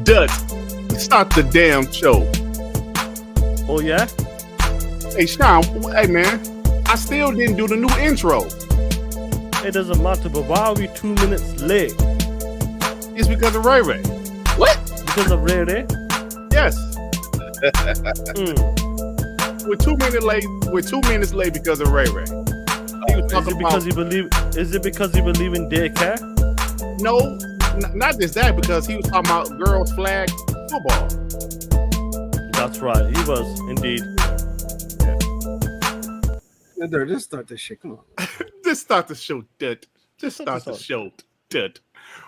Dut, start the damn show. Oh, yeah? Hey, Sean, hey, man, I still didn't do the new intro. It doesn't matter, but why are we 2 minutes late? It's because of Ray Ray. What? Because of Ray Ray? Yes. We're 2 minutes late. We're 2 minutes late because of Ray Ray. Is it because he believe in daycare? No, not just that. Because he was talking about girls' flag football. That's right. He was indeed. Yeah. Just start this shit. Come on. Just start the show, Dut. Just start the show, Dut.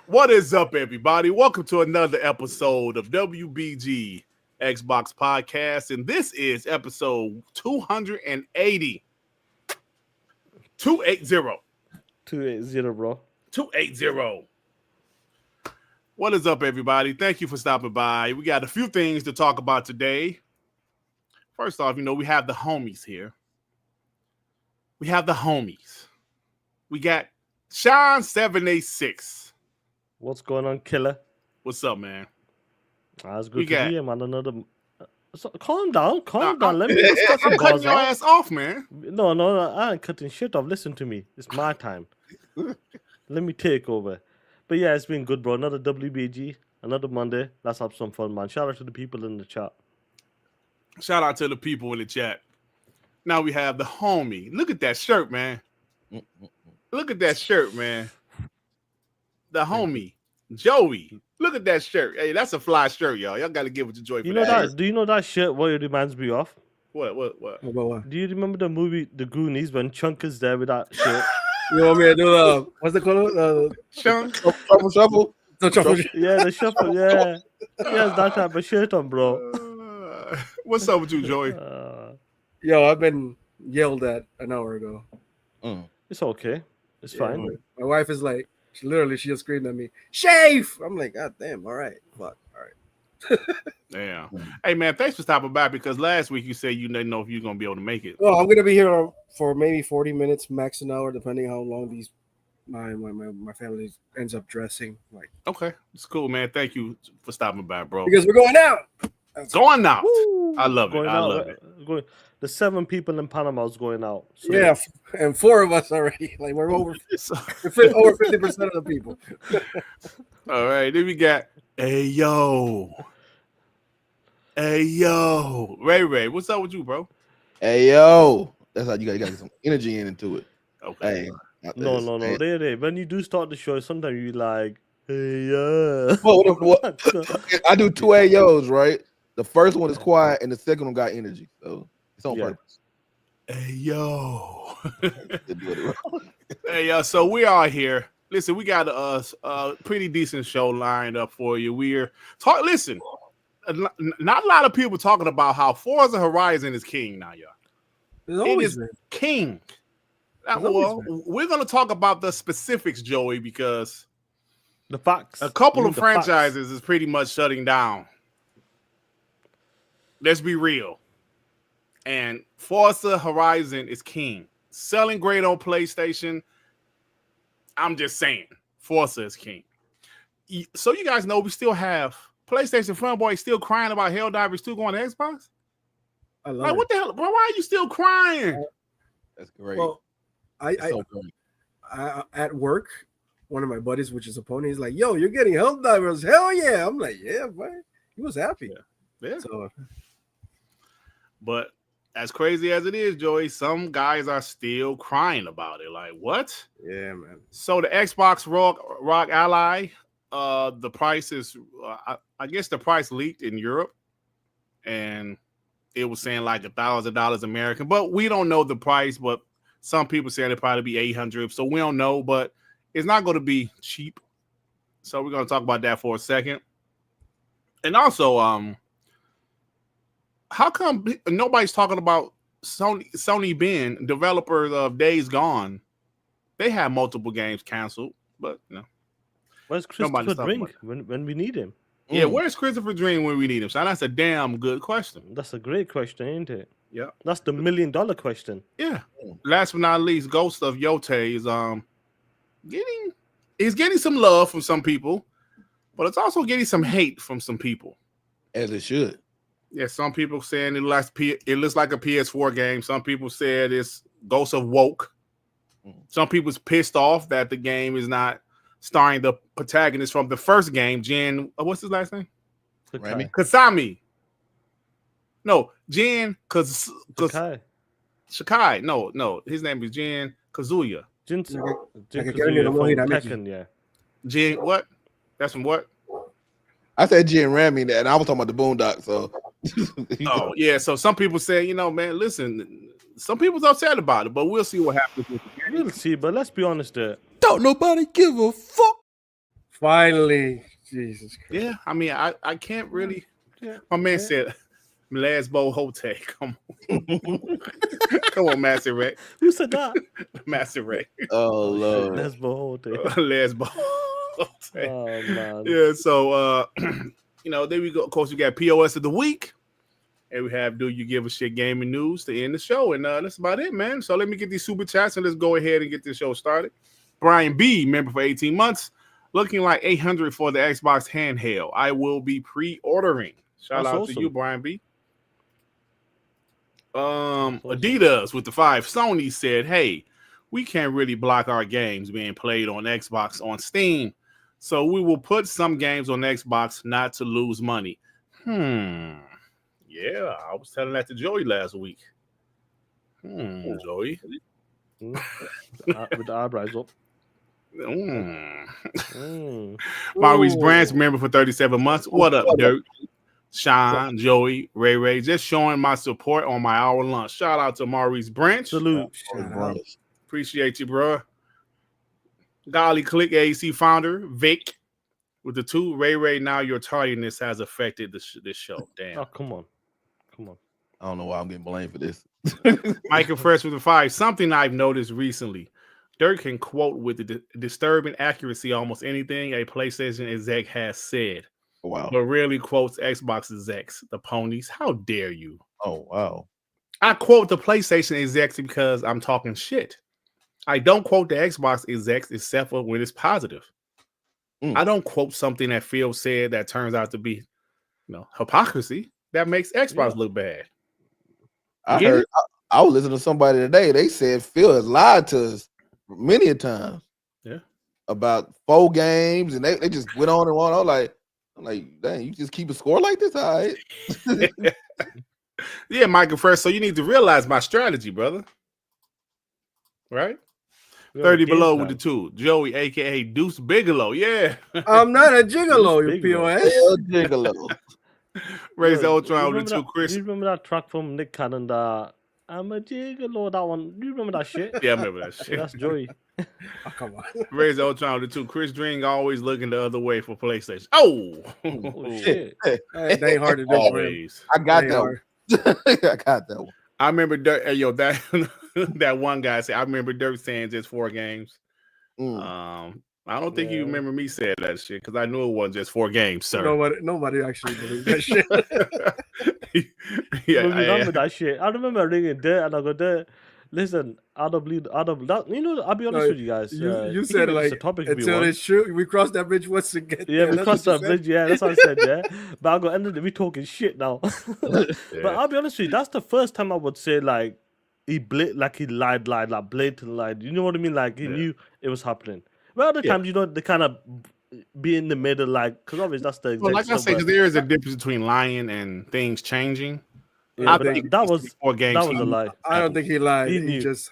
What is up, everybody? Welcome to another episode of WBG Xbox Podcast, and this is episode 280. 280. 280, bro. 280. What is up, everybody? Thank you for stopping by. We got a few things to talk about today. First off, we have the homies here. We have the homies. We got Sean 786. What's going on, killer? What's up, man? That's good to hear, man. Another. Calm down. Let me I'm cutting your ass off, man. No, I ain't cutting shit off. Listen to me. It's my time. Let me take over. But yeah, it's been good, bro. Another WBG, another Monday. Let's have some fun, man. Shout out to the people in the chat. Shout out to the people in the chat. Now we have the homie. Look at that shirt, man. Look at that shirt, man. The homie, Joey. Look at that shirt. Hey, that's a fly shirt, y'all. Y'all got to give it to Joey. You know that? Do you know that shirt? What it reminds me of? What? Do you remember the movie The Goonies when Chunk is there with that shirt? You want me to do what's it called? Chunk? Shuffle? Yeah, the shuffle. Yeah, yes, that type of shirt on, bro. What's up with you, Joey? Yo, I've been yelled at an hour ago. It's okay. It's fine. My wife is like, she just screamed at me, shave! I'm like, God damn, all right. Fuck, all right. Yeah. Hey, man, thanks for stopping by because last week you said you didn't know if you're going to be able to make it. Well, I'm going to be here for maybe 40 minutes, max an hour, depending how long my family ends up dressing. Like, okay. It's cool, man. Thank you for stopping by, bro. Because we're going out. Going out. Woo! I love it. The 7 people in Panama is going out. So yeah, and 4 of us already. Like we're over 50% of the people. All right, then we got Hey yo, Ray. What's up with you, bro? Hey yo, that's how you got to get some energy into it. Okay. Hey, no. There. When you do start the show, sometimes you like, hey yo. What? I do 2 AOs, right? The first one is quiet, and the second one got energy. So it's on purpose. Hey yo. Hey yo. So we are here. Listen, we got a pretty decent show lined up for you. Listen, not a lot of people talking about how Forza Horizon is king now, y'all. It is king. Well, we're going to talk about the specifics, Joey, because the facts. A couple of franchises is pretty much shutting down. Let's be real. And Forza Horizon is king. Selling great on PlayStation. I'm just saying, Forza is king. So you guys know we still have PlayStation Fanboys still crying about Helldivers still going to Xbox? I love it. What the hell, bro? Why are you still crying? That's great. Well, I at work, one of my buddies, which is a pony, he's like, yo, you're getting Helldivers. Hell yeah. I'm like, yeah, man. He was happy. Yeah. So, but as crazy as it is, Joey, some guys are still crying about it. Like, what? Yeah, man. So the Xbox Rog Ally, the price is, I guess the price leaked in Europe, and it was saying like $1,000 American, but we don't know the price. But some people saying it'd probably be $800, so we don't know. But it's not going to be cheap. So we're going to talk about that for a second, and also, how come nobody's talking about Sony Bend, developers of Days Gone? They have multiple games canceled, but no. Where's Christopher Drink when we need him? Yeah, where's Christopher Drink when we need him? So that's a damn good question. That's a great question, ain't it? Yeah. That's the $1 million question. Yeah. Last but not least, Ghost of Yotei is getting some love from some people. but it's also getting some hate from some people. As it should. Yeah, some people saying it looks like a PS4 game. Some people said it's Ghost of Woke. Some people's pissed off that the game is not starring the protagonist from the first game, Jin. What's his last name? Kasami. No, Jin Sakai. No, his name is Jin Kazuya. Jin Kazuya from Tekken, yeah. Jin what? That's from what? I said Jin Rami, and I was talking about the Boondocks. So, oh yeah. So some people say, man, listen. Some people's upset about it, but we'll see what happens. We'll see, but let's be honest there. Don't nobody give a fuck. Finally, Jesus Christ. Yeah, I mean, I can't really. Yeah, my man said, Lasbo Hote. Come on. Come on, Master Ray. Who said that? Master Ray. Oh, Lord. Lasbo Hote. Lasbo Hote. Oh, man. Yeah, so, there we go. Of course, we got POS of the week. And we have Do You Give a Shit Gaming News to end the show. And that's about it, man. So let me get these super chats and let's go ahead and get this show started. Brian B., member for 18 months. Looking like $800 for the Xbox handheld. I will be pre-ordering. Shout out to you, Brian B. Adidas with the 5. Sony said, hey, we can't really block our games being played on Xbox on Steam. So we will put some games on Xbox not to lose money. Yeah, I was telling that to Joey last week. Joey. With the eyebrows up. Maurice Branch, member for 37 months. What up, Dirt? Sean, Joey, Ray, just showing my support on my hour lunch. Shout out to Maurice Branch. Salute. Appreciate you, bro. Golly Click AEC founder, Vic, with the 2. Ray, now your tardiness has affected this show. Damn. Oh, come on. I don't know why I'm getting blamed for this. Michael Fresh with the 5. Something I've noticed recently. Dirk can quote with the disturbing accuracy almost anything a PlayStation exec has said. Wow. But rarely quotes Xbox execs, the ponies. How dare you? Oh, wow. I quote the PlayStation execs because I'm talking shit. I don't quote the Xbox execs except for when it's positive. I don't quote something that Phil said that turns out to be, hypocrisy. That makes Xbox look bad. I was listening to somebody today. They said Phil has lied to us many a time. Yeah. About 4 games, and they just went on and on. I'm like, dang, you just keep a score like this? All right. Yeah, Michael Fresh. So you need to realize my strategy, brother. Right? 30 below with the 2. Joey, aka Deuce Bigelow. Yeah. I'm not a gigolo, you POS. Gigolo. Raise the Ultron with the 2. Chris. Do you remember that track from Nick Cannon? I'm a gigolo. That one. Do you remember that shit? Yeah, I remember that shit. That's Joey. Oh, come on. Raise the Ultron with the 2. Chris Dring always looking the other way for PlayStation. Oh shit. That ain't hard to do. Always. I got that one. I got that one. I remember Dirk, that one guy said, I remember Dirk saying just 4 games. I don't think you remember me saying that shit because I knew it wasn't just 4 games, sir. Nobody actually believed that shit. I remember that shit. I remember ringing Dirt and I go, Dirt, listen, I'll be honest with you guys. You said like, until it's true, we cross that bridge once again. Yeah, we crossed that bridge. Yeah, that's what I said. Yeah, but I got ended up we talking shit now. But I'll be honest with you, that's the first time I would say like he lied, like blatant lied. You know what I mean? Like he knew it was happening. Well, other times, they kind of be in the middle, like, because obviously that's the like I say, because there is a difference between lying and things changing. Yeah, that was a lie. I don't think he lied. He was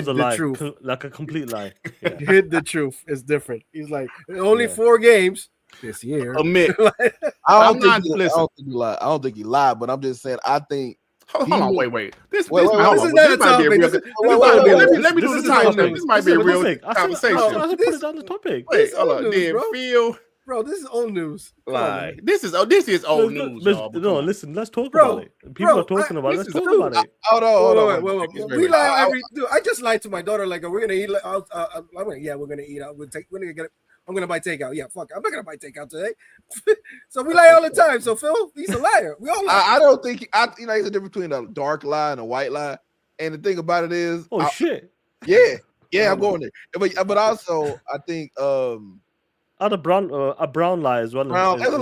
a lie, like a complete lie. Yeah. He hid the truth. It's different. He's like, only 4 games this year. Admit. I don't think he lied, but I'm just saying, I think. Hold on, wait. This might be a real. Let me do the time thing. This might be a real conversation. I put it on the topic. Wait, hold on. Phil. Bro, this is old news. Lie. This is old news. No, listen. Let's talk about it. People are talking about it. Let's talk about it. Hold on. We lie every. Dude, I just lied to my daughter. Like, we're gonna eat. We're gonna eat out. We're gonna get it. I'm gonna buy takeout. Yeah, fuck. I'm not gonna buy takeout today. So we lie all the time. So Phil, he's a liar. We all lie. I don't think there's a difference between a dark lie and a white lie. And the thing about it is, shit. Yeah, I'm going there. But also, I think had a brown lie as well. Brown, it's a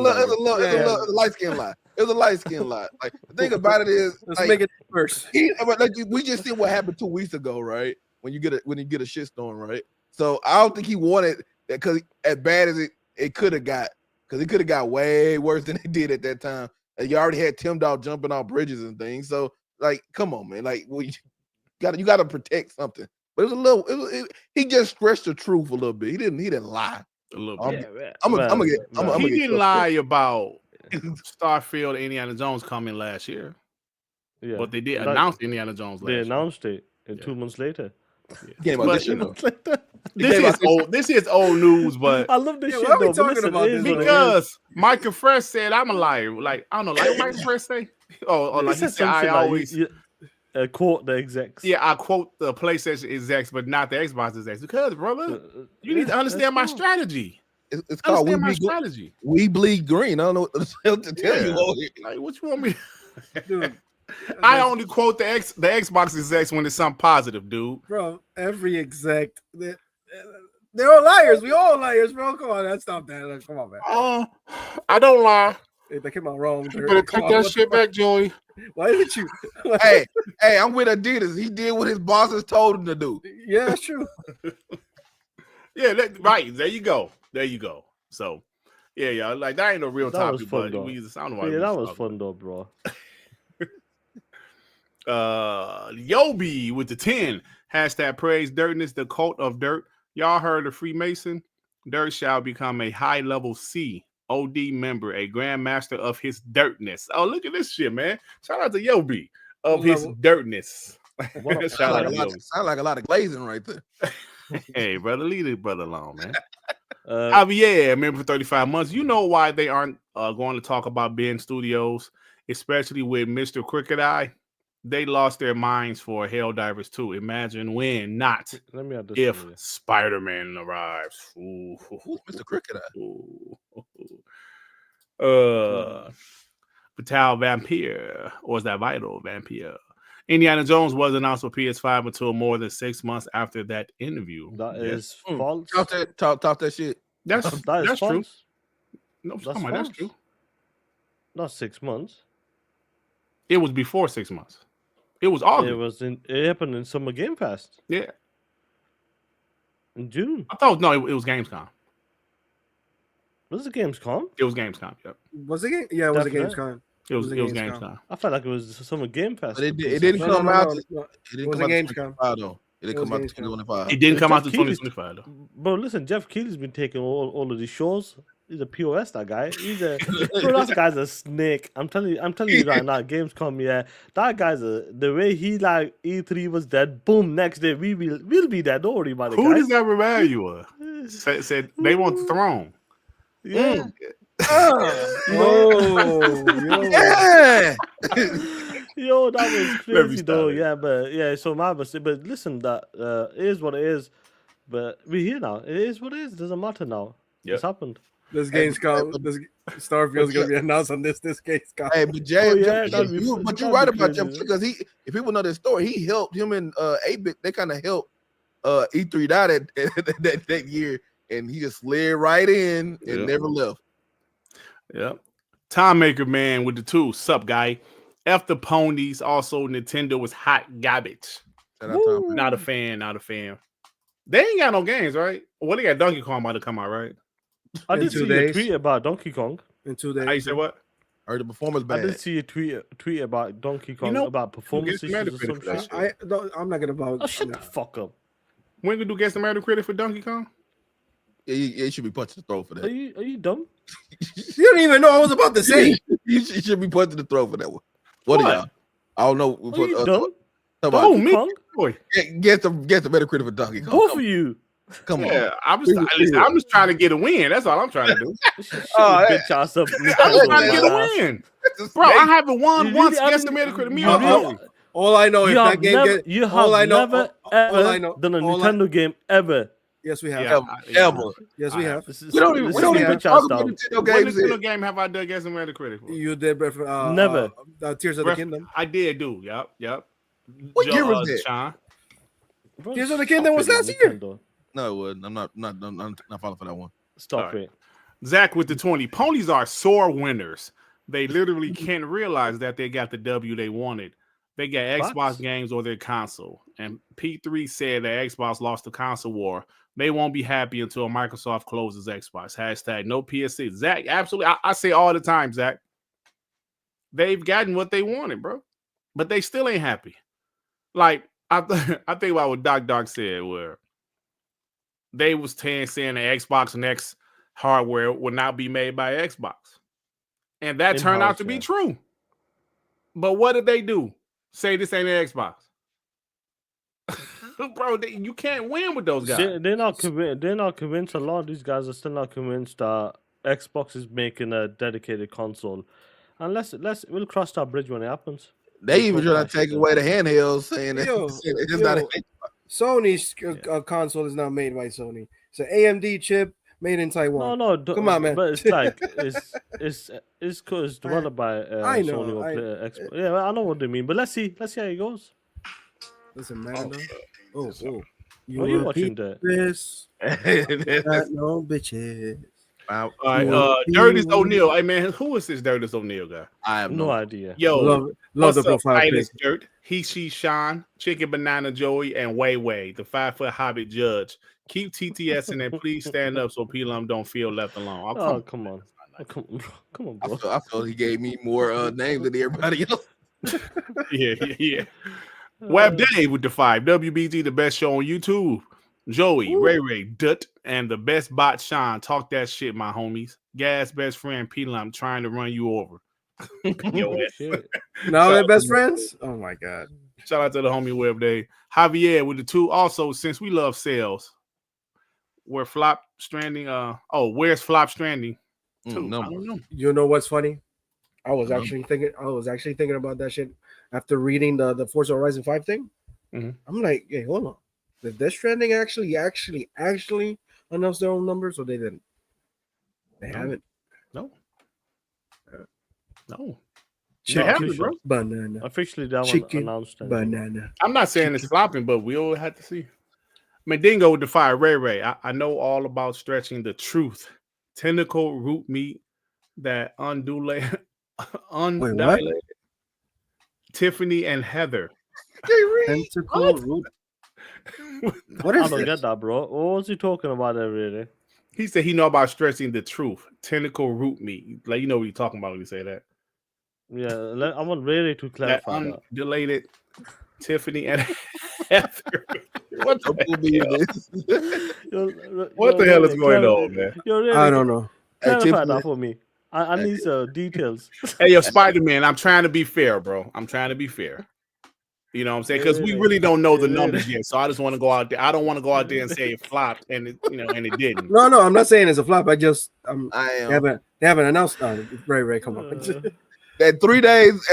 light skin lie. It's a light skin lie. Like the thing about it is, let's make it worse. We just see what happened 2 weeks ago, right? When you get a shitstorm, right? So I don't think he wanted that because as bad as it could have got, because it could have got way worse than it did at that time. And you already had Tim Dog jumping off bridges and things. So like, come on, man. Like, you gotta protect something. But it was a little. He just stretched the truth a little bit. He didn't lie a little bit. He didn't lie about Starfield and Indiana Jones coming last year. Yeah, but they did announce Indiana Jones last year. They announced it 2 months later. This is old news, but I love this shit. What are we talking about? Because Michael Fresh said I'm a liar. Like I don't know, like Michael Fresh say. Or like he said, I always quote the execs. Yeah, I quote the PlayStation execs, but not the Xbox execs. Because, brother, you need to understand my strategy. It's called strategy. We bleed green. I don't know what to tell you. Like, what you want me? Dude, I only quote the Xbox execs when it's something positive, dude. Bro, every exec, they're all liars. We all liars, bro. Come on, let's stop that. Come on, man. I don't lie. They came out wrong. You better take that shit back, Joey. Why did you? hey, I'm with Adidas. He did what his bosses told him to do. Yeah, that's true. Yeah, right. There you go. So, yeah. Like that ain't no real topic, but we use the sound of that was fun though, bro. Yobi with the 10 hashtag praise dirtness, the cult of dirt. Y'all heard of Freemason? Dirt shall become a high level C OD member, a grandmaster of his dirtness. Oh, look at this shit, man. Shout out to Yobi of his dirtness. Sound like a lot of glazing right there. Hey, brother, leave this brother alone, man. Javier, member for 35 months. You know why they aren't going to talk about Bend Studios, especially with Mr. Crooked Eye? They lost their minds for Helldivers 2. Imagine when, not if Spider-Man arrives. Ooh. Mr. Crooked Eye. Vital Vampire, or is that Vital Vampire? Indiana Jones was announced for PS5 until more than 6 months after that interview. That is false. Talk that shit. That's true. No, that's true. Not 6 months. It was before 6 months. It was August. It happened in summer Game Pass. Yeah. In June. I thought it was Gamescom. Was it Gamescom? It was Gamescom. Yep. Was it? Yeah, it was a Gamescom. It was Gamescom. I felt like it was summer Game Pass. But it didn't come out. It didn't come out Gamescom though. It didn't come out to 2025. It didn't come out to 2025 though. Bro, listen, Jeff Keighley's been taking all of these shows. He's a POS, that guy. That guy's a snake. I'm telling you right now, Gamescom, yeah. That guy's the way he like E3 was dead, boom, next day we'll be dead. Don't worry about it. Who does that remind you of? Said they want the throne. Yeah. Yo, that was crazy though. Yeah, but yeah, so my mistake. But listen, that it is what it is. But we're here now. It is what it is. It doesn't matter now. Yep. It's happened. This Gamescom, this Starfield's gonna be announced on this Gamescom. Hey, but but you're right about Jeff because if people know the story, he helped him and 8-Bit. They kind of helped E3 out that year, and he just slid right in and never left. Yep. Time Maker Man with the 2. Sup, guy? F the ponies. Also, Nintendo was hot garbage. Not a fan. They ain't got no games, right? Well, they got Donkey Kong about to come out, right? I did see a tweet about Donkey Kong. In 2 days. How you say what? Or the performance bad. I did see a tweet about Donkey Kong about performance issues or some shit. I'm not gonna vote. Oh, shut the fuck up. When we do Guess the Metacritic for Donkey Kong? Yeah, you should be punched in the throat for that. Are you dumb? You don't even know I was about to say. You should be punched in the throat for that one. What are y'all? I don't know. Are you dumb? Me? Boy. Guess the Metacritic for Donkey Kong. Both of you. Come on. I'm just trying to get a win. That's all I'm trying to do. I'm trying to get a win. Bro, I haven't won once. Guess the Metacritic. All I know is that game done a Nintendo game ever. Yes, we have. Ever. Yes, we have. We don't even talk about Nintendo games. What Nintendo game have I done Guess the Metacritic for? You did, never. Tears of the Kingdom. I did do. Yep. What year was that? Sean? Tears of the Kingdom was last year. No, it wasn't. I'm not falling for that one. Stop it. Zach with the 20. Ponies are sore winners. They literally can't realize that they got the W they wanted. They got Xbox games or their console. And P3 said that Xbox lost the console war. They won't be happy until Microsoft closes Xbox. Hashtag no PS6. Zach, absolutely. I say all the time, Zach. They've gotten what they wanted, bro. But they still ain't happy. Like, I think about what Doc said, where they was saying the Xbox Next hardware would not be made by Xbox. And that turned out to be true. But what did they do? Say this ain't an Xbox. Bro, you can't win with those guys. They're not convinced. A lot of these guys are still not convinced that Xbox is making a dedicated console. And we'll cross that bridge when it happens. They even trying to take away the handhelds, saying that it's not. Sony's console is not made by Sony. It's an AMD chip made in Taiwan. No, come on, man. But it's like it's developed by Sony or Xbox. Yeah, I know what they mean. But let's see how it goes. Listen, man. Oh, you are watching that? No bitches. All right, Dirty O'Neal. Hey man, who is this Dirty O'Neal guy? I have no idea. Yo, love the profile pic. Dirt, he, she, Sean, Chicken Banana Joey, and Way, the 5-foot Hobbit judge. Keep TTS and then please stand up so P-Lum don't feel left alone. Come on, bro. I felt he gave me more names than everybody else. Yeah. Web Dave with the 5. WBG, the best show on YouTube. Joey, Ray, Dut, and the best bot Sean. Talk that shit, my homies. Gas best friend P-Lum trying to run you over. Now they're best friends? Oh my god. Shout out to the homie Web Dave. Javier with the 2. Also, since we love sales, where's Flop Stranding? Where's Flop Stranding? 2. I don't know. You know what's funny? I was actually thinking about that shit after reading the Forza Horizon 5 thing. Mm-hmm. I'm like, hey, hold on. Did Death Stranding actually announce their own numbers, or they didn't? They haven't. No. They haven't, bro. Banana. Officially, that Chicken, one announced. Banana. I'm not saying it's flopping, but we'll have to see. Mandingo with the 5. Ray. I know all about stretching the truth. Tentacle root meat that undulated. Tiffany and Heather. Tentacle root. What is I don't get that, bro. What was he talking about there, really? He said he know about stretching the truth. Tentacle root meat. Like, you know what you're talking about when you say that. Yeah, I want really to clarify that. Undulated Tiffany and Heather. What the hell is going on, man? I don't know. Clarify that for me. I need details. Hey, yo, Spider-Man, I'm trying to be fair, bro. I'm trying to be fair. You know what I'm saying? Because we really don't know the numbers yet. So I just want to go out there. I don't want to go out there and say it flopped and it didn't. No, I'm not saying it's a flop. They haven't announced. Ray, come on. At 3 days,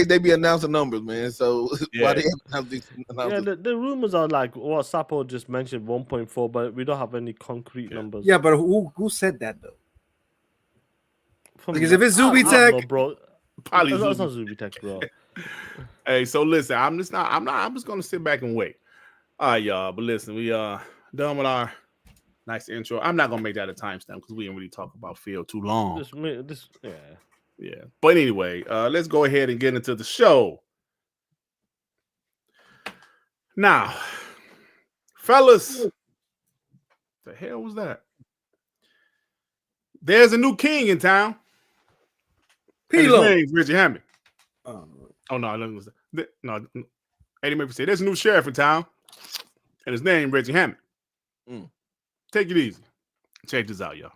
they be announcing numbers, man. So why they announce these numbers? Yeah, the rumors are like what Sapo just mentioned, 1.4, but we don't have any concrete numbers. Yeah, but who said that though? Because if it's Zuby Tech, bro, probably that's not Zuby Tech, bro. Hey, so listen, I'm just gonna sit back and wait. All right, y'all. But listen, we done with our nice intro. I'm not gonna make that a timestamp because we didn't really talk about Phil too long. Yeah. But anyway, let's go ahead and get into the show. Now, fellas, the hell was that? There's a new king in town. His name's Richie Hammond. Oh no, Eddie Murphy said there's a new sheriff in town, and his name Reggie Hammond. Take it easy. Check this out, y'all.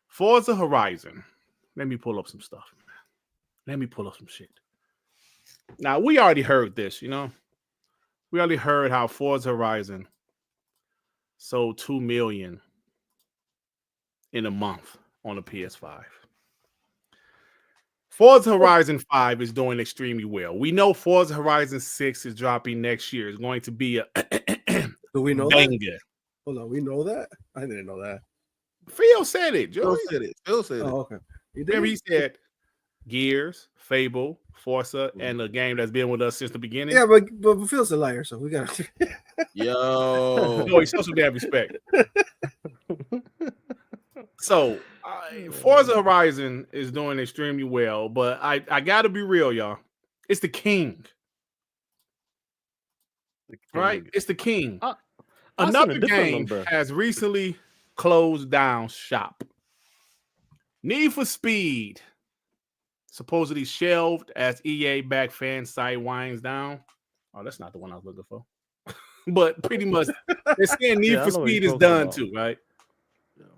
Forza Horizon. Let me pull up some stuff. Let me pull up some shit. Now we already heard this, you know. We already heard how Forza Horizon sold 2 million in a month on a PS5. Forza Horizon 5 is doing extremely well. We know Forza Horizon 6 is dropping next year. It's going to be a do we know banger. That? Hold on, we know that? I didn't know that. Phil said it, Joey. Phil said it. Oh, okay. Remember he said Gears, Fable, Forza, and a game that's been with us since the beginning. Yeah, but Phil's a liar, so we gotta Yo. No, he still some damn respect. So Forza Horizon is doing extremely well, but I got to be real, y'all. It's the king. Right? It's the king. Another game has recently closed down shop. Need for Speed supposedly shelved as EA back fan site winds down. Oh, that's not the one I was looking for. But pretty much they're saying Need for Speed is done too, right?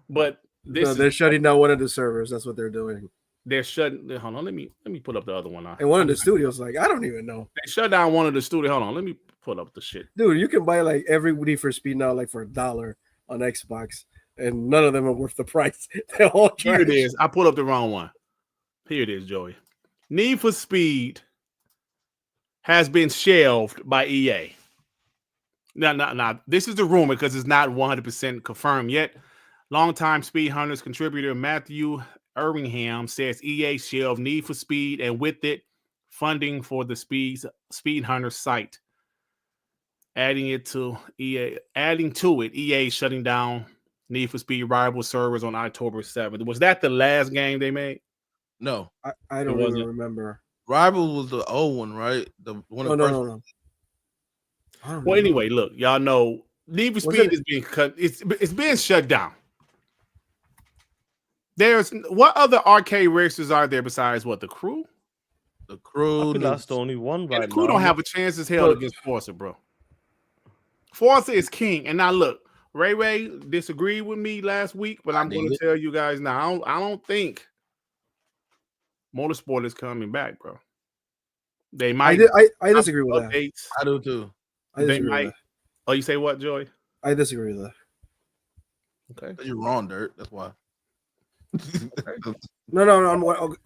But they're shutting down one of the servers. That's what they're doing. They're shutting. Hold on, let me put up the other one. And one of the studios, like I don't even know. They shut down one of the studios. Hold on, let me put up the shit. Dude, you can buy like every Need for Speed now, like for $1 on Xbox, and none of them are worth the price. They're all trash. Here it is. I put up the wrong one. Here it is, Joey. Need for Speed has been shelved by EA. Now, this is the rumor because it's not 100% confirmed yet. Longtime Speed Hunters contributor Matthew Irvingham says EA shelved Need for Speed and with it, funding for the Speed Hunter site. Adding to it, EA shutting down Need for Speed rival servers on October 7th. Was that the last game they made? No. I don't even remember. Rival was the old one, right? The one. No. Well, anyway, look, y'all know Need for Speed is being cut. It's being shut down. There's what other arcade races are there besides what the Crew? The Crew. That's the only one right now. The Crew don't have a chance as hell against Forza, bro. Forza is king. And now look, Ray disagreed with me last week, but I'm going to tell you guys now. I don't think Motorsport is coming back, bro. They might. I disagree with that. I do too. They might. Oh, you say what, Joy? I disagree with that. Okay, you're wrong, Dirt. That's why. No.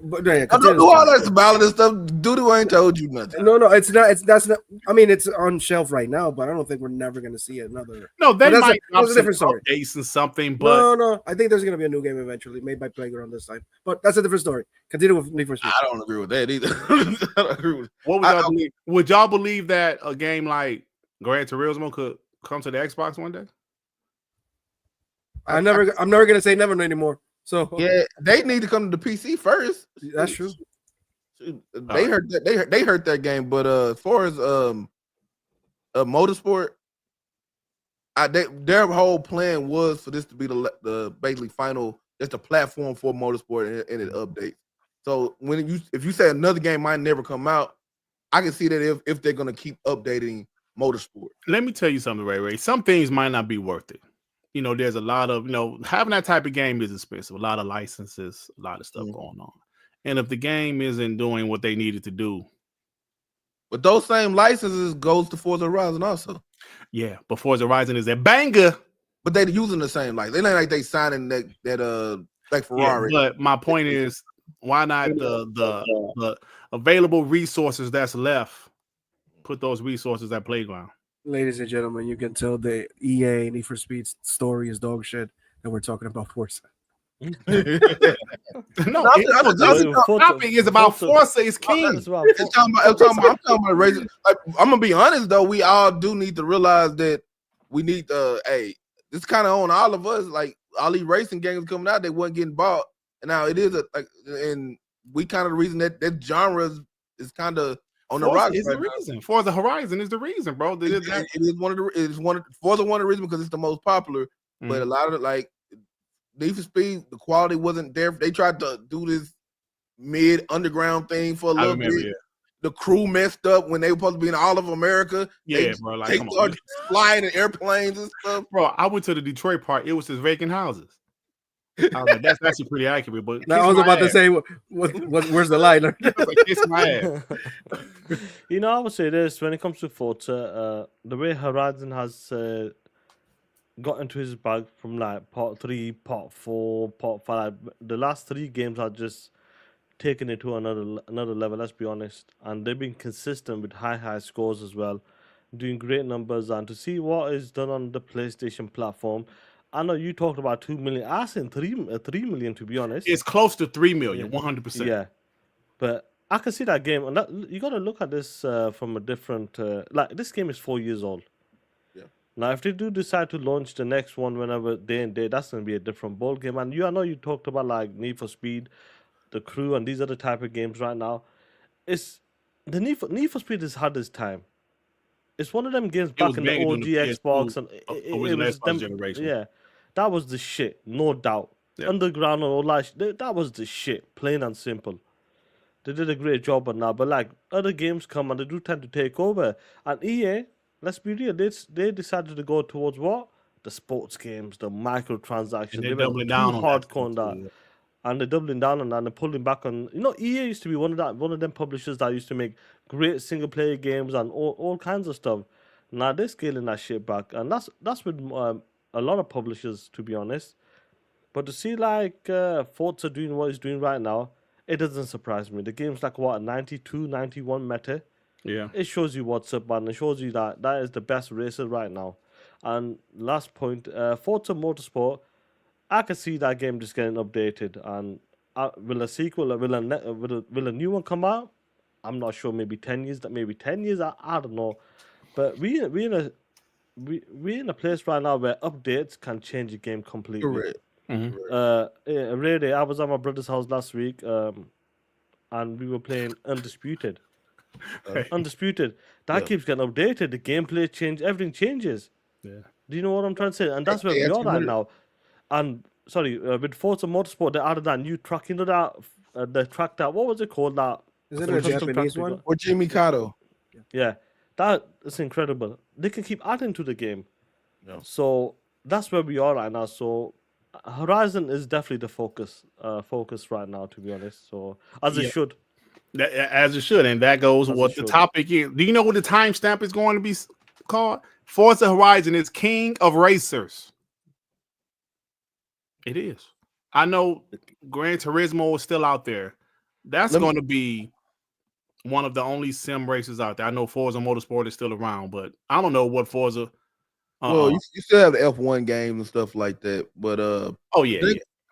But yeah, do all that about this stuff. Doodoo ain't told you nothing. No, it's not. That's not. I mean, it's on shelf right now, but I don't think we're never going to see another. No, they might. That's a different story. Updates and something, but no. I think there's going to be a new game eventually, made by Playground this time. But that's a different story. Continue with Need for Speed. I don't agree with that either. I don't agree with. What would y'all believe? Would y'all believe that a game like Gran Turismo could come to the Xbox one day? I'm never going to say never anymore. So yeah, they need to come to the PC first. That's true. They heard that they heard that game, but as far as Motorsport, their whole plan was for this to be the basically final. It's the platform for Motorsport and it updates. So if you say another game might never come out, I can see that if they're gonna keep updating Motorsport. Let me tell you something, Ray. Some things might not be worth it. You know, there's a lot of, having that type of game is expensive. A lot of licenses, a lot of stuff going on. And if the game isn't doing what they needed to do. But those same licenses goes to Forza Horizon also. Yeah, but Forza Horizon is a banger. But they're using the same license. They ain't like they signing that like Ferrari. Yeah, but my point is, why not the available resources that's left, put those resources at Playground? Ladies and gentlemen, you can tell the EA Need for Speed story is dog shit, and we're talking about Forza. No, the topic is about Forza is king. I'm talking about racing. Like, I'm gonna be honest though, we all do need to realize that we need this kind of on all of us. Like all these racing games coming out, they wasn't getting bought, and now it is and we kind of the reason that genre is kind of on the rock. Is the reason Forza Horizon is the reason, bro. It is one of the reasons because it's the most popular. But a lot of Need for Speed, the quality wasn't there. They tried to do this mid underground thing for a little bit. Yeah. The crew messed up when they were supposed to be in all of America. Yeah, bro. Like, they started flying in airplanes and stuff. Bro, I went to the Detroit part. It was just vacant houses. I was like, that's actually pretty accurate. But I was about to say, where's the line? Kiss my ass. I would say this when it comes to Forza, the way Horizon has got into his bag from like part 3, part 4, part 5. The last 3 games are just taking it to another level. Let's be honest, and they've been consistent with high scores as well, doing great numbers. And to see what is done on the PlayStation platform. I know you talked about 2 million. I said 3 million, to be honest. It's close to 3 million, 100%. Yeah, but I can see that game, and you got to look at this from a different. Like this game is 4 years old. Yeah, Now, if they do decide to launch the next one whenever day and day, that's going to be a different ball game. And I know you talked about like Need for Speed, The Crew, and these are the type of games right now. It's the Need for Speed has had its time. It's one of them games It was back in the big during OG the PS2 Xbox, and it original was Xbox them. generation. Yeah, that was the shit, no doubt. Yeah. Underground and all that was the shit, plain and simple. They did a great job on that, but like other games come and they do tend to take over. And EA, let's be real, they decided to go towards what? The sports games, the microtransactions. And They they're went doubling too down on that hardcore on stuff that. too. And they're doubling down on that and they're pulling back on EA used to be one of them publishers that used to make great single player games and all kinds of stuff. Now they're scaling that shit back. And that's with a lot of publishers, to be honest. But to see like Forza doing what he's doing right now, it doesn't surprise me. The game's like what, 92, 91 meta. Yeah. It shows you what's up, man. It shows you that is the best racer right now. And last point, Forza Motorsport, I can see that game just getting updated. And will a sequel, will a new one come out? I'm not sure. Maybe 10 years. Maybe 10 years. I don't know. But we're in a place right now where updates can change the game completely. Correct. Really, I was at my brother's house last week, and we were playing Undisputed. Undisputed. That keeps getting updated. The gameplay change, everything changes. Yeah. Do you know what I'm trying to say? And that's where we are right now. And sorry, with Forza Motorsport, they added that new track. You know that the track that what was it called? That is it a Japanese one? Or Jimmy Kato? Yeah, that is incredible. They can keep adding to the game. Yeah. So that's where we are right now. So Horizon is definitely the focus right now, to be honest. So as it should. As it should, and that goes As what it the should. topic is. Do you know what the timestamp is going to be called? Forza Horizon is King of Racers. It is. I know Gran Turismo is still out there. That's going to be one of the only sim races out there. I know Forza Motorsport is still around, but I don't know what Forza. Well, you still have the F1 games and stuff like that, but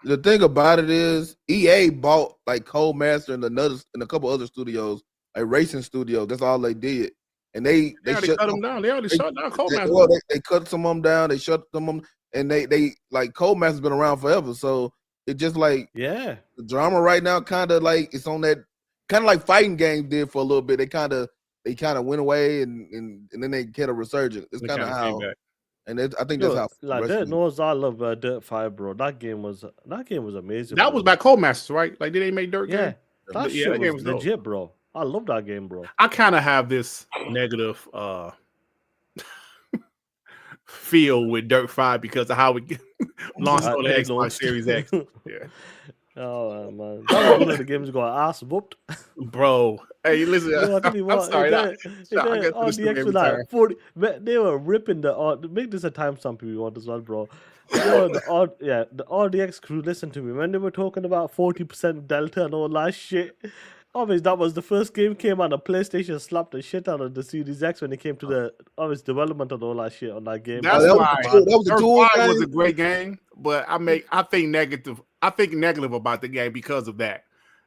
the thing about it is EA bought like Codemaster and a couple other studios, like racing studios. That's all they did, and they shut them down. They already shut down Codemaster. They cut some of them down. They shut them on, and they like Codemaster's been around forever. So it just like the drama right now, kind of like it's on that kind of like fighting games did for a little bit. They kind of went away and then they get a resurgence. It's kind of how. And I think that's how. Like Dirt knows I love Dirt 5, bro. That game was amazing. That was by Codemasters, right? Like, did they make Dirt game? That shit was legit, bro. I love that game, bro. I kind of have this negative feel with Dirt 5 because of how it launched on the Xbox Series X. Yeah. Oh man, that was one of the games got ass whooped, bro. Hey, listen, I'm sorry. RDX was like 40. They were ripping the. Make this a timestamp if you want as well, bro. The RDX crew. Listen to me when they were talking about 40% delta and all that shit. Obviously, that was the first game came out. The PlayStation slapped the shit out of the Series X when it came to the obvious development and all that shit on that game. That's why Dirt 5 was a great game, but I think negative about the game because of that.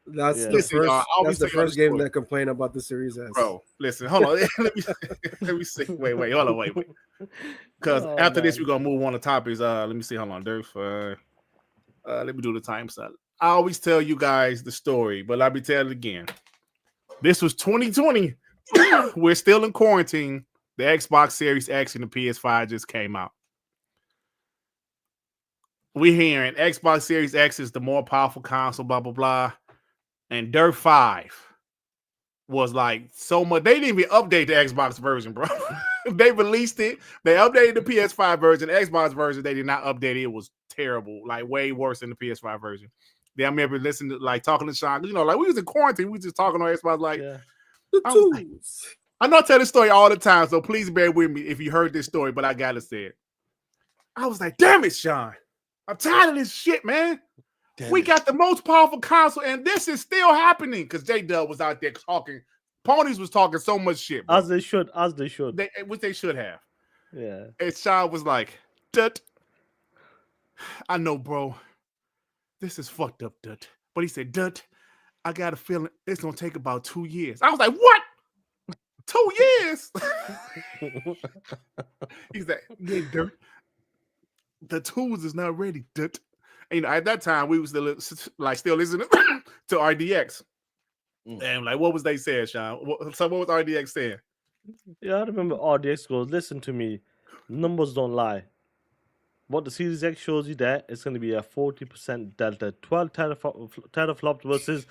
That's the first game that complained about the Series S. Bro, listen, hold on. let me see. Wait, hold on, wait. Because after this, we're gonna move on to topics. Let me see. Hold on, Dirt 5. Let me do the time slot. I always tell you guys the story, but let me tell it again. This was 2020. We're still in quarantine. The Xbox Series X and the PS5 just came out. We're hearing Xbox Series X is the more powerful console, blah, blah, blah. And Dirt 5 was like so much. They didn't even update the Xbox version, bro. They released it. They updated the PS5 version. The Xbox version, they did not update it. It was terrible, like way worse than the PS5 version. Then I remember listening to like talking to Sean, like we was in quarantine, we just talking on Xbox, like I know I tell this story all the time, so please bear with me if you heard this story, but I gotta say it. I was like, damn it, Sean. I'm tired of this shit, man. We got the most powerful console, and this is still happening because J-Dub was out there talking. Ponies was talking so much shit, bro. As they should. Which they should have. Yeah. And Sean was like, Dut. I know, bro. This is fucked up, Dut. But he said, Dut, I got a feeling it's going to take about 2 years. I was like, what? 2 years. He's like, yeah, Dirt. The tools is not ready, Dirt. And, at that time, we was still listening to RDX. And like, what was they saying, Sean? So what was RDX saying? Yeah, I remember RDX goes, listen to me, numbers don't lie. What the Series X shows you there, it's going to be a 40% delta. 12 teraflops versus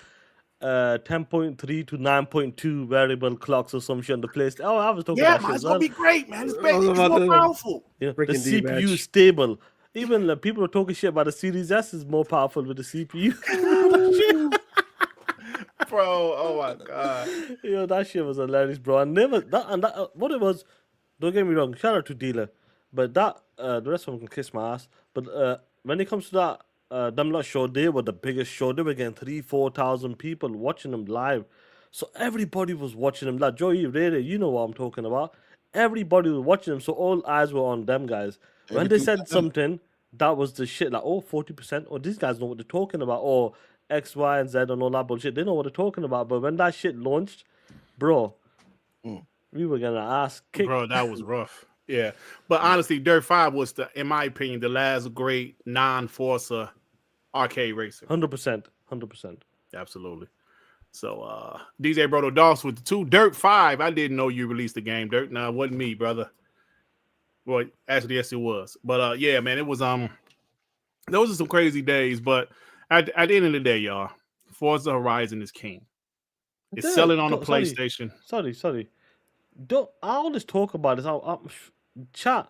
10.3 to 9.2 variable clocks or some shit on the place. Oh, I was talking about man, shit it's as well. gonna be great, man. It's more powerful. Yeah, the CPU D-batch. is stable. Even people are talking shit about the Series S is more powerful with the CPU. Bro, oh my god. Yo, that shit was hilarious, bro. I never what it was. Don't get me wrong. Shout out to Dealer, but that the rest of them can kiss my ass. But when it comes to that, them lot show, they were the biggest show. They were getting 3,000-4,000 people watching them live, so everybody was watching them. Like Joey, Ray, you know what I'm talking about. Everybody was watching them, so all eyes were on them guys. When they said something, that was the shit. Like, oh, 40%. Oh, these guys know what they're talking about. Or X, Y, and Z and all that bullshit. They know what they're talking about. But when that shit launched, bro, we were gonna ask kick. Bro, that was rough. Yeah. But honestly, Dirt 5 was in my opinion, the last great non-Forza arcade racer. 100%. 100%. Absolutely. So DJ Brodo Doss with the 2. Dirt 5. I didn't know you released the game, Dirt. No, it wasn't me, brother. Well, actually, yes, it was. But yeah, man, it was those are some crazy days. But at the end of the day, y'all, Forza Horizon is king. It's selling on the PlayStation. Sorry. Don't I always talk about this? Chat.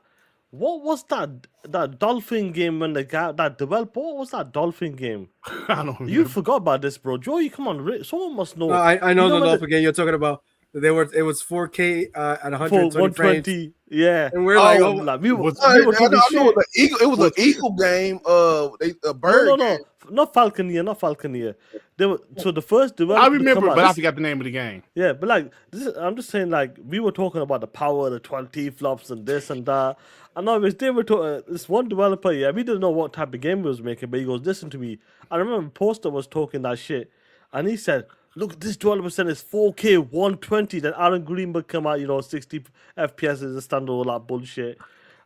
What was that dolphin game when that developer? What was that dolphin game? I don't know. You forgot about this, bro. Joey, come on, someone must know. I know the dolphin game you're talking about. It was 4K at 120 frames. Yeah. And we're like, we were it was What? an eagle game. A bird. No, not Falconeer. They were so the first developer. I remember, but I forgot the name of the game. Yeah, but like I'm just saying, like we were talking about the power of the 12 T-flops and this and that. And obviously they were talking. This one developer, yeah, we didn't know what type of game he was making, but he goes, "Listen to me." I remember Poster was talking that shit, and he said, "Look, this 12% is 4K 120." Then Aaron Greenberg come out, 60 FPS is a standard, all that bullshit.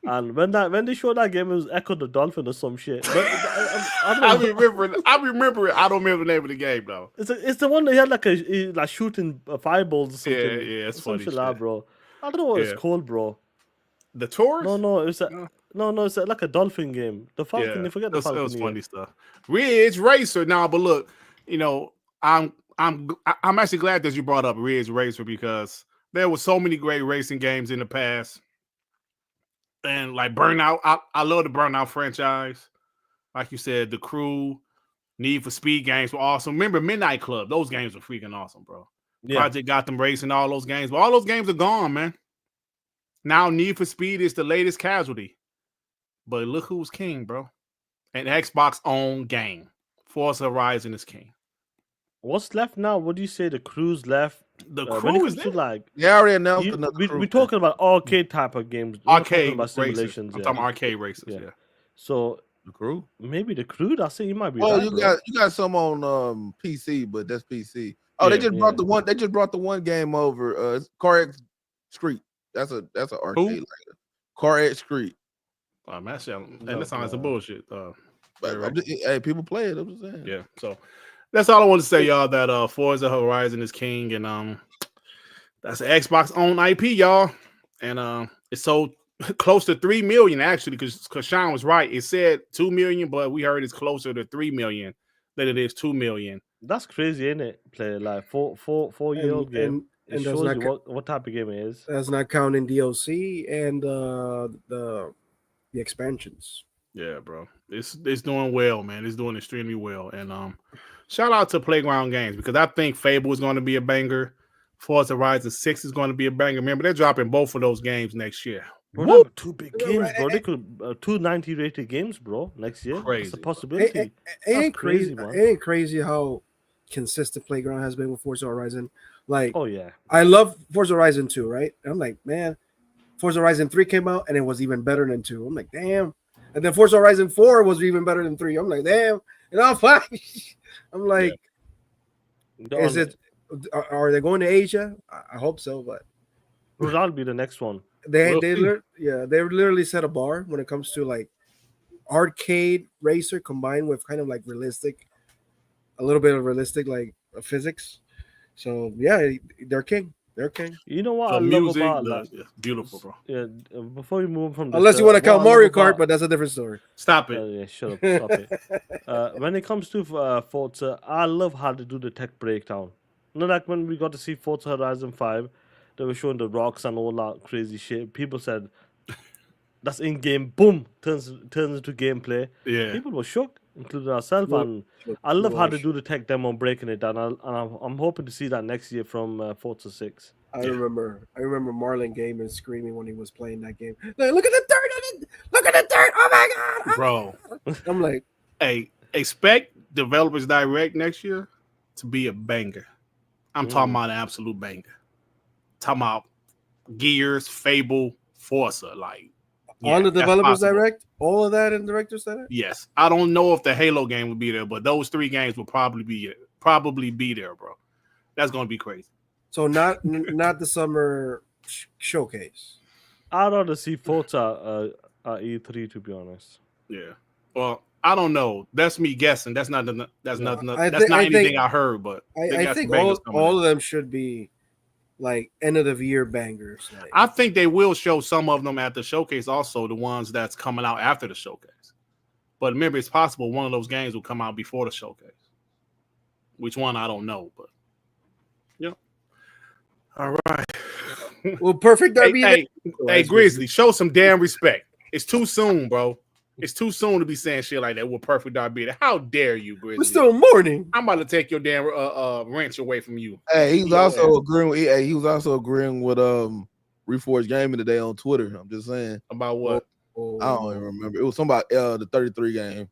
And when they showed that game, it was Echo the Dolphin or some shit. But I remember it. I don't remember the name of the game though. It's the one that had like shooting fireballs or something. Yeah, it's some funny shit like, bro. I don't know what it's called, bro. The Taurus? No, it's like a dolphin game. The Falcon, you forget the Falcon. It was funny stuff. Ridge Racer now, but look, I'm actually glad that you brought up Ridge Racer because there were so many great racing games in the past. And like Burnout, I love the Burnout franchise. Like you said, the Crew, Need for Speed games were awesome. Remember Midnight Club? Those games were freaking awesome, bro. Yeah. Project Gotham Racing, all those games. But all those games are gone, man. Now Need for Speed is the latest casualty. But look who's king, bro. An Xbox owned game. Forza Horizon is king. What's left now? What do you say? The Crew's left. The Crew is there. Yeah, I already announced another Crew. We're talking about arcade type of games. Arcade about simulations. I'm talking arcade races. Yeah. So the Crew. Maybe the Crew. That's it. You might be. Oh, right, you got some on PC, but that's PC. Oh, they just brought the one. They just brought the one game over. Car X Street. That's an arcade. Car X Street. Oh, man, that sounds some bullshit. Hey, people play it. I'm just saying. Yeah. So that's all I want to say, y'all. That Forza Horizon is king, and that's an Xbox owned IP, y'all. And it's sold close to 3 million actually, because Sean was right. It said 2 million, but we heard it's closer to 3 million than it is 2 million. That's crazy, isn't it? Play like 4-year-old game. It shows you what type of game it is. That's not counting DLC and the expansions. Yeah, bro. It's doing well, man. It's doing extremely well. And shout out to Playground Games because I think Fable is going to be a banger. Forza Horizon 6 is going to be a banger. Remember, they're dropping both of those games next year. Bro, two big games, bro. They could 290 rated games, bro, next year. Crazy. It's a possibility. It ain't crazy, man. It ain't crazy how consistent Playground has been with Forza Horizon. Like, oh yeah, I love Forza Horizon 2, right? And I'm like, man, Forza Horizon 3 came out and it was even better than 2. I'm like, damn. And then Forza Horizon 4 was even better than 3. I'm like, damn. And I'm fine. I'm like, Are they going to Asia? I hope so, but That'll be the next one. They We'll they see. they literally set a bar when it comes to like arcade racer combined with kind of like a little bit of realistic like physics. So yeah, they're king. They're king. You know what The I love music, about like, yeah, beautiful, bro. yeah. Before we move from this, Unless you want to count what I love Mario Kart, about- but that's a different story. Stop it. yeah, shut up, stop it. When it comes to Forza, I love how they do the tech breakdown. You know, like when we got to see Forza Horizon 5, they were showing the rocks and all that crazy shit. People said, that's in game, boom, turns into gameplay. Yeah. People were shook, including ourselves. Well, And I love how they do the tech demo and breaking it down. I'm hoping to see that next year from Forza 6. I remember Marlon Gaiman screaming when he was playing that game. Like, look at the dirt on it! Look at the dirt! Oh my god! Bro. I'm like, Hey, expect Developers Direct next year to be a banger. I'm talking about an absolute banger. Talking about Gears, Fable, Forza, like on the that's Developers possible. Direct, all of that in Director's Center. Yes, I don't know if the Halo game will be there, but those 3 games will probably be there, bro. That's gonna be crazy. So not the summer showcase. I'd rather see Forza at E3, to be honest. Yeah. Well, I don't know. That's me guessing. That's not I anything think- I heard, but they I got think some bangers coming all out. of them should be like end of the year bangers. Like, I think they will show some of them at the showcase, also the ones that's coming out after the showcase. But remember, it's possible one of those games will come out before the showcase. Which one, I don't know, but yeah. All right. well, perfect derby. Hey, Grizzly, show some damn respect. It's too soon, bro. It's too soon to be saying shit like that with Perfect Derby. How dare you, Grizzly? We're still morning. I'm about to take your damn wrench away from you. Hey, he was Yeah. also agreeing with Reforged Gaming today on Twitter. I'm just saying. About what? Oh, I don't even remember. It was something about the 33 game.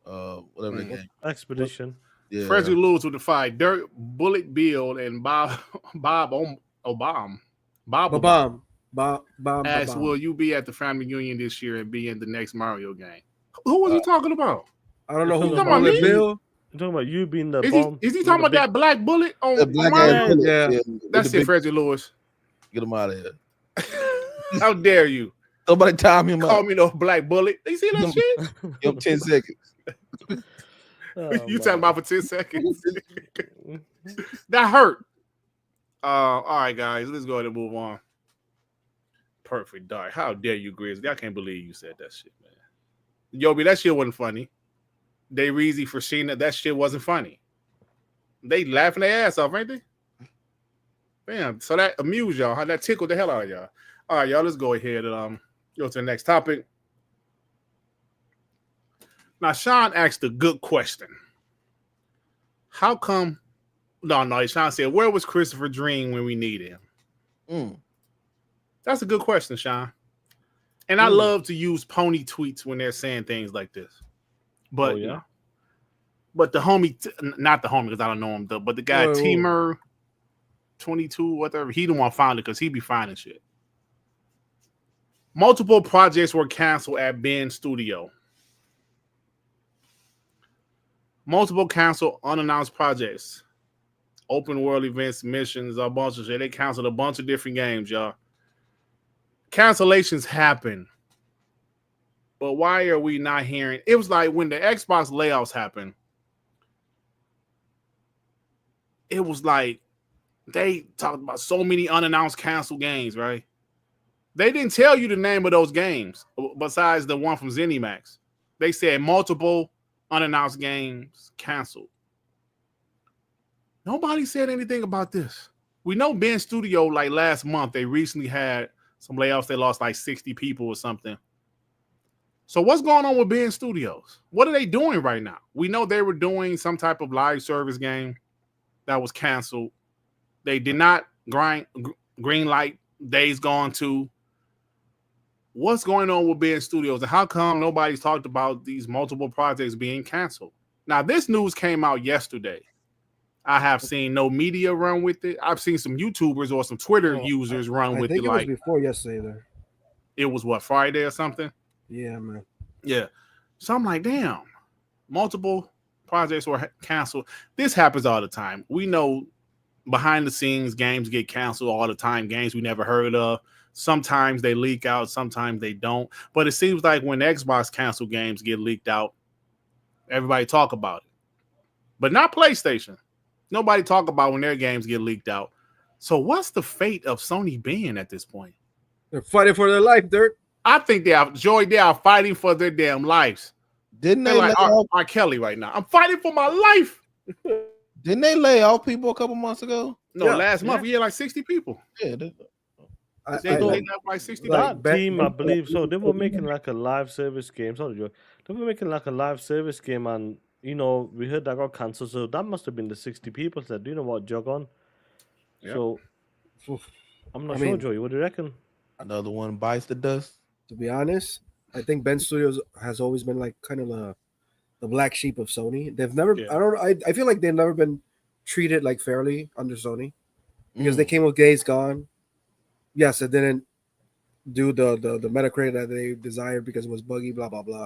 Whatever the game. Expedition. Yeah. Frederick Lewis with the fight. Dirt, Bullet Bill, and Bob Obama. Ba-bam. Asked, will you be at the family reunion this year and be in the next Mario game? Who was he talking about? I don't know who's Talking about Bullet me? Bill. You're talking about you being the Is bomb. he talking about that black bullet on The black Mario? ass bullet. Yeah. with That's the it, big- Frederick Lewis. Get him out of here. How dare you? Somebody time him Call up. me no black bullet. You see that shit? Give him 10 seconds. Oh, You man. talking about for 10 seconds? That hurt. All right, guys, let's go ahead and move on. Perfect Dark. How dare you, Grizzly? I can't believe you said that shit, man. Yobi, that shit wasn't funny. They Reezy for Sheena, that shit wasn't funny. They laughing their ass off, ain't they? Damn, so that amused y'all. How that tickled the hell out of y'all. All right, y'all, let's go ahead and go to the next topic. Now, Sean asked a good question. How come? No. Sean said, "Where was Christopher Dream when we needed him?" Mm. That's a good question, Sean. And I love to use pony tweets when they're saying things like this. But Oh, yeah? but the homie, not the homie because I don't know him, but the guy Teamer 22, whatever, he the one found it because he be finding shit. Multiple projects were canceled at Bend Studio. Multiple canceled unannounced projects. Open world events, missions, a bunch of shit. They canceled a bunch of different games, y'all. Cancellations happen. But why are we not hearing? It was like when the Xbox layoffs happened, it was like they talked about so many unannounced canceled games, right? They didn't tell you the name of those games besides the one from ZeniMax. They said multiple unannounced games canceled. Nobody said anything about this. We know Bend Studio, like last month, they recently had some layoffs. They lost like 60 people or something. So what's going on with Bend Studios? What are they doing right now? We know they were doing some type of live service game that was canceled. They did not green light Days Gone 2. What's going on with Bend Studios? And how come nobody's talked about these multiple projects being canceled? Now, this news came out yesterday. I have seen no media run with it. I've seen some YouTubers or some Twitter users run with it. I think it Like was before yesterday there. it was what, Friday or something? Yeah, man. Yeah. So I'm like, damn, multiple projects were canceled. This happens all the time. We know behind the scenes, games get canceled all the time. Games we never heard of. Sometimes they leak out, sometimes they don't. But it seems like when Xbox canceled games get leaked out, everybody talk about it. But not PlayStation. Nobody talk about when their games get leaked out. So what's the fate of Sony Bend at this point? They're fighting for their life, Dirt. I think they are fighting for their damn lives. Didn't They're they like R. Kelly right now? I'm fighting for my life. Didn't they lay off people a couple months ago? No, last month we had like 60 people. Yeah, They like like 60 that team, I believe. So they were making like a live service game. Sorry, Joe. They were making like a live service game, and you know we heard that got cancelled. So that must have been the 60 people that do you know what jog on. Yeah. So I'm not sure, Joey. What do you reckon? Another one bites the dust. To be honest, I think Bend Studios has always been like kind of the black sheep of Sony. They've never, I feel like they've never been treated like fairly under Sony because they came with Days Gone. Yes, it didn't do the Metacritic that they desired because it was buggy, blah, blah, blah.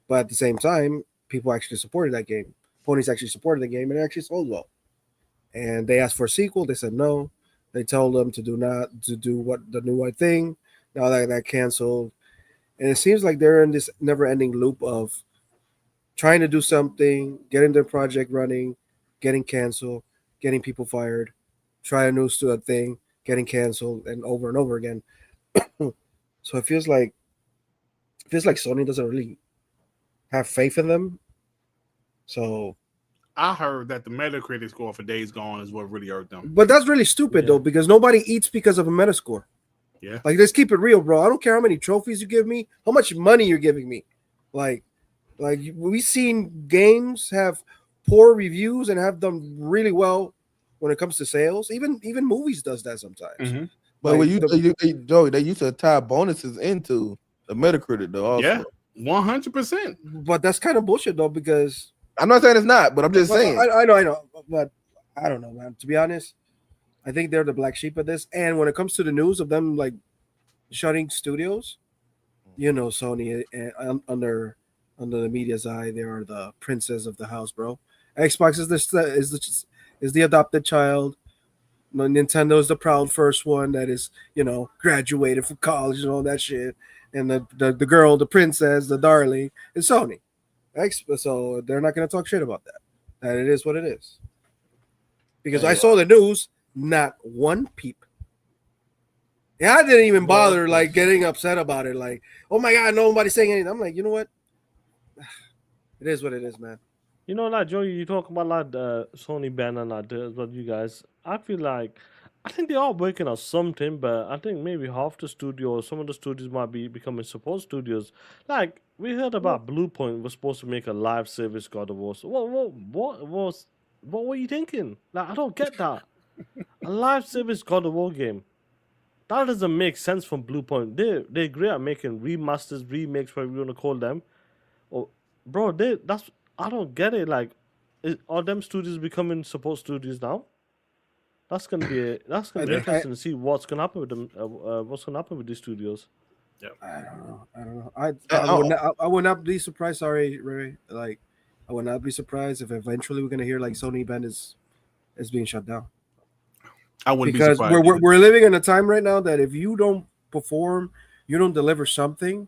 But at the same time, people actually supported that game. Ponies actually supported the game and it actually sold well. And they asked for a sequel. They said no. They told them to do what the new white thing. Now that canceled. And it seems like they're in this never-ending loop of trying to do something, getting their project running, getting canceled, getting people fired, try a new thing, getting canceled, and over again. So it feels like Sony doesn't really have faith in them. So I heard that the Metacritic score for Days Gone is what really hurt them. But that's really stupid though, because nobody eats because of a Metascore. Yeah. Like, let's keep it real, bro. I don't care how many trophies you give me, how much money you're giving me. Like we've seen games have poor reviews and have done really well when it comes to sales. Even movies does that sometimes. Mm-hmm. But when Joey, they used to tie bonuses into the Metacritic though. Also. Yeah, 100%. But that's kind of bullshit though, because I'm not saying it's not, but I'm just saying. I know, but I don't know, man. To be honest, I think they're the black sheep of this. And when it comes to the news of them like shutting studios, you know, Sony under the media's eye, they are the princess of the house, bro. Xbox is the adopted child. Nintendo is the proud first one that is, you know, graduated from college and all that shit. And the girl, the princess, the darling is Sony. So they're not going to talk shit about that. That it is what it is. Because I saw the news, not one peep. Yeah, I didn't even bother like getting upset about it. Like, oh my God, nobody's saying anything. I'm like, you know what? It is what it is, man. You know, like Joey, you talk about like Sony Bend and like this, but you guys, I feel like I think they are working on something, but I think maybe half the studios, some of the studios might be becoming support studios. Like we heard about Bluepoint was supposed to make a live service God of War. So what were you thinking? Like I don't get that. A live service God of War game. That doesn't make sense from Bluepoint. They're great at making remasters, remakes, whatever you want to call them. Oh, bro, I don't get it. Like, are them studios becoming support studios now? That's gonna be interesting to see what's gonna happen with them. What's gonna happen with these studios? Yeah, I don't know. I would not be surprised. Sorry, Ray. Like, I would not be surprised if eventually we're gonna hear like Sony Bend is being shut down. I wouldn't because be surprised. We're living in a time right now that if you don't perform, you don't deliver something,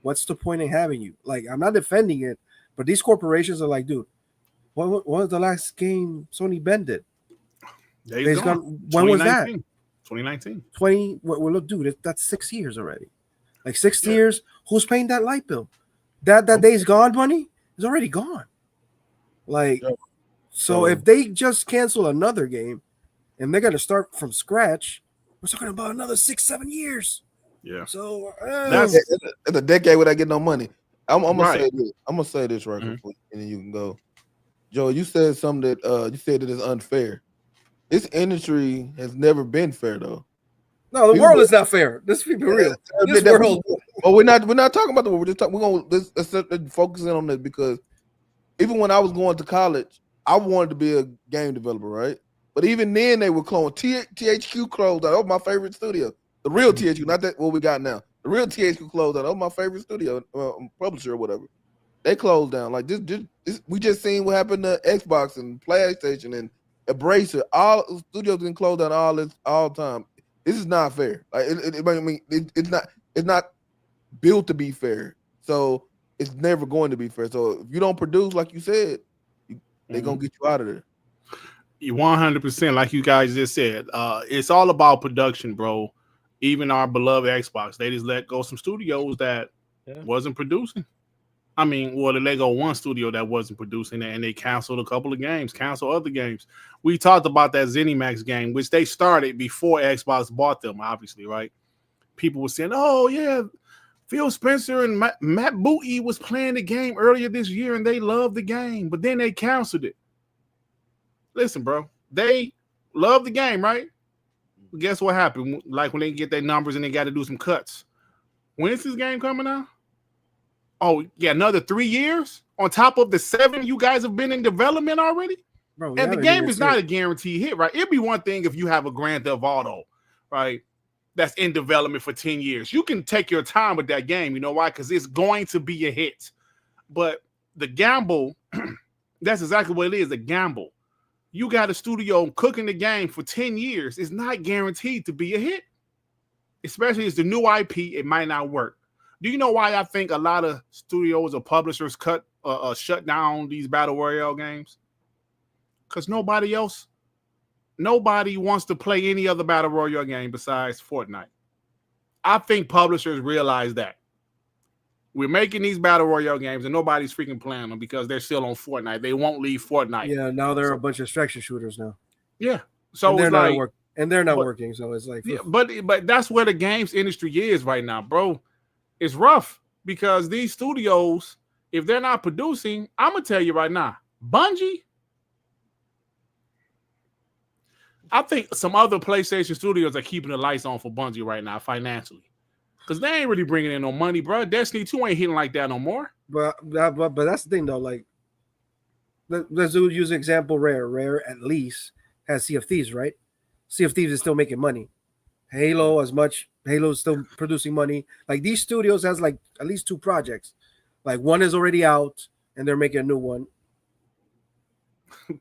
what's the point in having you? Like, I'm not defending it, but these corporations are like, dude, what was the last game Sony Bend did? Days Gone. When was that? 2019. Well, look, dude, that's 6 years already. Like 6 years. Who's paying that light bill? That Days Gone money is already gone. Like, so if they just cancel another game and they're gonna start from scratch, we're talking about another 6-7 years. Yeah. So it's a decade without getting no money. I'm gonna say this. I'm gonna say this right quick, and then you can go. Joe, you said something that you said that is unfair. This industry has never been fair, though. No, the world is not fair. Let's be real. This world. Well, we're not talking about the world. We're just talking. We're gonna let's focus in on this because even when I was going to college, I wanted to be a game developer, right? But even then, they were closing. THQ closed out. That was my favorite studio. The real THQ, not that what we got now. The real THQ closed out. That was my favorite studio, publisher or whatever. They closed down. Like this, we just seen what happened to Xbox and PlayStation and embrace it. All studios been closed down all time. This is not fair. Like it's not built to be fair. So it's never going to be fair. So if you don't produce, like you said, they're gonna get you out of there. You 100%, like you guys just said. It's all about production, bro. Even our beloved Xbox, they just let go some studios that wasn't producing. I mean, well, they let go one studio that wasn't producing, and they canceled a couple of games, canceled other games. We talked about that ZeniMax game, which they started before Xbox bought them, obviously, right? People were saying, oh, yeah, Phil Spencer and Matt Booty was playing the game earlier this year, and they loved the game, but then they canceled it. Listen, bro, they love the game, right? Guess what happened? Like when they get their numbers and they got to do some cuts. When is this game coming out? Oh, yeah, another 3 years on top of the 7 you guys have been in development already? Bro, and the game is not a guaranteed hit, right? It'd be one thing if you have a Grand Theft Auto, right, that's in development for 10 years. You can take your time with that game. You know why? Because it's going to be a hit. But the gamble, that's exactly what it is, a gamble. You got a studio cooking the game for 10 years. It's not guaranteed to be a hit. Especially if it's the new IP, it might not work. Do you know why I think a lot of studios or publishers shut down these Battle Royale games? Because nobody wants to play any other Battle Royale game besides Fortnite. I think publishers realize that. We're making these Battle Royale games and nobody's freaking playing them because they're still on Fortnite. They won't leave Fortnite. Yeah, now they're a bunch of extraction shooters now. Yeah. So they're not working. So it's like, yeah, but that's where the games industry is right now, bro. It's rough because these studios, if they're not producing, I'm gonna tell you right now, Bungie. I think some other PlayStation studios are keeping the lights on for Bungie right now financially. Because they ain't really bringing in no money, bro. Destiny 2 ain't hitting like that no more. But that's the thing, though. Like, let's use an example. Rare at least has Sea of Thieves, right? Sea of Thieves is still making money. Halo's still producing money. Like, these studios has like at least 2 projects. Like, one is already out, and they're making a new one.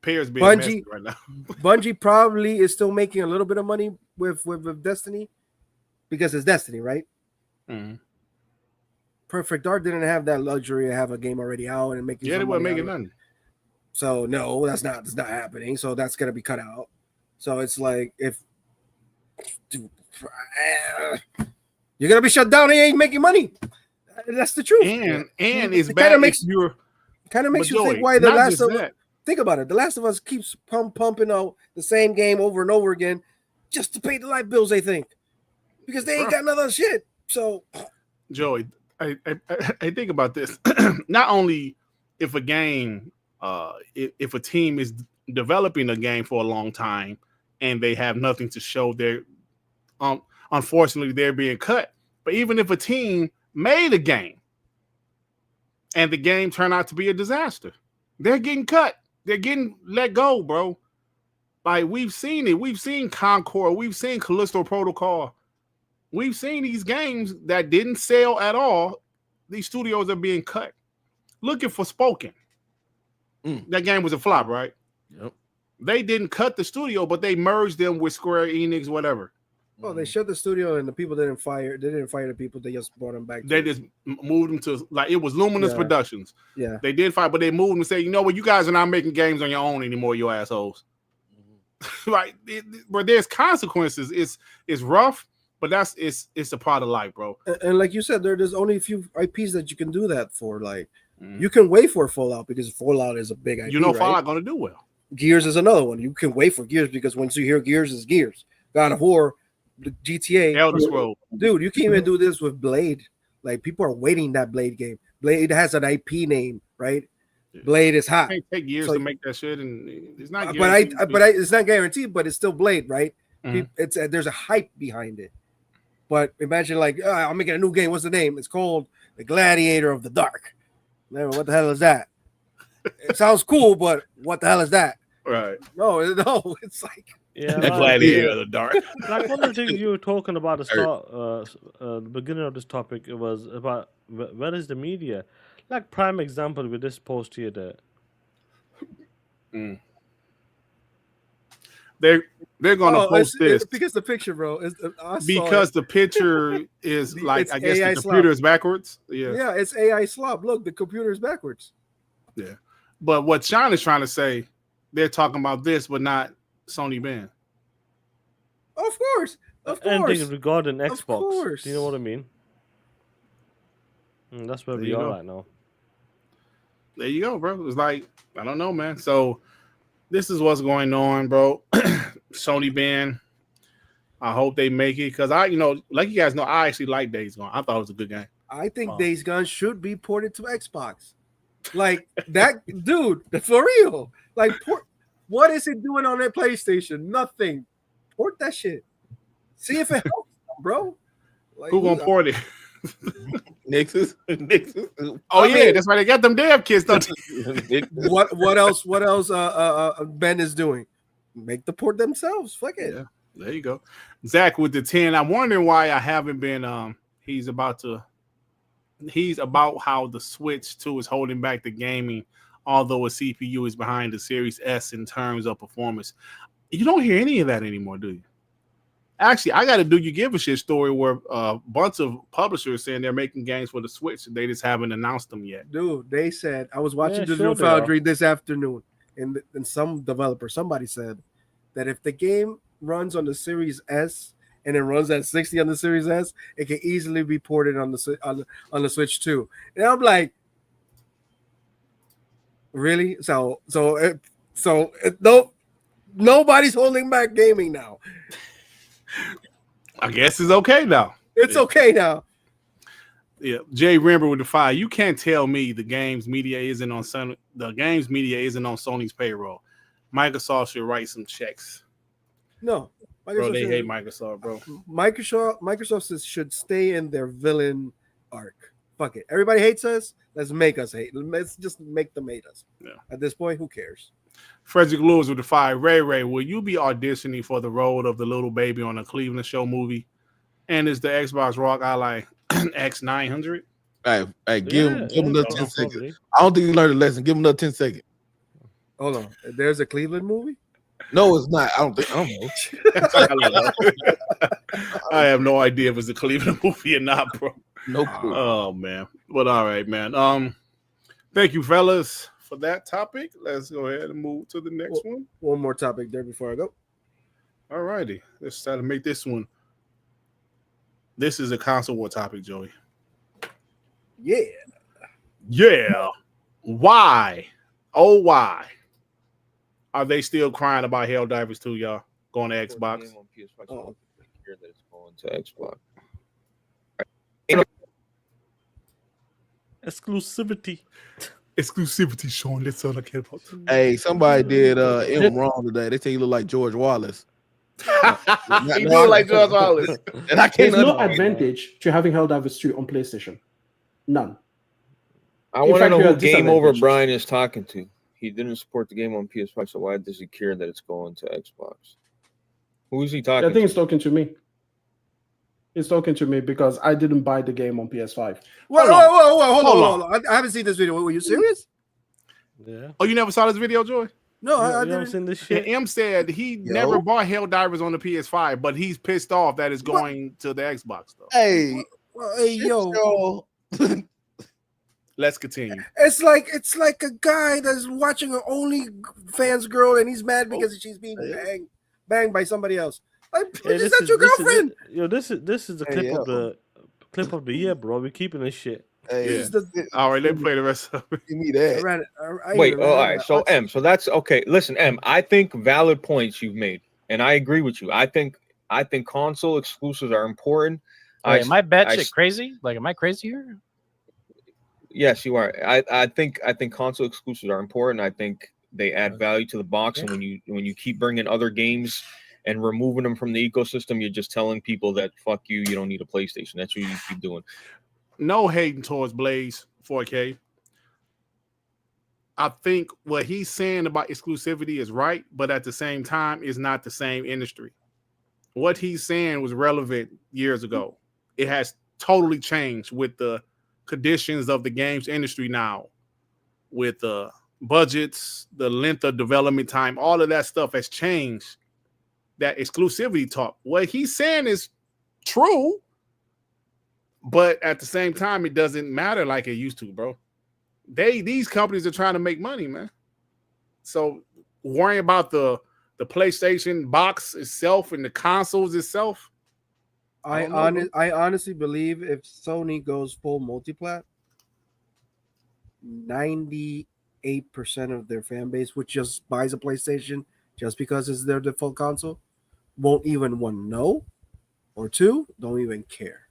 Pairs being messy right now. Bungie probably is still making a little bit of money with Destiny because it's Destiny, right? Mm-hmm. Perfect Dark didn't have that luxury to have a game already out and making. Yeah, they weren't making nothing. So no, that's not happening. So that's gonna be cut out. So it's like if you're gonna be shut down, and you ain't making money. That's the truth. And it's bad. Kind of makes you think why the Last of Us. Think about it. The Last of Us keeps pumping out the same game over and over again, just to pay the light bills. They think because they ain't got another shit. So, Joey, I think about this. Not only if a game, if a team is developing a game for a long time and they have nothing to show, they're unfortunately they're being cut. But even if a team made a game and the game turned out to be a disaster, they're getting cut. They're getting let go, bro. Like, we've seen it. We've seen Concord. We've seen Callisto Protocol. We've seen these games that didn't sell at all. These studios are being cut. Looking for Spoken. That game was a flop, right? Yep. They didn't cut the studio, but they merged them with Square Enix, whatever. Well, they shut the studio and the people didn't fire. They didn't fire the people. They just brought them back. They just moved them to, like, it was Luminous Productions. Yeah. They did fire, but they moved them and said, you know what, you guys are not making games on your own anymore, you assholes. Right. But there's consequences. It's rough, but it's a part of life, bro. And like you said, there's only a few IPs that you can do that for. Like, you can wait for Fallout because Fallout is a big IP. You know, right? Fallout gonna do well. Gears is another one. You can wait for Gears because once you hear Gears, is Gears. God of War, GTA, Elder Scrolls. Dude, you can't even do this with Blade. Like, people are waiting that Blade game. Blade has an IP name, right? Yeah. Blade is hot. It take years to make that shit, and it's not. But it's not guaranteed. But it's still Blade, right? It's there's a hype behind it. But imagine, like, I'm making a new game. What's the name? It's called The Gladiator of the Dark. Man, what the hell is that? It sounds cool, but what the hell is that? Right. No, it's like The Gladiator of the Dark. Like, one of the things you were talking about at the beginning of this topic, it was about where is the media? Like, prime example with this post here there. They're gonna post this because the picture, bro. Because the picture is like, I guess AI the computer slop. is backwards. Yeah, it's AI slop. Look, the computer is backwards. Yeah, but what Sean is trying to say, they're talking about this, but not Sony Bend. Of course. Anything regarding Xbox. Of course. Do you know what I mean? That's where we are right now. There you go, bro. It's like, I don't know, man. So this is what's going on, bro. Sony Bend. I hope they make it because like you guys know, I actually like Days Gone. I thought it was a good game. I think Days Gone should be ported to Xbox. Like that, dude, for real. Like, what is it doing on that PlayStation? Nothing. Port that shit. See if it helps, bro. Like, who gonna port it? Nixus. Oh, yeah, that's why they got them dev kits. What else? Ben is doing? Make the port themselves. Fuck it. Yeah, there you go. Zach with the 10. I'm wondering why I haven't been. He's about how the Switch 2 is holding back the gaming, although a CPU is behind the Series S in terms of performance. You don't hear any of that anymore, do you? Actually, I got a Do You Give a Shit story where a bunch of publishers saying they're making games for the Switch. They just haven't announced them yet. Dude, they said, I was watching Digital Foundry this afternoon, and some developer, somebody said that if the game runs on the Series S and it runs at 60 on the Series S, it can easily be ported on the Switch too. And I'm like, really? So nobody's holding back gaming now. I guess it's okay now. It's okay now. Yeah, Jay remember with the fire. You can't tell me the games media isn't on Sony. The games media isn't on Sony's payroll. Microsoft should write some checks. No, bro, they hate Microsoft, bro. Microsoft should stay in their villain arc. Fuck it. Everybody hates us. Let's make us hate. Let's just make them hate us. Yeah. At this point, who cares? Frederick Lewis with the fire. Ray, will you be auditioning for the role of the little baby on a Cleveland show movie? And is the Xbox Rog Ally X900? Hey, give him another 10 seconds. I don't think you learned a lesson. Give him another 10 seconds. Hold on. There's a Cleveland movie? No, it's not. I don't know. I have no idea if it's a Cleveland movie or not, bro. No clue. Oh, man. But all right, man. Thank you, fellas, for that topic. Let's go ahead and move to the next one. One more topic there before I go. All righty. Let's try to make this one. This is a console war topic, Joey. Yeah. Why? Oh, why are they still crying about Helldivers 2, y'all? Going to Xbox. Oh. That it's going to Xbox. Exclusivity, Sean. That's all I care about. Hey, somebody did him wrong today. They say he look like George Wallace. He do like George Wallace. And I can't. There's no advantage to having Helldivers 2 on PlayStation. None. I want to know who Game Over Brian is talking to. He didn't support the game on PS5, so why does he care that it's going to Xbox? Who is he talking to? I think he's talking to me. He's talking to me because I didn't buy the game on PS5. Whoa, hold on. I haven't seen this video. Were you serious? Yeah. Oh, you never saw this video, Joy? No, I didn't. Seen this shit. And M said he never bought Helldivers on the PS5, but he's pissed off that it's going to the Xbox, though. Hey, yo. Let's continue. It's like a guy that's watching an OnlyFans girl and he's mad because she's being banged by somebody else. Like, is that your girlfriend? This is the clip of the year, bro. We're keeping this shit. Hey, all right, let me play the rest of it. Give me that. Wait, all right. So M, so that's okay. Listen, M, I think valid points you've made, and I agree with you. I think console exclusives are important. Wait, am I batshit crazy? Like, am I crazy here? Yes, you are. I think console exclusives are important. I think they add value to the box, and when you keep bringing other games and removing them from the ecosystem, you're just telling people that fuck you. You don't need a PlayStation. That's what you keep doing. No hating towards Blaze 4K. I think what he's saying about exclusivity is right, but at the same time, it's not the same industry. What he's saying was relevant years ago. It has totally changed with the conditions of the games industry now, with the budgets, the length of development time, all of that stuff has changed. that exclusivity talk. What he's saying is true, but at the same time, it doesn't matter like it used to, bro. These companies are trying to make money, man. So worrying about the PlayStation box itself and the consoles itself. I honestly believe if Sony goes full multiplat, 98% of their fan base, which just buys a PlayStation just because it's their default console, won't even one know, or two, don't even care.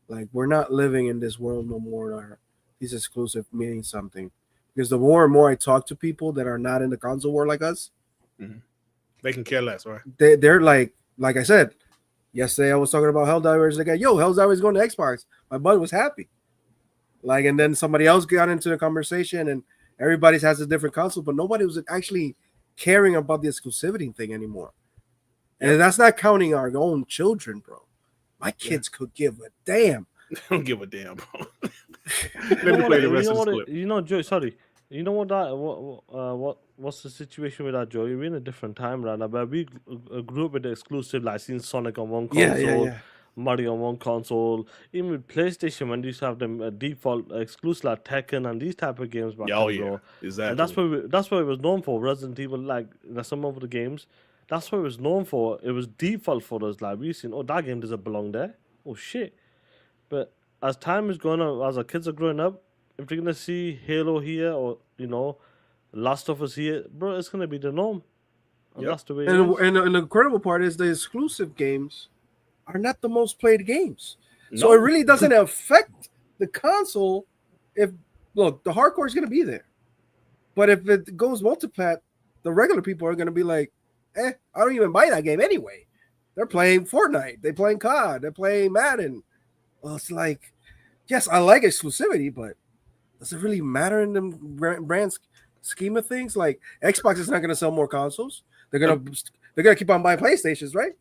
Like, we're not living in this world no more. These exclusive meaning something. Because the more and more I talk to people that are not in the console war like us, they can care less, right? They're like I said, yesterday I was talking about Helldivers. Like, yo, Helldivers going to Xbox. My buddy was happy. Like, and then somebody else got into the conversation, and everybody has a different console, but nobody was actually caring about the exclusivity thing anymore. And that's not counting our own children, bro. My kids could give a damn. Don't give a damn, bro. Let me play the rest of the clip. You know, Joey, sorry. You know what's the situation with that, Joey? We're in a different time right now, but we grew up with the exclusive, like seeing Sonic on one console, Mario on one console, even with PlayStation when they used to have them default exclusive like Tekken and these type of games back then, bro. Exactly. And that's what it was known for. Resident Evil, like some of the games, that's what it was known for. It was default for us. Like we seen, that game doesn't belong there. Oh shit! But as time is going on, as our kids are growing up, if they're gonna see Halo here or Last of Us here, bro, it's gonna be the norm. And that's the way. And the incredible part is the exclusive games are not the most played games, so it really doesn't affect the console. The hardcore is gonna be there, but if it goes multiplat, the regular people are gonna be like, I don't even buy that game anyway. They're playing Fortnite, they're playing COD, they're playing Madden. Well, it's like, yes, I like exclusivity, but does it really matter in the brand scheme of things? Like, Xbox is not going to sell more consoles. They're gonna keep on buying PlayStations, right?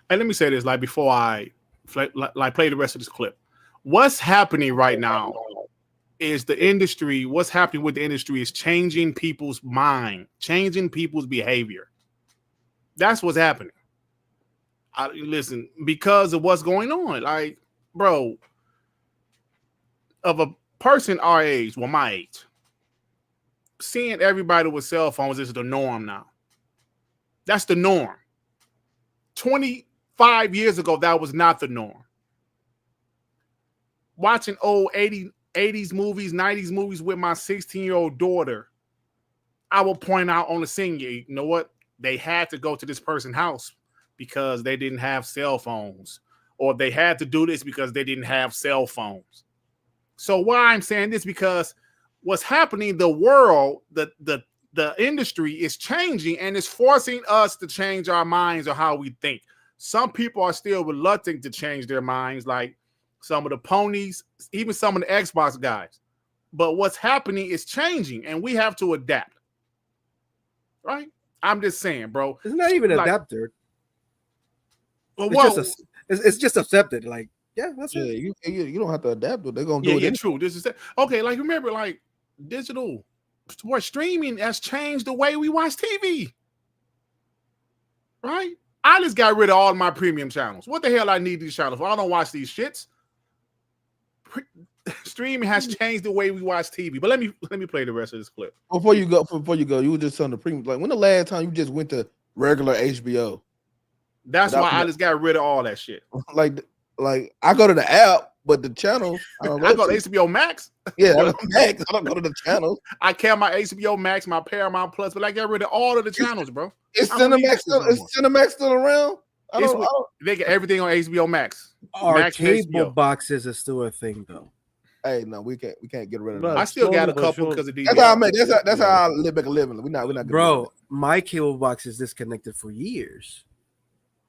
And let me say this, like, before I play the rest of this clip. What's happening right now is the industry. What's happening with the industry is changing people's mind, changing people's behavior. That's what's happening. Listen, because of what's going on, like, bro, of a person our age, well, my age, seeing everybody with cell phones is the norm now. That's the norm. 25 years ago, that was not the norm. Watching old 80s movies, 90s movies with my 16-year-old daughter, I will point out on the scene, you know what? They had to go to this person's house because they didn't have cell phones, or they had to do this because they didn't have cell phones. So why I'm saying this, because what's happening, the world, the industry is changing, and it's forcing us to change our minds or how we think. Some people are still reluctant to change their minds, like some of the ponies, even some of the Xbox guys. But what's happening is changing, and we have to adapt. Right? I'm just saying, bro. It's not even like, adapted. Well, it's just accepted. Like, yeah, that's it. You don't have to adapt. They're gonna do it. Yeah, true. This is okay. Like, remember, like, digital sports streaming has changed the way we watch TV. Right? I just got rid of all of my premium channels. What the hell I need these channels for? I don't watch these shits. Streaming has changed the way we watch TV. But let me play the rest of this clip. Before you go, you were just on the premium. Like, when the last time you just went to regular HBO? That's why I just got rid of all that shit. Like I go to the app, but the channels I go to HBO Max. Yeah, I don't go to the channels. I carry my HBO Max, my Paramount Plus, but I got rid of all of the channels, bro. Is Cinemax still around? They get everything on HBO Max. Our cable boxes are still a thing, though. Hey, no, we can't get rid of them. I still got a couple because of these. That's how I make. That's how I live back a living. We're not. Bro, my cable box is disconnected for years.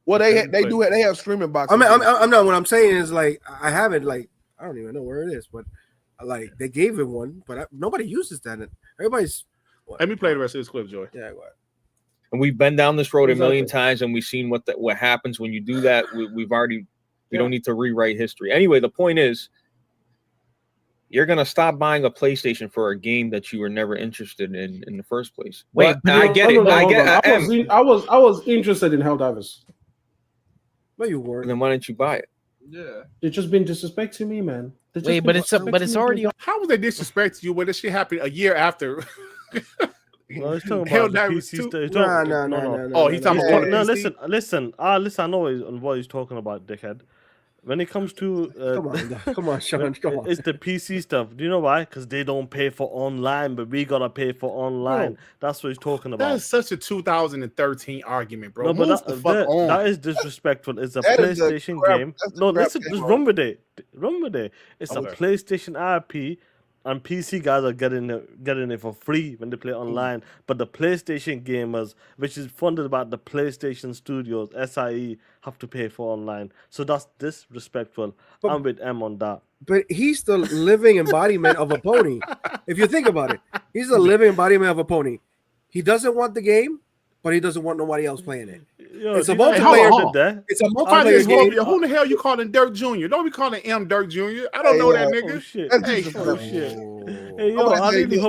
Well, they have streaming boxes. I'm not. What I'm saying is, like, I have it. Like, I don't even know where it is, but like, they gave it one, but nobody uses that. Everybody's. Let me play the rest of this clip, Joy. Yeah, what? And we've been down this road a million times, and we've seen what happens when you do that. We don't need to rewrite history. Anyway, the point is, you're gonna stop buying a PlayStation for a game that you were never interested in the first place. Wait, But I get it. I get. I was interested in Helldivers. No, you weren't. Then why didn't you buy it? Yeah. They've just been disrespecting me, man. Wait, but it's already. How was they disrespect you when this shit happened a year after? No, he's talking about the Helldivers PC 2? stuff. He's No, talking- no. Oh, he's talking about No, PC? listen. I know what he's talking about, dickhead. When it comes to Come on, Sean. Come on. it's the PC stuff. Do you know why? Because they don't pay for online, but we gotta pay for online. That's what he's talking about. That is such a 2013 argument, bro. No, but Move the fuck on. that is disrespectful. It's a That is a PlayStation crap- game. that's a No, crap listen, game, just bro. run with it. Run with it. It's a Okay. PlayStation IP, and PC guys are getting it for free when they play online. But the PlayStation gamers, which is funded by the PlayStation Studios, SIE, have to pay for online. So that's disrespectful. But- I'm with M on that. But he's the living embodiment of a pony. If you think about it, he's the living embodiment of a pony. He doesn't want the game, but he doesn't want nobody else playing it. Yo, It's a do you know multiplayer what I did there? It's a If I multiplayer just game. who the hell you calling Dirt Jr.? Don't be calling M Dirt Jr. I don't know that Oh nigga. shit! That's Hey, just Oh shit! Hey yo, gonna I say really this.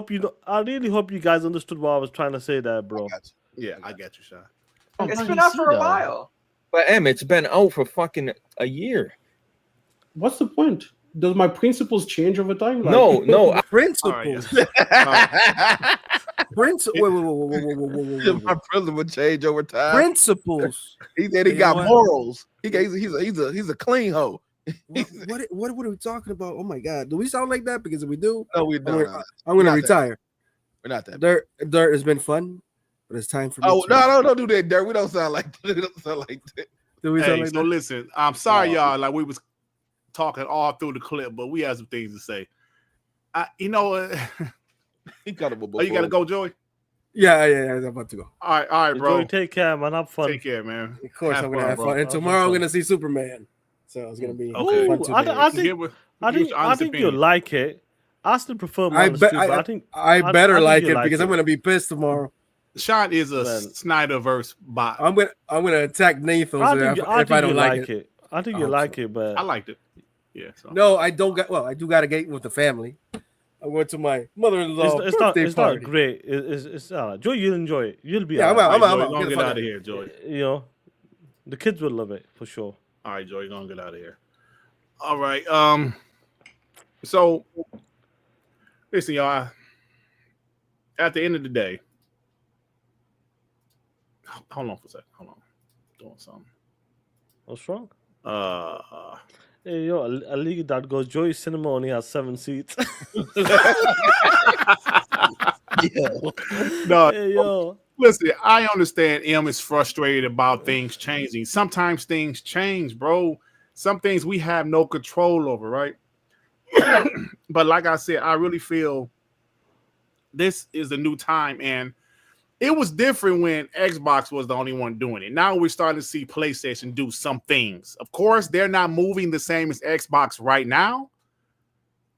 hope you guys understood what I was trying to say there, bro. Yeah, I got you, Sean. It's been out for a while. But it's been out for fucking a year. What's the point? Does my principles change over time? Like, No. Principles. Wait. My prison would change over time. Principles. He said he You got know what? morals. He's a clean hoe. What are we talking about? Oh my god. Do we sound like that? Because if we do, No, we I'm don't. gonna, I'm gonna Not that. retire. We're not that. Dirt has been fun, but it's time for me. Oh to- no, don't do that, Dirt. We don't sound like that. We don't sound like that. Do we sound Hey, like so that? listen, I'm sorry, y'all. Like we was talking all through the clip, but we had some things to say. You know, He got him a oh, you gotta go, Joey. Yeah, I'm about to go. All right, bro. Joey, take care, man. Have fun. Take care, man. Of course, Have I'm gonna fun, have bro. fun. And Have tomorrow I'm fun. gonna see Superman, so it's gonna be Okay. fun Ooh, today. I think Give us I your honest think opinion. you'll like it. I still prefer I Man of bet- Steel, but I think I I better think like you it like because it. I'm gonna be pissed tomorrow. Sean is a Man. Snyderverse bot. I'm gonna attack Nathan if I don't like it. I think I you hope like so. it, but I liked it. Yeah. So. No, I don't got. Well, I do got a gate with the family. I went to my mother-in-law it's birthday not party. great. It's Joey, you'll enjoy it. You'll be Yeah, I'm alright. out. Joey, I'm gonna out. get Get out of the here, Joey. You know, the kids will love it for sure. All right, Joey, gonna get out of here. All right. So listen, y'all. At the end of the day, hold on for a second. Hold on, doing something. What's wrong? Hey, yo, a league that goes Joey Cinema only has 7 seats. No, hey, yo. Listen, I understand M is frustrated about things changing. Sometimes things change, bro. Some things we have no control over, right? But like I said, I really feel this is a new time, and it was different when Xbox was the only one doing it. Now we're starting to see PlayStation do some things. Of course, they're not moving the same as Xbox right now,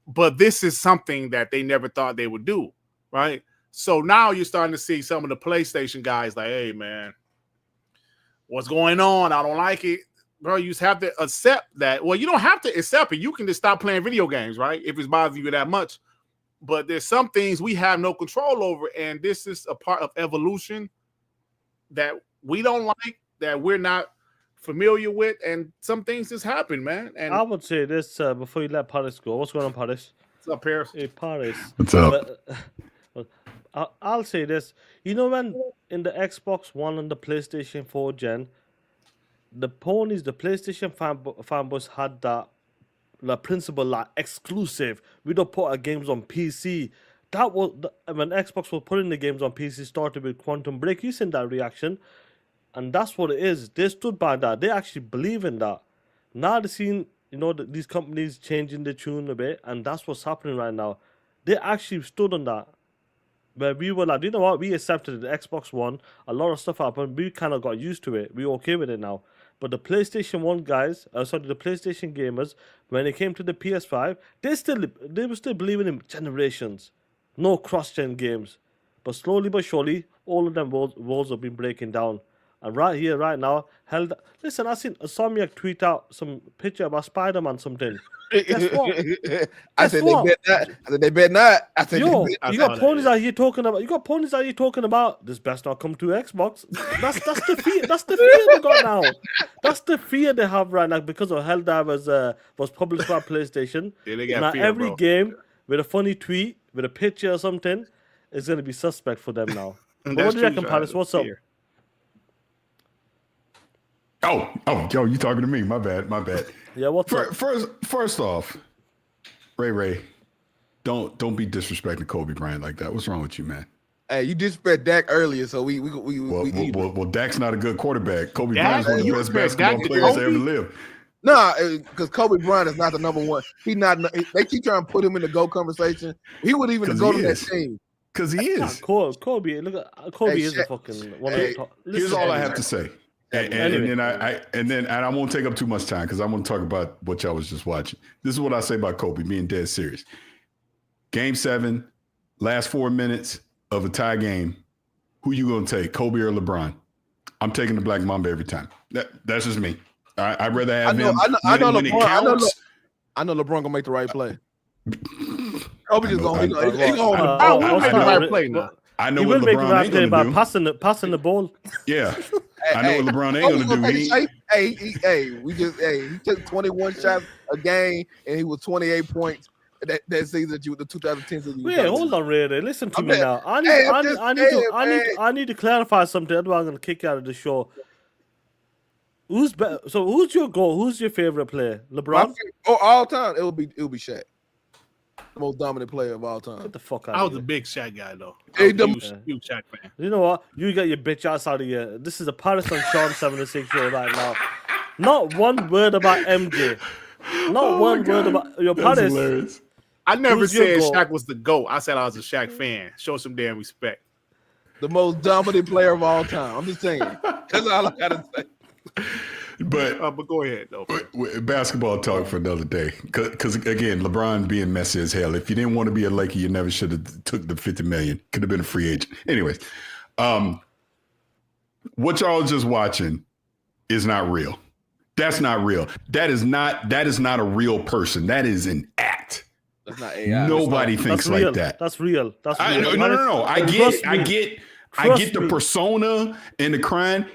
but this is something that they never thought they would do, right? So now you're starting to see some of the PlayStation guys like, hey, man, what's going on? I don't like it. Bro, you just have to accept that. Well, you don't have to accept it. You can just stop playing video games, right? If it's bothering you that much. But there's some things we have no control over, and this is a part of evolution that we don't like, that we're not familiar with, and some things just happen, man. And I would say this before you let Paris go. What's going on, Paris? what's up, Paris? Hey, Paris. What's up? I'll say this. You know, when in the Xbox One and the PlayStation 4 gen, the PlayStation fanboys had that the principle like exclusive. We don't put our games on PC. That was when Xbox was putting the games on PC. Started with Quantum Break. You seen that reaction, and that's what it is. They stood by that. They actually believe in that. Now they're seeing these companies changing the tune a bit, and that's what's happening right now. They actually stood on that. Where we were like, you know what? We accepted the Xbox One. A lot of stuff happened. We kind of got used to it. We're okay with it now. But the PlayStation 1 guys, the PlayStation gamers, when it came to the PS5, they were still believing in generations. No cross-gen games. But slowly but surely, all of them walls have been breaking down. And right here, right now, listen, I seen Insomniac tweet out some picture about Spider-Man something. Guess what? I said they bet not. I said they bet not. I said Yo, they bet you saw got that, ponies yeah. out here talking about. You got ponies out here talking about. This best not come to Xbox. That's the fear. That's the fear they got now. That's the fear they have right now because of Helldivers was published by PlayStation. Yeah, they got Now fear, every bro. game with a funny tweet, with a picture or something, is going to be suspect for them now. But what do you reckon, Palace? What's up? Oh, yo, you talking to me? My bad. Yeah, what's up? First off, Ray, don't be disrespecting Kobe Bryant like that. What's wrong with you, man? Hey, you disrespect Dak earlier, so we Well, Dak's not a good quarterback. Kobe Dak? Bryant's one of the You best compare basketball Dak to players to Kobe? ever live. Nah, because Kobe Bryant is not the number one. He's not. They keep trying to put him in the GOAT conversation. He would even 'Cause go he to that is. team. Because he is. Kobe, look at Kobe Hey, is a Shaq- fucking one hey, of the top. Here's Listen, all I have to say. Anyway. And then I won't take up too much time because I'm going to talk about what y'all was just watching. This is what I say about Kobe being dead serious. Game 7, last 4 minutes of a tie game. Who you going to take, Kobe or LeBron? I'm taking the Black Mamba every time. That's just me. I'd rather have him I know when it LeBron. counts. I know LeBron gonna make the right play. Kobe just know, gonna. I He know. gonna I will make the know. right play now. I know He what will make the LeBron right ain't play by going to do. passing the ball. Yeah. I know what LeBron ain't going to do. He took 21 shots a game and he was 28 points that season that the 2010 season. Wait, hold on, Ray. Listen to I'm me just- now. hey, I'm just saying, man. I need to clarify something. Otherwise, I'm gonna kick you out of the show. Who's your goal? Who's your favorite player? LeBron? All time, it will be Shaq, the most dominant player of all time. Get the fuck out I of was here. a big Shaq guy though. Hey, I was a huge Shaq fan. You know what? You get your bitch ass out of here. This is a Paris and Sean 76 show right now. Not one word about MJ. Not one word about your That's Paris. hilarious. I never Who's your said goal? Shaq was the GOAT. I said I was a Shaq fan. Show some damn respect. The most dominant player of all time. I'm just saying. That's all I gotta say. But But go ahead though. basketball talk for another day. Because again, LeBron being messy as hell. If you didn't want to be a Laker, you never should have took the $50 million. Could have been a free agent. Anyways, what y'all just watching is not real. That's not real. That is not a real person. That is an act. That's not AI. Nobody thinks That's real. like that. That's real. That's real. No. I Trust get me. the persona and the crime.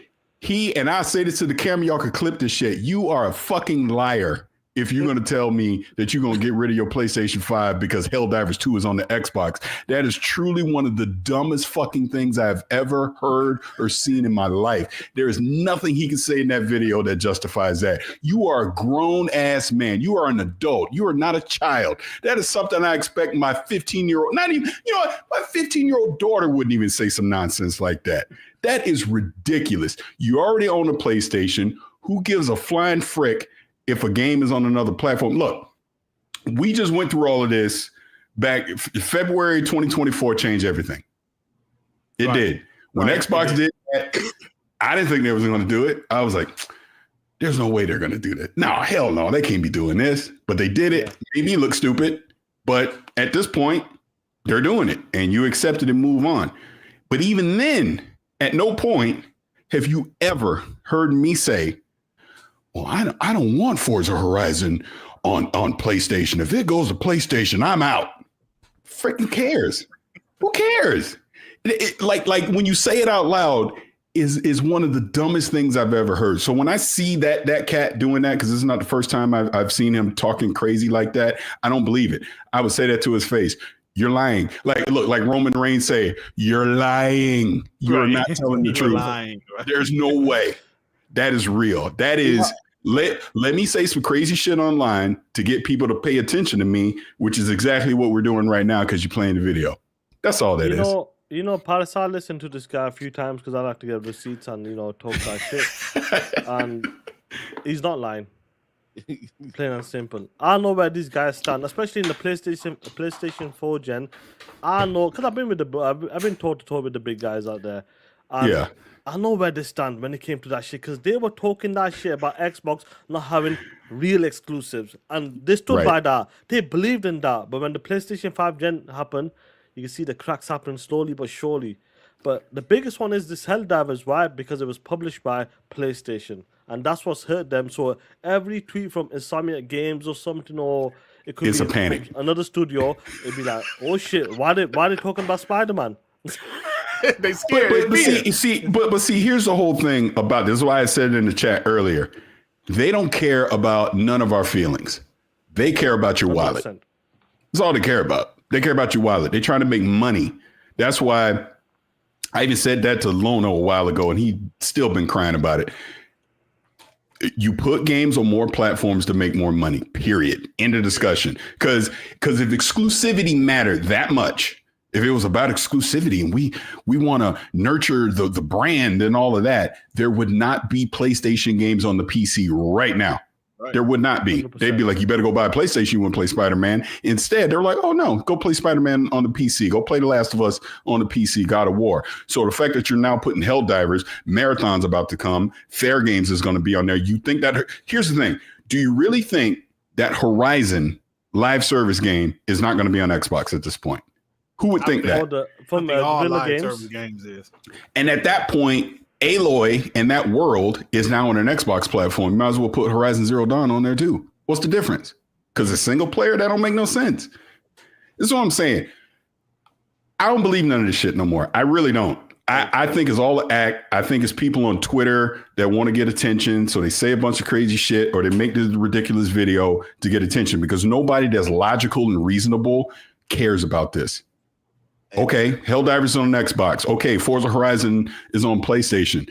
And I say this to the camera, y'all could clip this shit. You are a fucking liar if you're going to tell me that you're going to get rid of your PlayStation 5 because Helldivers 2 is on the Xbox. That is truly one of the dumbest fucking things I've ever heard or seen in my life. There is nothing he can say in that video that justifies that. You are a grown-ass man. You are an adult. You are not a child. That is something I expect my 15-year-old, not even, my 15-year-old daughter wouldn't even say some nonsense like that. That is ridiculous. You already own a PlayStation. Who gives a flying frick if a game is on another platform? Look, we just went through all of this back February 2024 changed everything. It did. When Xbox did that, I didn't think they was going to do it. I was like, there's no way they're going to do that. No, hell no. They can't be doing this. But they did it. Maybe it looked stupid. But at this point, they're doing it. And you accept it and move on. But even then, at no point have you ever heard me say, well, I don't want Forza Horizon on PlayStation. If it goes to PlayStation, I'm out. Freaking cares. Who cares? Like when you say it out loud is one of the dumbest things I've ever heard. So when I see that cat doing that, because this is not the first time I've seen him talking crazy like that, I don't believe it. I would say that to his face. You're lying. Like Roman Reigns say, you're lying. You're not telling the truth. Lying, right? There's no way. That is real. That is let me say some crazy shit online to get people to pay attention to me, which is exactly what we're doing right now because you're playing the video. That's all that is. Paris, I listened to this guy a few times because I like to get receipts and talk that shit. And he's not lying. Plain and simple. I know where these guys stand, especially in the PlayStation 4 gen. I know because I've been toe-to-toe with the big guys out there. And Yeah. I know where they stand when it came to that shit because they were talking that shit about Xbox not having real exclusives, and they stood by that. They believed in that. But when the PlayStation 5 gen happened, you can see the cracks happening slowly but surely. But the biggest one is this Helldivers. Why? Because it was published by PlayStation. and that's what's hurt them. So every tweet from Insomniac Games or something, or it could It's be a panic. from another studio, it'd be like, oh shit, why they talking about Spider-Man? They scared. But see, here's the whole thing about this. Is why I said it in the chat earlier. They don't care about none of our feelings. They care about your wallet. 100%. That's all they care about. They care about your wallet. They're trying to make money. That's why I even said that to Lono a while ago, and he still been crying about it. You put games on more platforms to make more money, period. End of discussion. Because if exclusivity mattered that much, if it was about exclusivity and we want to nurture the brand and all of that, there would not be PlayStation games on the PC right now. Right. There would not be. 100%. They'd be like, you better go buy a PlayStation. You want to play Spider-Man. Instead, they're like, oh, no, go play Spider-Man on the PC. Go play The Last of Us on the PC, God of War. So the fact that you're now putting Helldivers, Marathon's about to come, Fair Games is going to be on there. You think that – here's the thing. Do you really think that Horizon live service game is not going to be on Xbox at this point? Who would think that? From all Villa live Games. service games is. And at that point, Aloy and that world is now on an Xbox platform. You might as well put Horizon Zero Dawn on there too. What's the difference? Because it's single player, that don't make no sense. This is what I'm saying. I don't believe none of this shit no more. I really don't. I think it's all an act. I think it's people on Twitter that want to get attention. So they say a bunch of crazy shit or they make this ridiculous video to get attention because nobody that's logical and reasonable cares about this. Okay, Helldivers is on Xbox. Okay, Forza Horizon is on PlayStation.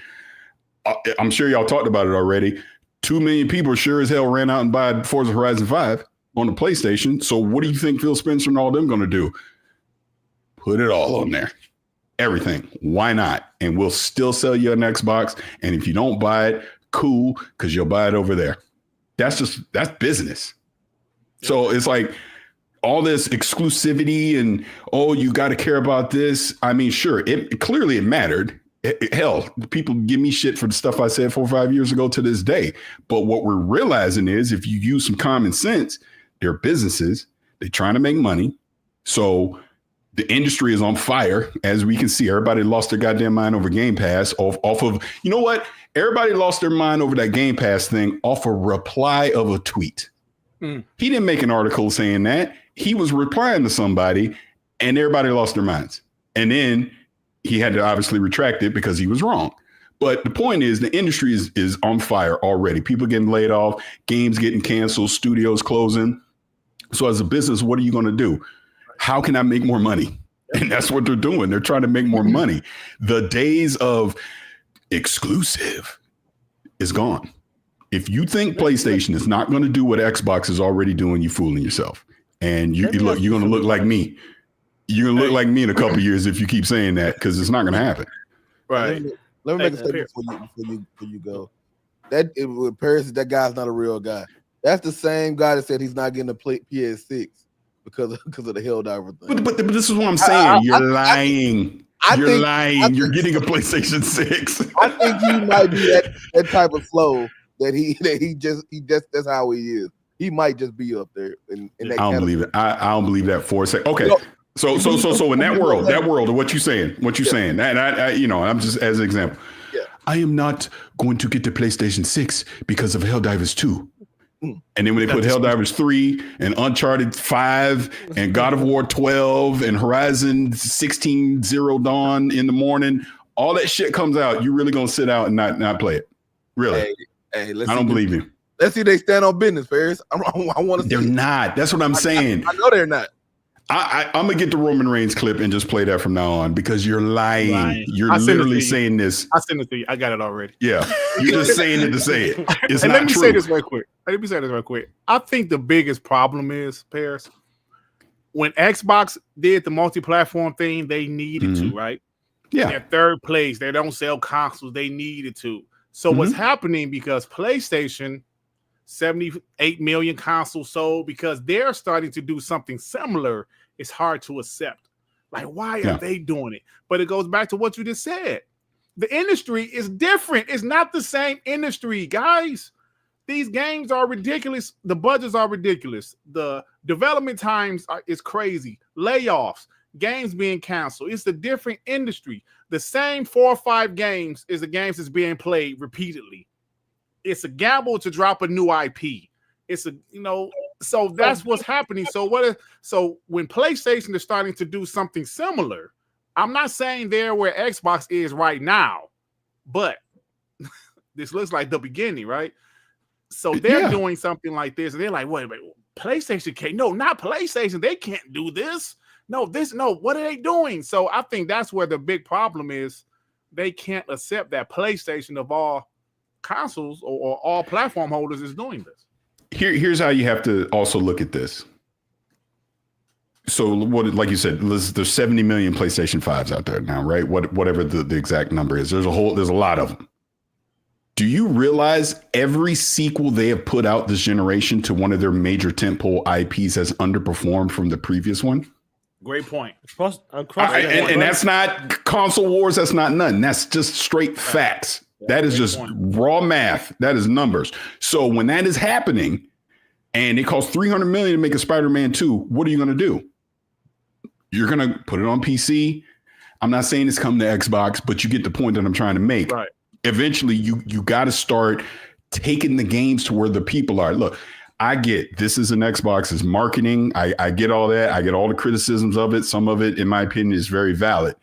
I'm sure y'all talked about it already. 2 million people sure as hell ran out and bought Forza Horizon 5 on the PlayStation. So what do you think Phil Spencer and all them going to do? Put it all on there. Everything. Why not? And we'll still sell you an Xbox. And if you don't buy it, cool, because you'll buy it over there. That's business. So it's like, all this exclusivity and, oh, you got to care about this. I mean, sure, clearly it mattered. Hell, people give me shit for the stuff I said 4 or 5 years ago to this day. But what we're realizing is if you use some common sense, they're businesses. They're trying to make money. So the industry is on fire. As we can see, everybody lost their goddamn mind over Gamepass off of, you know what? Everybody lost their mind over that Gamepass thing off a reply of a tweet. He didn't make an article saying that. He was replying to somebody and everybody lost their minds. And then he had to obviously retract it because he was wrong. But the point is the industry is on fire already. People getting laid off, games getting canceled, studios closing. So as a business, what are you going to do? How can I make more money? And that's what they're doing. They're trying to make more money. The days of exclusive is gone. If you think PlayStation is not going to do what Xbox is already doing, you're fooling yourself. And you're going to look like me. You're going to look like me in a couple of years if you keep saying that, because it's not going to happen. Right. Let me make a statement before you go. With Paris, that guy's not a real guy. That's the same guy that said he's not getting a PS6 because of the Helldiver thing. But this is what I'm saying. You're lying. You're lying. You're getting a PlayStation 6. I think he might be that type of flow that he just that's how he is. He might just be up there. I don't believe it. I don't believe that for a second. Okay. So in that world of what you saying, and I'm just as an example. Yeah. I am not going to get the PlayStation 6 because of Helldivers 2. And then when they put Helldivers 3 and Uncharted 5 and God of War 12 and Horizon 16 Zero Dawn in the morning, all that shit comes out, you really gonna sit out and not play it? Really? Hey, I don't believe you. Let's see they stand on business, Ferris. I want to see. They're not. That's what I'm saying. I know they're not. I'm gonna get the Roman Reigns clip and just play that from now on because you're lying. You're literally saying this. I sent it to you. I got it already. Yeah, you're just saying it to say it. It's and not let me true. say this real quick. I think the biggest problem is, Paris, when Xbox did the multi-platform thing, they needed to, right? Yeah. They're third place. They don't sell consoles. They needed to. So what's happening because PlayStation 78 million consoles sold because they're starting to do something similar. It's hard to accept. Like, why are they doing it? But it goes back to what you just said. The industry is different. It's not the same industry, guys. These games are ridiculous. The budgets are ridiculous. The development times is crazy. Layoffs, games being canceled. It's a different industry. The same 4 or 5 games is the games that's being played repeatedly. it's a gamble to drop a new IP. It's a, so that's what's happening. So when PlayStation is starting to do something similar, I'm not saying they're where Xbox is right now, but this looks like the beginning, right? So they're doing something like this, and they're like, wait, PlayStation can't. No, not PlayStation. They can't do this. No, what are they doing? So I think that's where the big problem is. They can't accept that PlayStation of all consoles or all platform holders is doing this. Here's how you have to also look at this. So like you said, there's 70 million PlayStation 5s out there now, right? Whatever the exact number is. There's a lot of them. Do you realize every sequel they have put out this generation to one of their major tentpole IPs has underperformed from the previous one? Great point. And that's not console wars. That's not nothing. That's just straight facts. That is just raw math. That is numbers. So when that is happening and it costs $300 million to make a Spider-Man 2, what are you going to do? You're going to put it on PC. I'm not saying it's coming to Xbox, but you get the point that I'm trying to make. Right. Eventually, you got to start taking the games to where the people are. Look, I get this is an Xbox, it's marketing. I get all that. I get all the criticisms of it. Some of it, in my opinion, is very valid.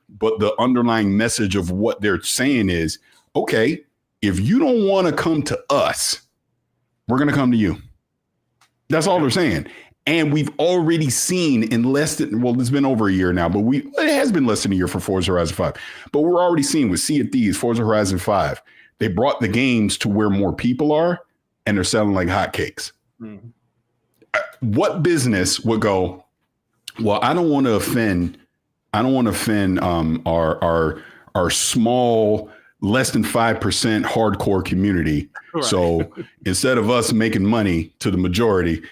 But the underlying message of what they're saying is, okay, if you don't want to come to us, we're going to come to you. That's all they're saying. And we've already seen in less than, well, it's been over a year now, but it has been less than a year for Forza Horizon 5. But we're already seeing with Sea of Thieves, Forza Horizon 5, they brought the games to where more people are and they're selling like hotcakes. Mm-hmm. What business would go, well, I don't want to offend our small, less than 5% hardcore community. Right. So instead of us making money to the majority,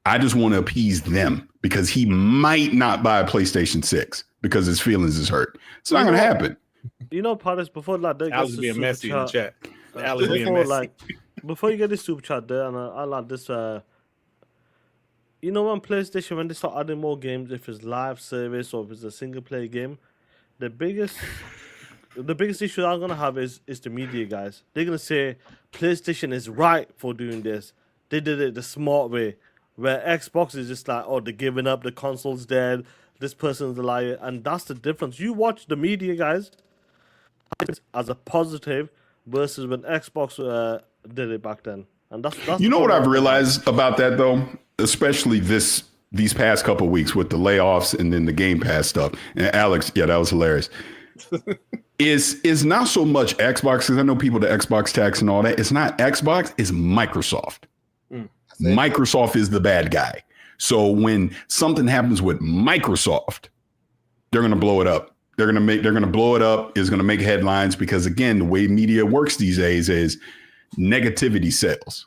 I just want to appease them because he might not buy a PlayStation 6 because his feelings is hurt. It's not going to happen. Paris, before Alex being messy in the chat. Alex being messy. Before you get this super chat there, and I like this. When PlayStation, when they start adding more games, if it's live service or if it's a single player game, the biggest issue I'm gonna have is the media guys. They're gonna say PlayStation is right for doing this. They did it the smart way. Where Xbox is just like, oh, they're giving up, the console's dead, this person's a liar, and that's the difference. You watch the media guys as a positive versus when Xbox did it back then, and that's what I've realized about that though, especially these past couple of weeks with the layoffs and then the Gamepass stuff. And Alex, yeah, that was hilarious. is not so much Xbox, because I know people the Xbox tax and all that. It's not Xbox, it's Microsoft. Microsoft is the bad guy. So when something happens with Microsoft, they're going to blow it up. They're going to blow it up. It's going to make headlines because, again, the way media works these days is negativity sells.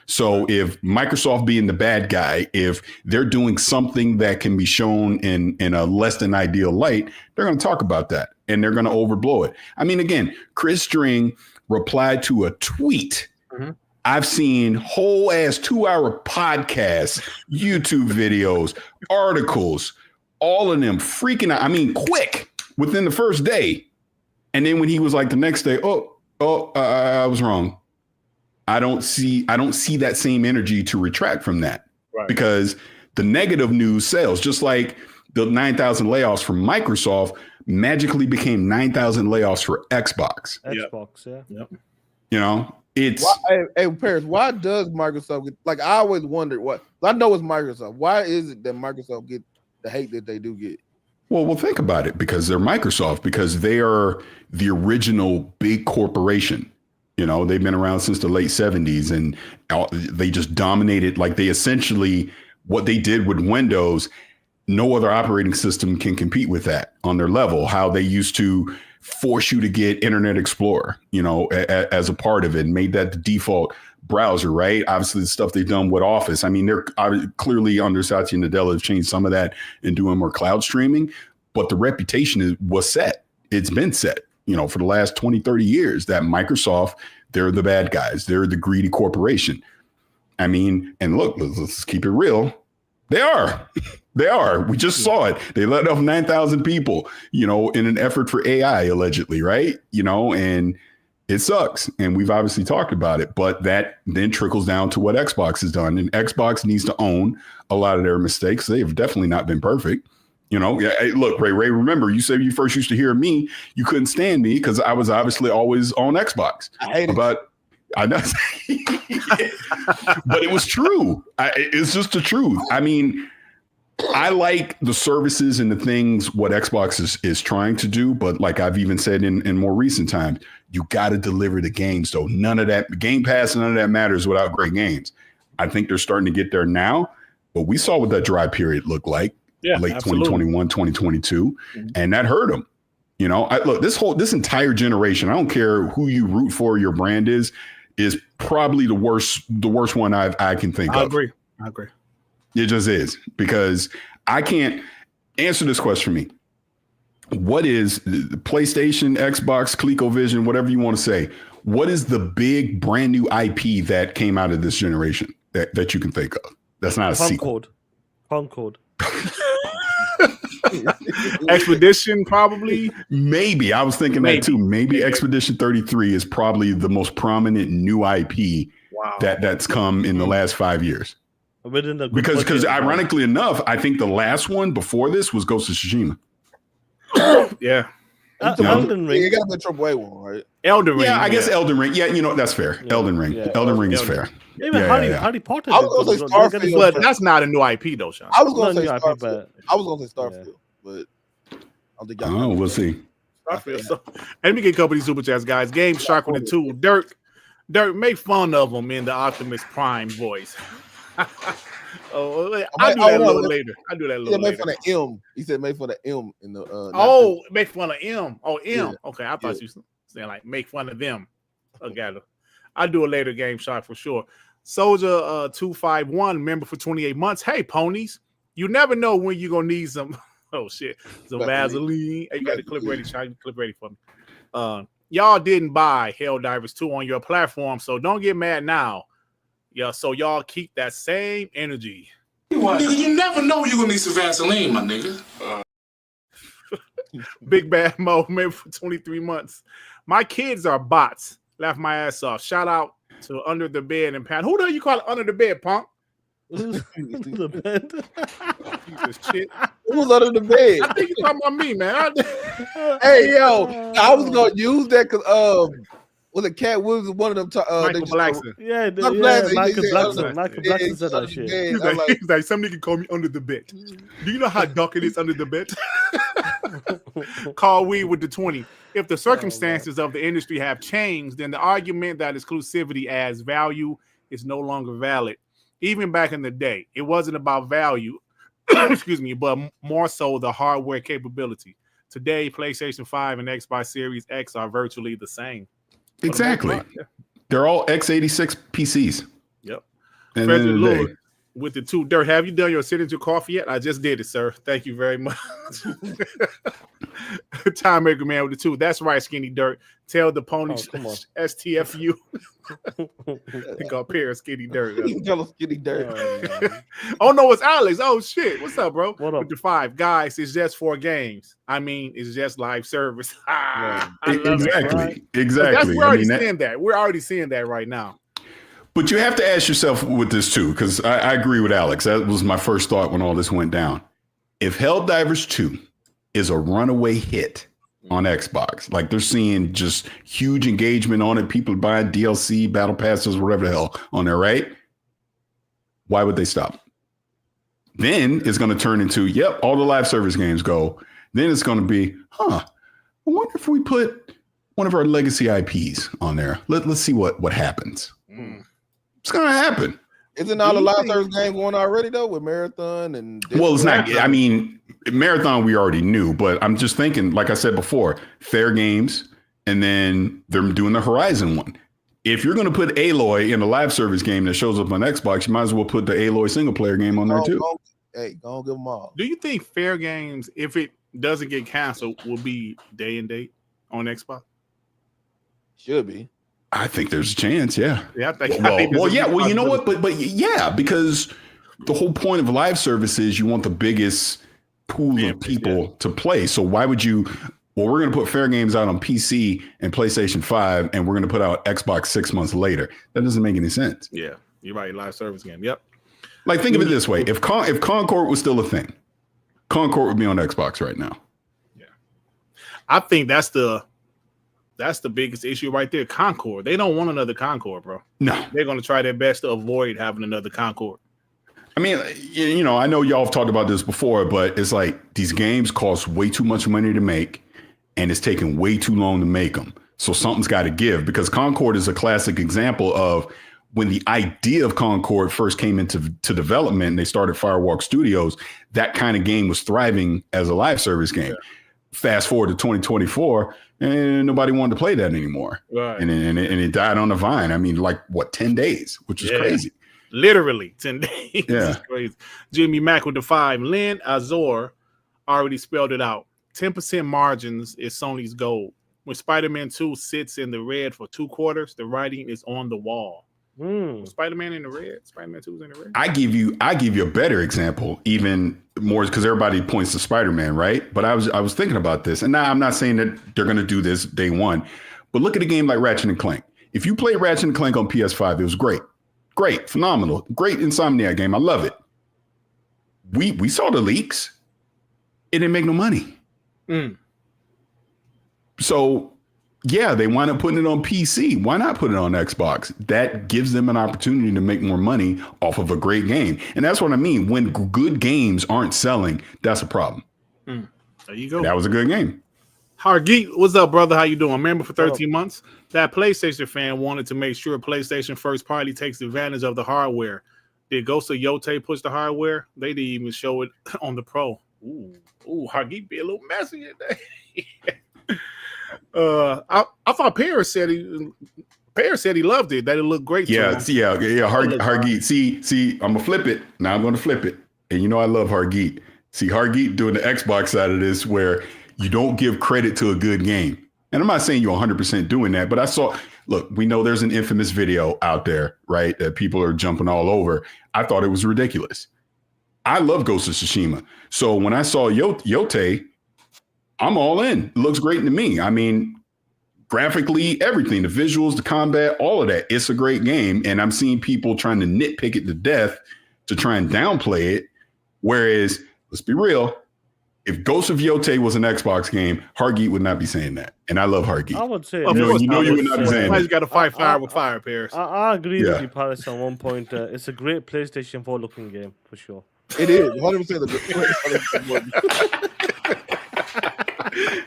So if Microsoft being the bad guy, if they're doing something that can be shown in a less than ideal light, they're going to talk about that and they're going to overblow it. I mean, again, Chris String replied to a tweet. Mm-hmm. I've seen whole ass 2-hour podcasts, YouTube videos, articles, all of them freaking out. I mean, quick within the first day. And then when he was like the next day, I was wrong. I don't see that same energy to retract from that. Right. Because the negative news sells, just like the 9,000 layoffs from Microsoft magically became 9,000 layoffs for Xbox. Xbox, yeah. Yep. It's hey Paris, why does Microsoft get, like, I always wondered what I know it's Microsoft. Why is it that Microsoft get the hate that they do get? Well, think about it, because they're Microsoft, because they are the original big corporation. They've been around since the late 70s and they just dominated. Like, they essentially, what they did with Windows, no other operating system can compete with that on their level. How they used to force you to get Internet Explorer, as a part of it, and made that the default browser, right? Obviously, the stuff they've done with Office. I mean, they're clearly under Satya Nadella have changed some of that and doing more cloud streaming, but the reputation was set. It's been set, for the last 20, 30 years that Microsoft, they're the bad guys. They're the greedy corporation. I mean, and look, let's keep it real. They are. They are. We just saw it. They let off 9,000 people, in an effort for AI, allegedly, right? And It sucks. And we've obviously talked about it, but that then trickles down to what Xbox has done. And Xbox needs to own a lot of their mistakes. They have definitely not been perfect. You know, yeah. Hey, look, Ray, remember you said you first used to hear me. You couldn't stand me because I was obviously always on Xbox. I hate it. But I know, but it was true. It's just the truth. I mean, I like the services and the things what Xbox is trying to do, but like I've even said in more recent times, you got to deliver the games. So none of that Gamepass, none of that matters without great games. I think they're starting to get there now, but we saw what that dry period looked like, late absolutely. 2021, 2022, and that hurt them. You know, look, this entire generation, I don't care who you root for, your brand is probably the worst one I can think of. I agree. It just is, because I can't answer this question for me. What is the PlayStation, Xbox, ColecoVision, whatever you want to say? What is the big brand new IP that came out of this generation that you can think of? That's not a sequel. Concord. Expedition, probably. Maybe. I was thinking that too. Maybe Expedition 33 is probably the most prominent new IP that's come in the last 5 years. Because ironically enough, I think the last one before this was Ghost of Tsushima. Yeah. Elden Ring. You got the AAA one, right? Elden Ring. Yeah, I guess Elden Ring. Yeah, you know, that's fair. Yeah. Elden Ring. Yeah. Elden Ring is fair. Even Harry Potter. I was going to say Starfield. But that's not a new IP, though, Sean. I was going to say Starfield. I was going to say Starfield, but I don't think y'all we'll see. Starfield. So, let me get a couple of these super chats, guys. Game Shark with the 2. Dirt, make fun of them in the Optimus Prime voice. I do that a little later. Make fun of M. He said make fun of M in the. Make fun of M. Oh, M. Yeah. Okay, I thought you were saying like make fun of them. Okay, I'll do a later Game Shot for sure. Soldier 251 member for 28 months. Hey, ponies, you never know when you're gonna need some. Oh shit, some Vaseline. Hey, you got the clip ready, Sean. Clip ready for me. Y'all didn't buy Helldivers 2 on your platform, so don't get mad now. Yeah, so y'all keep that same energy. Nigga, you never know you're gonna need some Vaseline, my nigga. Big Bad Mo, maybe for 23 months. My kids are bots. Laugh my ass off. Shout out to Under the Bed and Pat. Who the hell you call it Under the Bed, punk? The bed. Shit. Who was under the bed? I think you're talking about me, man. Hey, yo, I was gonna use that because was it Cat Williams? One of them. Michael Blackson. Michael Blackson. Michael Blackson said that shit. He's like, some nigga call me under the bed. Do you know how dark it is under the bed? Call we with the 20. If the circumstances of the industry have changed, then the argument that exclusivity adds value is no longer valid. Even back in the day, it wasn't about value, excuse me, but more so the hardware capability. Today, PlayStation 5 and Xbox Series X are virtually the same. Exactly. They're all x86 PCs. Yep. And Frederick Lord with the 2. Dirt, have you done your signature coffee yet? I just did it, sir. Thank you very much. Time Maker Man with the 2. That's right, Skinny Dirt. Tell the pony STFU. They call pair Skinny Dirt. Tell Skinny Dirt. Oh no, it's Alex. Oh shit. What's up, bro? What up? With the 5. Guys, it's just 4 games. I mean, it's just live service. Exactly. We're already seeing that. We're already seeing that right now. But you have to ask yourself with this too, because I agree with Alex. That was my first thought when all this went down. If Helldivers 2 is a runaway hit on Xbox, like they're seeing just huge engagement on it, people buying DLC, battle passes, whatever the hell on there, right? Why would they stop? Then it's going to turn into, yep, all the live service games go. Then it's going to be, I wonder if we put one of our legacy IPs on there. Let's see what happens. It's going to happen. Isn't all the live service games going already though with Marathon and? Well, it's not. I mean, Marathon we already knew, but I'm just thinking, like I said before, Fair Games, and then they're doing the Horizon one. If you're going to put Aloy in a live service game that shows up on Xbox, you might as well put the Aloy single player game on there too. Go give them all. Do you think Fair Games, if it doesn't get canceled, will be day and date on Xbox? Should be. I think there's a chance, yeah. Yeah, I think. Well, you know what? But yeah, because the whole point of live service is you want the biggest pool of people to play. So why would you well, we're going to put Fair Games out on PC and PlayStation 5, and we're going to put out Xbox 6 months later. That doesn't make any sense. Yeah, you're right. Live service game. Yep. Like, think of it this way: if Concord was still a thing, Concord would be on Xbox right now. Yeah, I think that's the biggest issue right there. Concord. They don't want another Concord, bro. No, they're going to try their best to avoid having another Concord. I mean, you know, I know y'all have talked about this before, but it's like these games cost way too much money to make, and it's taking way too long to make them. So something's got to give, because Concord is a classic example of when the idea of Concord first came into development and they started Firewalk Studios, that kind of game was thriving as a live service game. Yeah. Fast forward to 2024, and nobody wanted to play that anymore. Right. And it died on the vine. I mean, like, what, 10 days, which is crazy. Literally 10 days. Yeah. It's crazy. Jimmy Mack with the 5. Lynn Azor already spelled it out. 10% margins is Sony's goal. When Spider-Man 2 sits in the red for 2 quarters, the writing is on the wall. Spider-Man in the red. Spider-Man 2 is in the red. I give you a better example, even more, because everybody points to Spider-Man, right? But I was thinking about this, and now I'm not saying that they're going to do this day one, but look at a game like Ratchet and Clank. If you play Ratchet and Clank on PS5, it was great. Great, phenomenal, great Insomniac game. I love it. We saw the leaks. It didn't make no money. So, yeah, they wind up putting it on PC. Why not put it on Xbox? That gives them an opportunity to make more money off of a great game. And that's what I mean. When good games aren't selling, that's a problem. There you go. That was a good game. Hargeet, what's up, brother? How you doing? Member for 13 months. That PlayStation fan wanted to make sure PlayStation first party takes advantage of the hardware. Did Ghost of Yotei push the hardware? They didn't even show it on the Pro. Ooh, Hargeet be a little messy today. I thought Paris said he loved it. That it looked great. Yeah. Hargeet. See, I'm gonna flip it. Now I'm gonna flip it. And you know I love Hargeet. See, Hargeet doing the Xbox side of this, where you don't give credit to a good game. And I'm not saying you're 100% doing that, but look, we know there's an infamous video out there, right, that people are jumping all over. I thought it was ridiculous. I love Ghost of Tsushima. So when I saw Yotei, I'm all in. It looks great to me. I mean, graphically, everything, the visuals, the combat, all of that. It's a great game. And I'm seeing people trying to nitpick it to death to try and downplay it. Whereas, let's be real, if Ghost of Yotei was an Xbox game, Hargeet would not be saying that. And I love Hargeet. I would say, you know you would not be saying that. Somebody's got to fight fire with fire, Paris. I agree with you, Paris, on one point. It's a great PlayStation 4 looking game, for sure. It is 100%.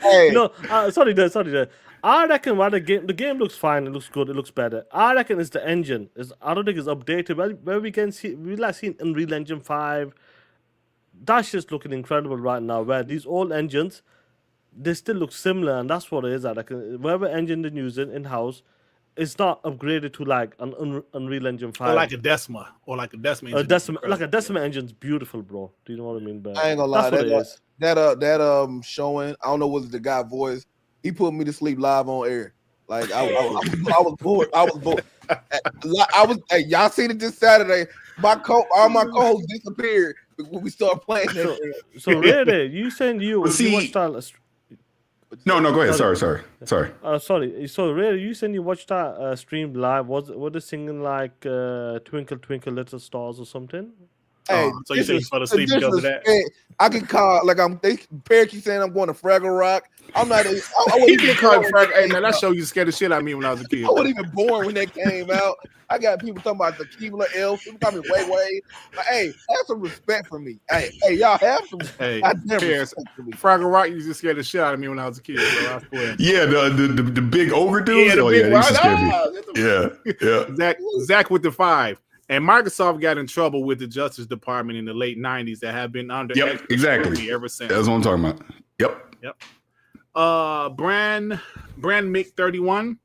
Hey. No, sorry there. I reckon while the game looks fine, it looks good, it looks better. I reckon it's the engine. I don't think it's updated. Where we can see, we like seeing Unreal Engine 5. That's just looking incredible right now. Where these old engines, they still look similar, and that's what it is. I reckon whatever engine they're using in house, it's not upgraded to like an Unreal Engine 5 or like a Decima engine. Like a Decima engine's beautiful, bro. Do you know what I mean? But I ain't gonna lie. That's That showing, I don't know what's the guy voice. He put me to sleep live on air. Like I was bored. Hey, y'all seen it this Saturday. All my co-hosts disappeared when we started playing. So really, you saying you watched that? No, go ahead. Sorry. Sorry. So really, you saying you watched that stream live? Was they singing like "Twinkle Twinkle Little Stars" or something? Hey, so you think you fell asleep because of that? I can call like Perry keep saying I'm going to Fraggle Rock. I'm not. He can call Fraggle. Hey man, that show you scared the shit out of me when I was a kid. I wasn't even born when that came out. I got people talking about the Keebler Elf. People call me Way. But, hey, have some respect for me. Hey, y'all have some. Hey, Fraggle Rock used to scare the shit out of me when I was a kid. Bro. I swear. Yeah, the big ogre dude. Yeah. Zach with the 5. And Microsoft got in trouble with the Justice Department in the late 90s that have been under exactly ever since. That's what I'm talking about. Yep. Brand Mick 31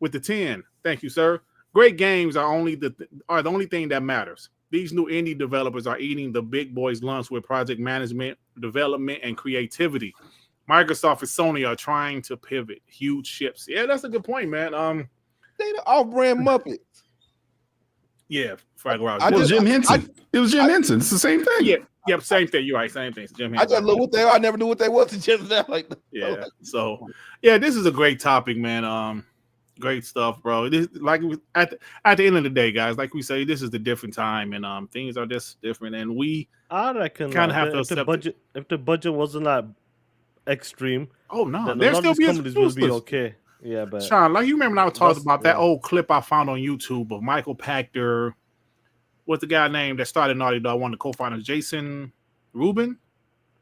with the 10. Thank you, sir. Great games are the only thing that matters. These new indie developers are eating the big boys' lunch with project management, development, and creativity. Microsoft and Sony are trying to pivot huge ships. Yeah, that's a good point, man. They the off-brand Muppets. Yeah, Fraggle Rock. It was Jim Henson. It's the same thing. Yeah, Yep, same thing. You're right. Same thing. Jim I just look what they are. I never knew what they was until just now. Like, yeah. So, yeah, this is a great topic, man. Great stuff, bro. This, like at the end of the day, guys, like we say, this is the different time, and things are just different, and I reckon kind of have to if the accept budget if the budget wasn't like extreme, Oh no, then a there lot still of be these companies will be exclusives. okay. Yeah, but Sean, like you remember when I was talking That's- about that yeah. old clip I found on YouTube of Michael Pachter. What's the guy name that started Naughty Dog? One of the co-founders, Jason Rubin.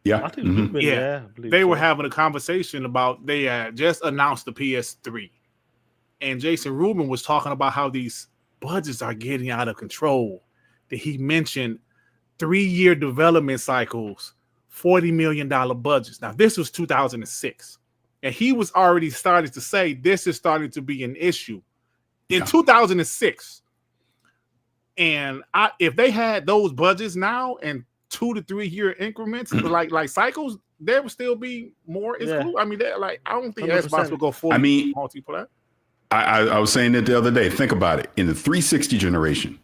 Yeah. I think Mhm. Ruben, Yeah. yeah, I believe They were so. having a conversation about they had just announced the PS3, and Jason Rubin was talking about how these budgets are getting out of control. That he mentioned 3-year development cycles, $40 million budgets. Now this was 2006, and he was already starting to say this is starting to be an issue in 2006. And if they had those budgets now and 2 to 3 year increments, like cycles, there would still be more. Yeah. I mean, I don't think 100%. Xbox would go 40 I mean, multiplayer. I was saying it the other day. Think about it. In the 360 generation,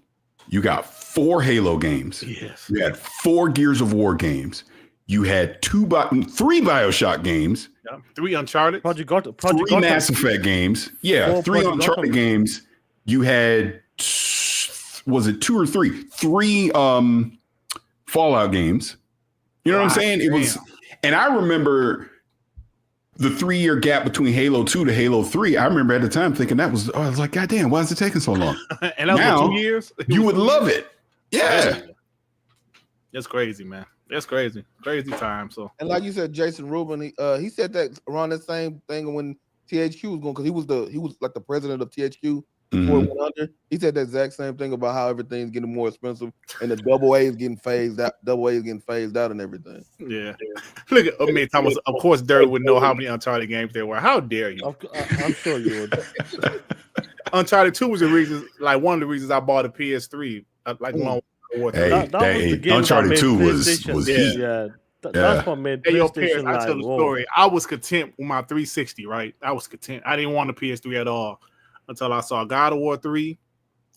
you got 4 Halo games. Yes. You had 4 Gears of War games. You had 3 BioShock games. Yeah. 3 Uncharted. Project 3 Gotham. Mass Effect games. Yeah, 4 3 Project Uncharted Gotham. games. You had, was it 2 or 3? 3 Fallout games. You know what I'm saying? It was, and I remember the 3-year gap between Halo 2 to Halo 3. I remember at the time thinking I was like, God damn, why is it taking so long? And that was Now, 2 years. You would love it. Yeah. That's crazy, man. That's crazy. Crazy time. So, and like you said, Jason Rubin, he said that around the same thing when THQ was going, because he was like the president of THQ before it went under. He said the exact same thing about how everything's getting more expensive and the AA is getting phased out. AA is getting phased out and everything. yeah. Look at me, Thomas. Of course, Dirt would know how many Uncharted games there were. How dare you? I'm sure you would. Uncharted 2 was the reason, like one of the reasons I bought a PS3. Like one. Hey, That was the game Uncharted that 2 made was PlayStation. heat. Yeah, that's what made Hey, yo, PlayStation Paris, I tell like, the whoa. story. I was content with my 360, right? I was content. I didn't want a PS3 at all until I saw God of War 3,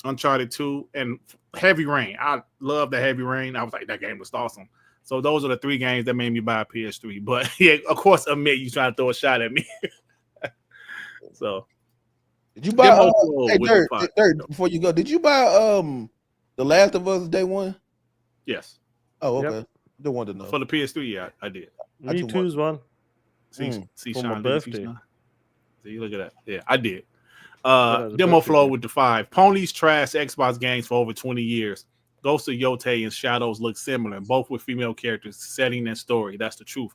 Uncharted 2, and Heavy Rain. I love the Heavy Rain. I was like, that game was awesome. So those are the 3 games that made me buy a PS3. But yeah, of course, admit you trying to throw a shot at me. So did you buy? Hey, with the Dirt, before you go, did you buy The Last of Us Day One? Yes. Oh, okay. Yep. Don't want to know. For the PS3, yeah, I did. Me too as well. See, for my Sean, birthday. See, look at that. Yeah, I did. Yeah, Demo birthday flow game. with the 5. Ponies trash Xbox games for over 20 years. Ghost of Yotei and Shadows look similar, both with female characters, setting and story. That's the truth.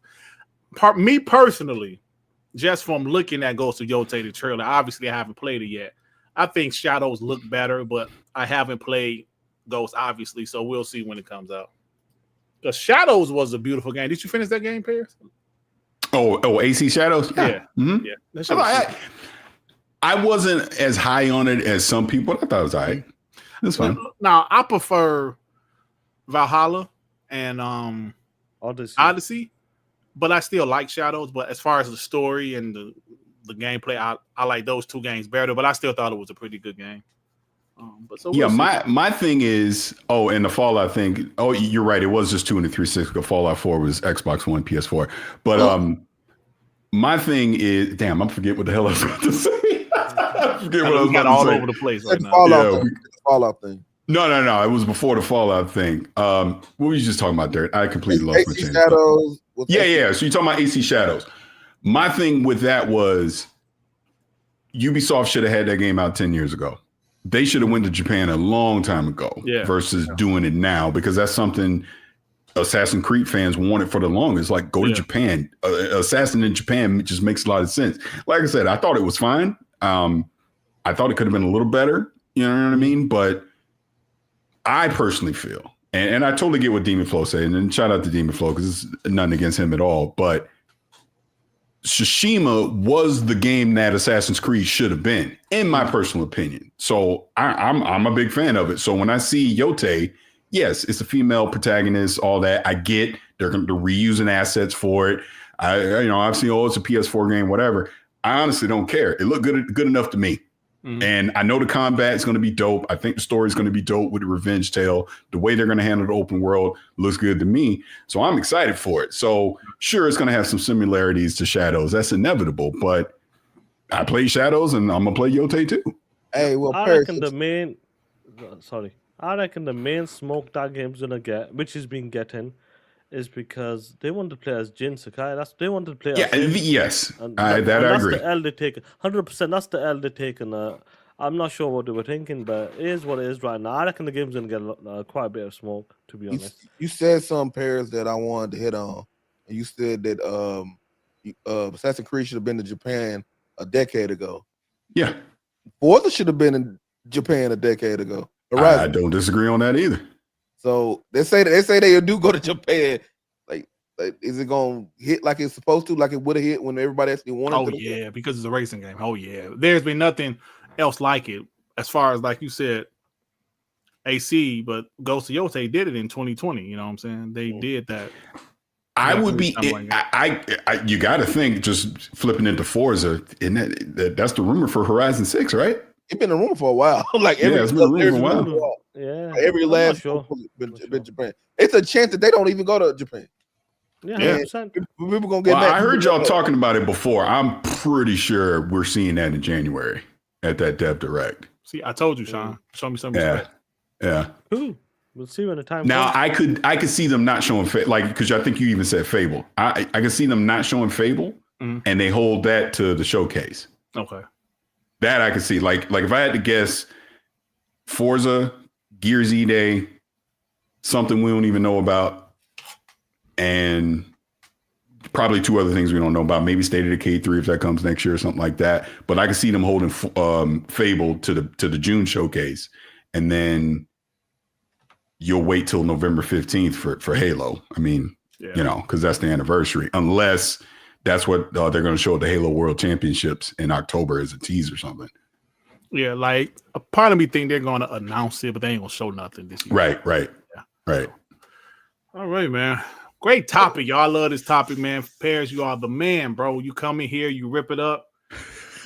Me personally, just from looking at Ghost of Yotei, the trailer, obviously I haven't played it yet. I think Shadows look better, but I haven't played Ghost, obviously, so we'll see when it comes out. Because Shadows was a beautiful game. Did you finish that game, Paris? Oh, AC Shadows? Yeah. Mhm. Yeah. That shit was I wasn't as high on it as some people. I thought it was all right. That's fine. Now, I prefer Valhalla and Odyssey, but I still like Shadows. But as far as the story and the gameplay, I like those 2 games better. But I still thought it was a pretty good game. But so we'll see. my thing is, and the Fallout thing. Oh, you're right. It was just 2 and 360. Fallout 4 was Xbox One, PS4. But my thing is, damn, I forget what the hell I was about to say. I forget what I was got about all to say. over the place right now. Fallout thing. No. It was before the Fallout thing. What were you just talking about, Dirt? I completely lost my AC chain. Shadows. Yeah. So you're talking about AC Shadows. My thing with that was Ubisoft should have had that game out 10 years ago. They should have went to Japan a long time ago versus doing it now, because that's something Assassin's Creed fans wanted for the longest. Like, go to Japan. Assassin in Japan just makes a lot of sense. Like I said, I thought it was fine. I thought it could have been a little better. You know what I mean? But I personally feel, and I totally get what Demon Flow said, and shout out to Demon Flow because it's nothing against him at all. But Tsushima was the game that Assassin's Creed should have been, in my personal opinion. So I'm a big fan of it. So when I see Yotei, yes, it's a female protagonist, all that. I get they're reusing assets for it. I've seen, it's a PS4 game, whatever. I honestly don't care. It looked good enough to me. And I know the combat is going to be dope. I think the story is going to be dope with the revenge tale. The way they're going to handle the open world looks good to me. So I'm excited for it. So sure, it's going to have some similarities to Shadows. That's inevitable. But I played Shadows and I'm going to play Yotei too. Hey, well, I reckon the main smoke that game's going to get, which has been getting, is because they want to play as Jin Sakai. They want to play as Jin. Yes. And I agree. That's the L they taken. 100%. That's the L they taken. I'm not sure what they were thinking, but it is what it is right now. I reckon the game's gonna get quite a bit of smoke. To be honest, you said some pairs that I wanted to hit on, and you said that Assassin's Creed should have been to Japan a decade ago. Yeah, Forza should have been in Japan a decade ago. I don't disagree on that either. So they say they do go to Japan. Like is it gonna hit like it's supposed to, like it would have hit when everybody actually wanted? Oh yeah, because it's a racing game. Oh yeah, there's been nothing else like it as far as like you said, AC. But Ghost of Yotei did it in 2020. You know what I'm saying? They did that. I would be. You got to think just flipping into Forza, and that's the rumor for Horizon 6, right? It's been a rumor for a while. Like it's been a rumor for a while. Yeah, every last been Japan. It's a chance that they don't even go to Japan. Yeah, people gonna get. I heard y'all talking about it before. I'm pretty sure we're seeing that in January at that Dev Direct. See, I told you, Sean. Show me some respect. Yeah. Cool. We'll see when the time. Now comes. I could see them not showing because I think you even said Fable. I could see them not showing Fable, and they hold that to the showcase. Okay. That I could see. Like if I had to guess, Forza, Gears E-Day, something we don't even know about, and probably two other things we don't know about. Maybe State of Decay 3 if that comes next year or something like that. But I could see them holding Fable to the June showcase, and then you'll wait till November 15th for Halo. I mean, because that's the anniversary. Unless that's what they're going to show at the Halo World Championships in October as a tease or something. Yeah, like a part of me think they're going to announce it, but they ain't going to show nothing this year. Right. All right, man. Great topic, y'all. I love this topic, man. Pears, you are the man, bro. You come in here, you rip it up.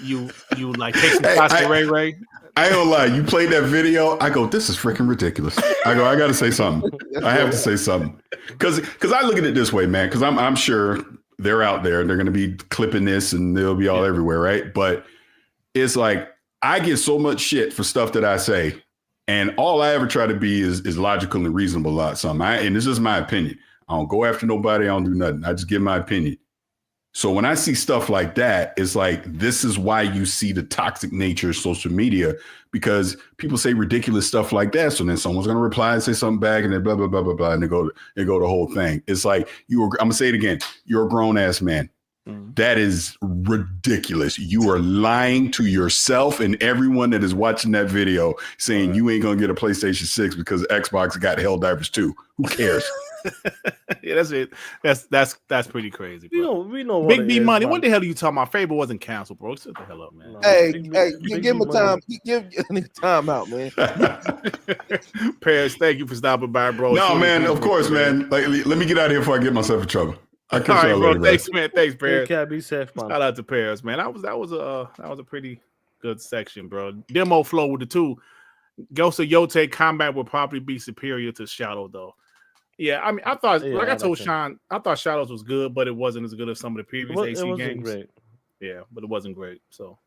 You like take some shots to Ray Ray. I ain't gonna lie. You played that video. I go, this is freaking ridiculous. I go, I got to say something. I have to say something because I look at it this way, man. Because I'm sure they're out there and they're gonna be clipping this and they'll be all everywhere, right? But it's like I get so much shit for stuff that I say, and all I ever try to be is logical and reasonable about something. And this is my opinion. I don't go after nobody. I don't do nothing. I just give my opinion. So when I see stuff like that, it's like, this is why you see the toxic nature of social media, because people say ridiculous stuff like that. So then someone's going to reply and say something back and then blah, blah, blah, blah, blah. And they go the whole thing. It's like, I'm going to say it again. You're a grown ass man. That is ridiculous. You are lying to yourself and everyone that is watching that video saying you ain't going to get a PlayStation 6 because Xbox got Helldivers 2. Who cares? Yeah, that's it. That's pretty crazy, bro. We know what Big B money. Man. What the hell are you talking about? Fable wasn't canceled, bro. Shut the hell up, man. Give him a time. Give time out, man. Paris, thank you for stopping by, bro. No, man. Of course, man. Like, let me get out of here before I get myself in trouble. All right, bro. Later, thanks, man. Thanks, Paris. Be safe, man. Shout out to Paris, man. That was a pretty good section, bro. Demo flow with the two. Ghost of Yotei combat would probably be superior to Shadow, though. Yeah, I mean, I thought, I told Sean, I thought Shadows was good, but it wasn't as good as some of the previous AC games. Great. Yeah, but it wasn't great. So,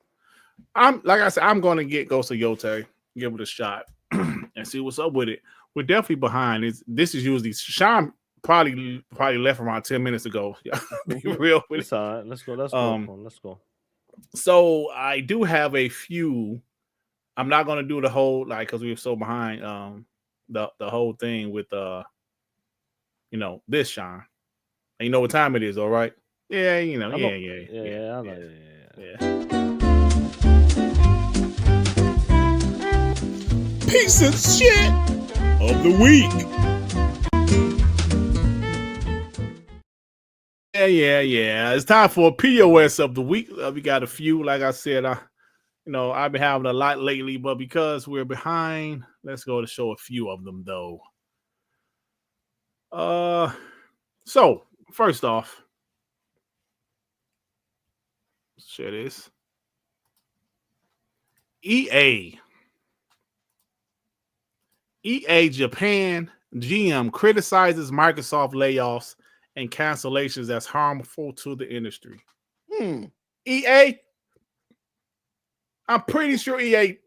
I'm going to get Ghost of Yotei, give it a shot, and see what's up with it. We're definitely behind. This is usually Sean probably left around 10 minutes ago. Be real with it. All right, let's go. Let's go. So I do have a few. I'm not going to do the whole because we were so behind. The whole thing with this, Sean. And you know what time it is, all right? Yeah, I know. Piece of shit of the week. Yeah. It's time for a POS of the week. We got a few. Like I said, I've been having a lot lately, but because we're behind, let's go to show a few of them, though. So first off, share this. EA Japan GM criticizes Microsoft layoffs and cancellations as harmful to the industry. EA, I'm pretty sure EA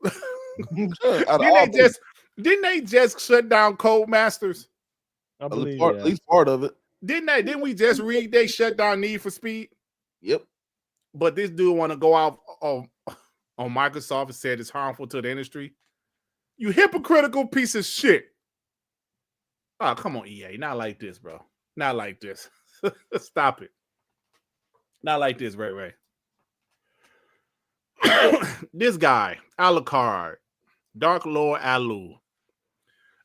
didn't they just shut down Codemasters? I believe at least part of it. Didn't we just read they shut down Need for Speed? Yep. But this dude want to go out on Microsoft and said it's harmful to the industry. You hypocritical piece of shit. Oh, come on, EA. Not like this, bro. Not like this. Stop it. Not like this, Ray. This guy, Alucard, Dark Lord Alu.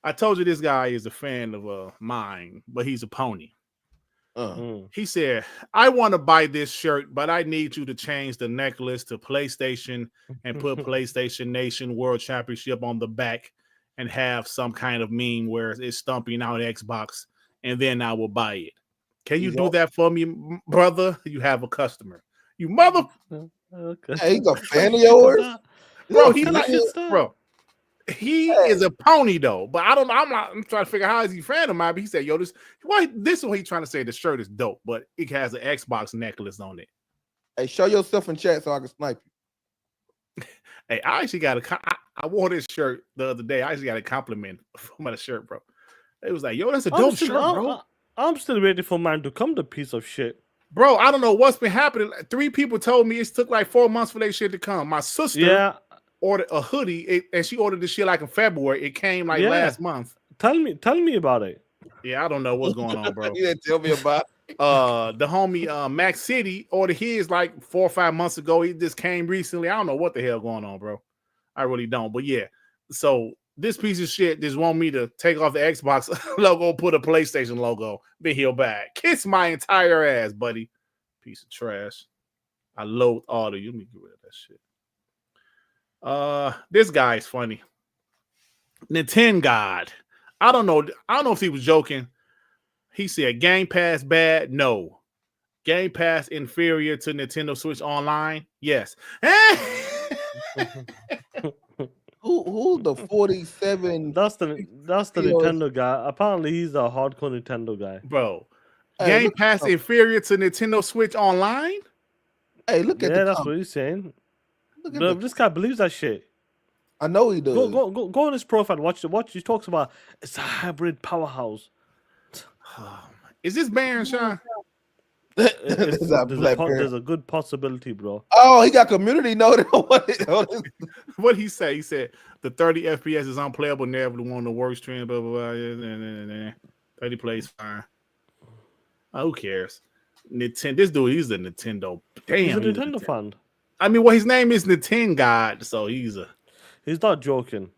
I told you this guy is a fan of mine, but he's a pony. He said, I want to buy this shirt, but I need you to change the necklace to PlayStation and put PlayStation Nation World Championship on the back and have some kind of meme where it's stumping out Xbox, and then I will buy it. Can you do that for me, brother? You have a customer. You mother. Okay. Hey, he's a fan of yours? Bro, he is a pony though, but I don't know. I'm trying to figure out how is he a fan of mine. But he said, "Yo, this is what he's trying to say. The shirt is dope, but it has an Xbox necklace on it." Hey, show yourself in chat so I can snipe you. Hey, I actually got I wore this shirt the other day. I actually got a compliment from the shirt, bro. It was like, "Yo, that's a dope shirt, bro." I'm still waiting for mine to come. The piece of shit, bro. I don't know what's been happening. 3 people told me it took like 4 months for that shit to come. My sister, ordered a hoodie, and she ordered this shit like in February. It came like last month. Tell me about it. Yeah, I don't know what's going on, bro. You didn't tell me about it. The homie Max City ordered his like 4 or 5 months ago. He just came recently. I don't know what the hell going on, bro. I really don't. But yeah, so this piece of shit just want me to take off the Xbox logo, put a PlayStation logo, be heel back. Kiss my entire ass, buddy. Piece of trash. I loathe all of you. Let me get rid of that shit. This guy is funny. Nintendo God. I don't know if he was joking. He said Game Pass bad. No. Game Pass inferior to Nintendo Switch Online. Yes. Who's the 47? That's the Nintendo guy. Apparently, he's a hardcore Nintendo guy, bro. Game Pass inferior to Nintendo Switch Online. Hey, look at that's what he's saying. Bro, this guy believes that shit. I know he does. Go on his profile. Watch. He talks about it's a hybrid powerhouse. Is this Baron Sean? There's a good possibility, bro. Oh, he got community noted on what he say? He said the 30 FPS is unplayable, never one of the worst trends. Blah blah blah. 30 plays fine. Who cares? Nintendo. This dude, he's a Nintendo. Damn, he's a Nintendo fan. I mean, well, his name is Nintendo God, so he's not joking.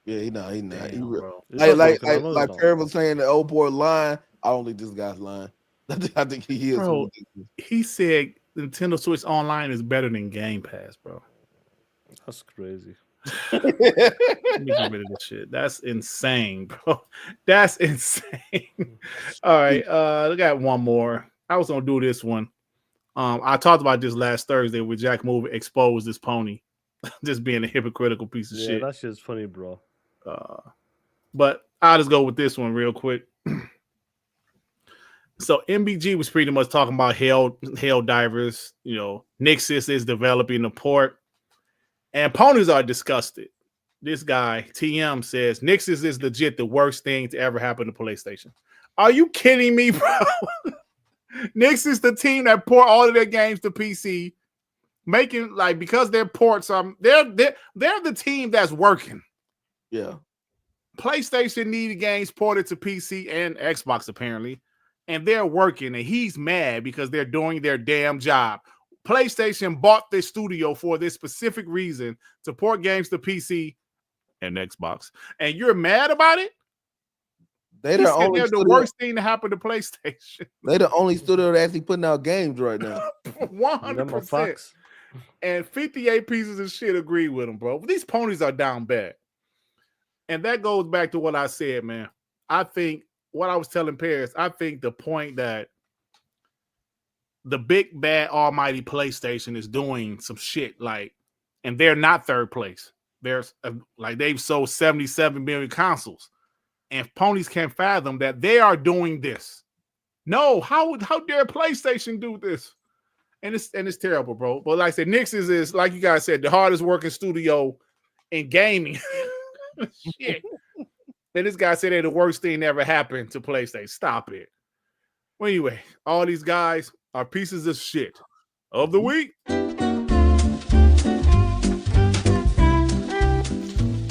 Yeah, he not. Damn, like Perry was saying, the old boy lying. I don't think this guy's lying. I think he is. Bro, he said Nintendo Switch Online is better than Game Pass, bro. That's crazy. Let me get rid of this shit. That's insane, bro. That's insane. All right, I got one more. I was gonna do this one. I talked about this last Thursday with Jack Move exposed this pony, just being a hypocritical piece of shit. Yeah, that shit's funny, bro. But I'll just go with this one real quick. So MBG was pretty much talking about Helldivers. You know, Nixis is developing a port, and ponies are disgusted. This guy TM says Nixis is legit the worst thing to ever happen to PlayStation. Are you kidding me, bro? Nixis, the team that port all of their games to PC, making like because their ports they're the team that's working. Yeah. PlayStation needed games ported to PC and Xbox apparently, and they're working, and he's mad because they're doing their damn job. PlayStation bought this studio for this specific reason to port games to PC and Xbox, and you're mad about it? They're the worst thing to happen to PlayStation. They're the only studio that's actually putting out games right now. 100%. And 58 pieces of shit agree with them, bro. But these ponies are down bad. And that goes back to what I said, man. I think what I was telling Paris, I think the point that the big bad almighty PlayStation is doing some shit like and they're not third place. There's like they've sold 77 million consoles, and ponies can't fathom that they are doing this. No, how dare PlayStation do this? And it's terrible, bro. But like I said, Nix's is like you guys said, the hardest working studio in gaming. Shit. And this guy said they're the worst thing that ever happened to PlayStation. Stop it. Well, anyway, all these guys are pieces of shit of the week.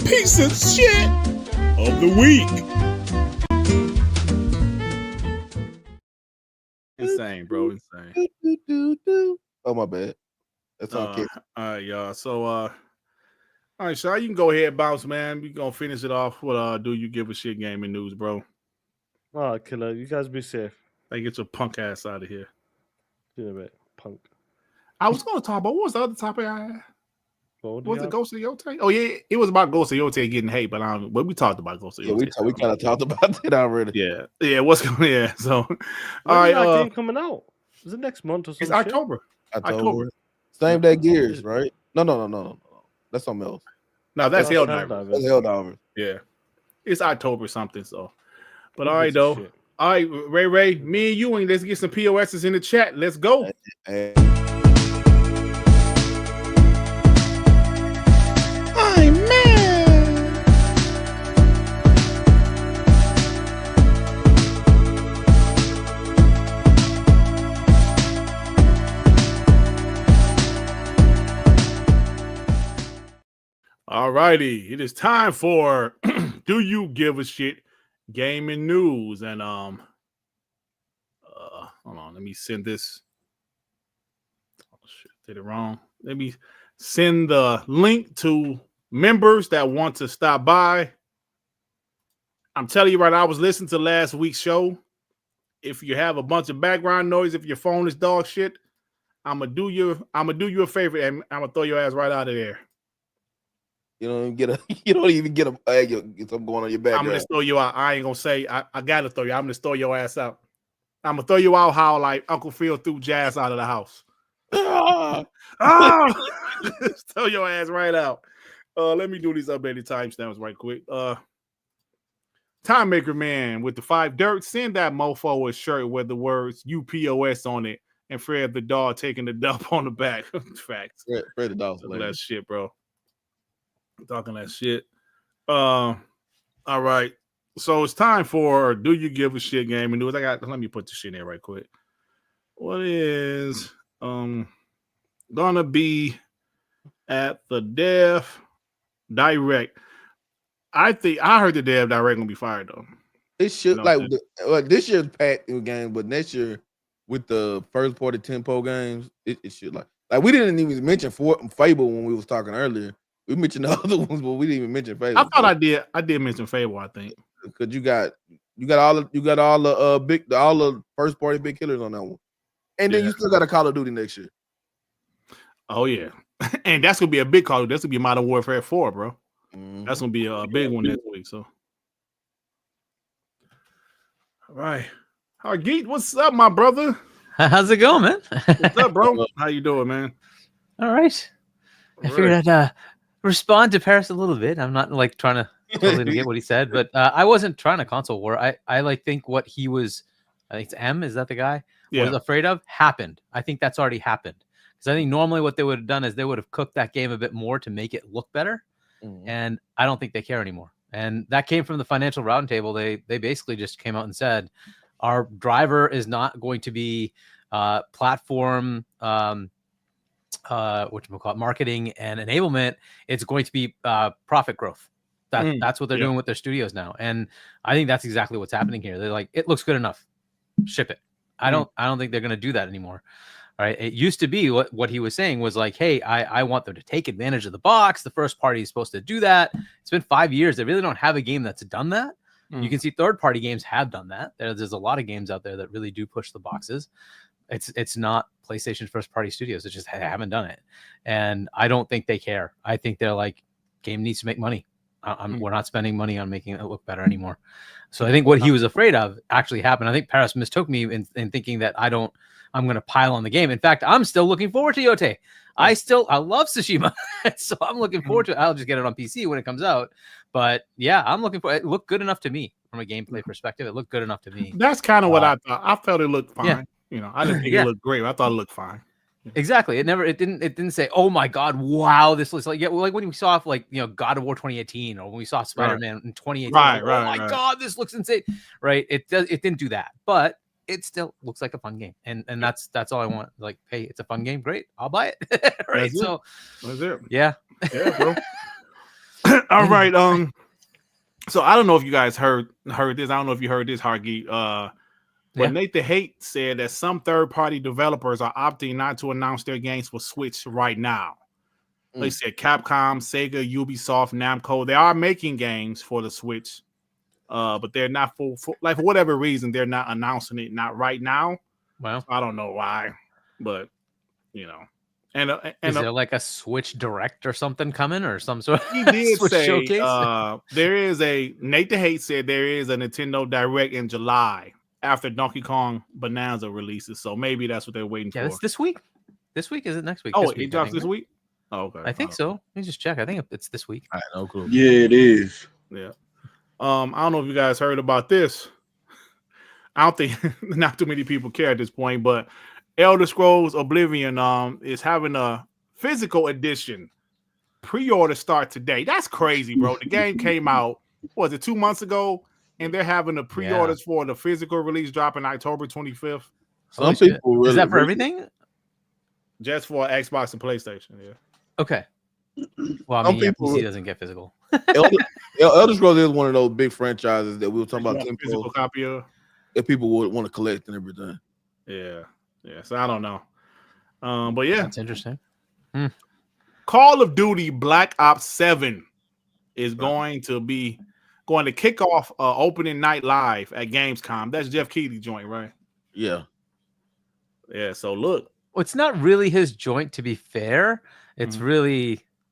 Piece of shit of the week. Insane, bro. Insane. Oh, my bad. That's all. All right, y'all. So, all right, Shaw, you can go ahead and bounce, man. We're going to finish it off with Do You Give a Shit gaming news, bro. Oh, killer. You guys be safe. Hey, get your punk ass out of here. See you in a bit, punk. I was going to talk about, what was the other topic I had? What Was it Ghost of Yotei? Oh, yeah, it was about Ghost of Yotei getting hate, but we talked about Ghost of Yotei. We kind of talked about that already. Yeah, what's going Yeah, so, all right. That game coming out? Is it next month or something? It's October. Same day Gears, right? No. That's something else. No, that's Helldivers. That's Helldivers. Yeah. It's October something, so. But all right, though. Shit. All right, Ray, me and you, and let's get some POSs in the chat. Let's go. All righty, it is time for Do You Give a Shit gaming news. And hold on, let me send this. Oh shit, did it wrong. Let me send the link to members that want to stop by. I'm telling you right now, I was listening to last week's show. If you have a bunch of background noise, if your phone is dog shit, I'm gonna do you a favor and I'm gonna throw your ass right out of there. You don't even get something going on your back. I'm gonna throw you out. I ain't gonna say I gotta throw you. I'm gonna throw your ass out. I'm gonna throw you out how like Uncle Phil threw Jazz out of the house. Throw your ass right out. Let me do these updated timestamps right quick. Time Maker Man with the 5 dirt, send that mofo a shirt with the words UPOS on it and Fred the dog taking the dump on the back. Facts. Fred the dog. That shit, bro. Talking that shit. All right. So it's time for Do You Give a Shit gaming news. Let me put this shit in there right quick. What is gonna be at the Dev Direct? I heard the Dev Direct gonna be fired though. It should this year's packed game, but next year with the first party tempo games, it should like we didn't even mention Fable when we was talking earlier. We mentioned the other ones, but we didn't even mention Fable. I thought I did. I did mention Fable, I think. Because you got all the first party big killers on that one. And then you still got a Call of Duty next year. Oh yeah. And that's gonna be a big Call of Duty. That's gonna be Modern Warfare 4, bro. Mm-hmm. That's gonna be a big one next week. So all right. Hargeet, what's up, my brother? How's it going, man? What's up, bro? How you doing, man? All right. I figured I'd respond to Paris a little bit. I'm not like trying to totally get what he said, but I wasn't trying to console war. I like think what he was, I think it's M, is that the guy? Yeah. Was afraid of happened. I think that's already happened. Because I think normally what they would have done is they would have cooked that game a bit more to make it look better. Mm-hmm. And I don't think they care anymore. And that came from the financial roundtable. They basically just came out and said, our driver is not going to be platform marketing and enablement. It's going to be profit growth. That's what they're doing with their studios now. And I think that's exactly what's happening here. They're like, it looks good enough. Ship it. I don't think they're going to do that anymore. All right. It used to be what he was saying was like, hey, I want them to take advantage of the box. The first party is supposed to do that. It's been 5 years. They really don't have a game that's done that. You can see third-party games have done that. There's a lot of games out there that really do push the boxes. It's not PlayStation's first-party studios. It just haven't done it. And I don't think they care. I think they're like, game needs to make money. We're not spending money on making it look better anymore. So I think what he was afraid of actually happened. I think Paris mistook me in thinking that I'm going to pile on the game. In fact, I'm still looking forward to Yotei. I love Tsushima, so I'm looking forward to it. I'll just get it on PC when it comes out. But yeah, I'm looking for it. Looked good enough to me from a gameplay perspective. It looked good enough to me. That's kind of what I thought. I felt it looked fine. Yeah. You know, I didn't think it looked great. I thought it looked fine. Exactly. It didn't say, oh my God, wow, this looks like like when we saw God of War 2018 or when we saw Spider-Man in 2018. God, this looks insane. Right. It didn't do that, but it still looks like a fun game. And that's all I want. Like, hey, it's a fun game. Great. I'll buy it. Right. That's it. Yeah. Yeah, bro. All right. So I don't know if you guys heard this. I don't know if you heard this, Hargeet. But Nate the Hate said that some third-party developers are opting not to announce their games for Switch right now. They said Capcom, Sega, Ubisoft, Namco, they are making games for the Switch, but they're not for whatever reason, they're not announcing it, not right now. Well, I don't know why, but you know. And is there like a Switch Direct or something coming or some sort of he did Switch say showcase? There is Nate the Hate said there is a Nintendo Direct in July after Donkey Kong Bonanza releases, so maybe that's what they're waiting for. Yeah, it's this week. This week is it next week? Oh, it drops this week. Oh, okay. I think so. Let me just check. I think it's this week. I know, cool. Yeah, it is. Yeah. I don't know if you guys heard about this. I don't think not too many people care at this point, but Elder Scrolls Oblivion is having a physical edition. Pre-order start today. That's crazy, bro. The game came out, was it 2 months ago? And they're having the pre-orders for the physical release dropping October 25th. Some people really, is that for everything? Just for Xbox and PlayStation, yeah. Okay. Well, I mean, PC doesn't get physical. Elder Scrolls is one of those big franchises that we were talking about. Physical copy of that people would want to collect and everything. Yeah. So I don't know. But yeah, that's interesting. Call of Duty Black Ops 7 is going to kick off opening night live at Gamescom. That's Jeff Keighley joint, right? Yeah. So look. Well, it's not really his joint, to be fair. It's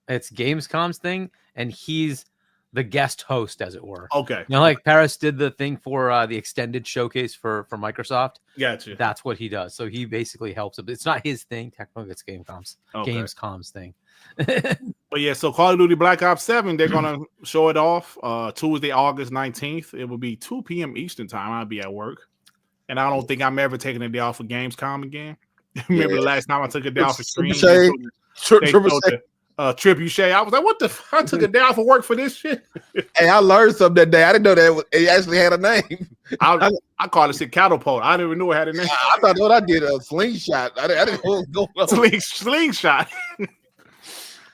it's Gamescom's thing, and he's the guest host, as it were. Okay. You know, like Paris did the thing for the extended showcase for Microsoft. Gotcha. That's what he does. So he basically helps him. It's not his thing. Technically, it's Gamescom's thing. But yeah, so Call of Duty Black Ops 7, they're going to show it off Tuesday, August 19th. It will be 2 p.m. Eastern time. I'll be at work. And I don't think I'm ever taking a day off for Gamescom again. Remember the last time I took a day off for stream? Trebuchet. I was like, what the fuck? I took a day off of work for this shit. Hey, I learned something that day. I didn't know that it actually had a name. I called it shit catapult. I didn't even know it had a name. I thought what I did a slingshot. I didn't know what was going on. Slingshot.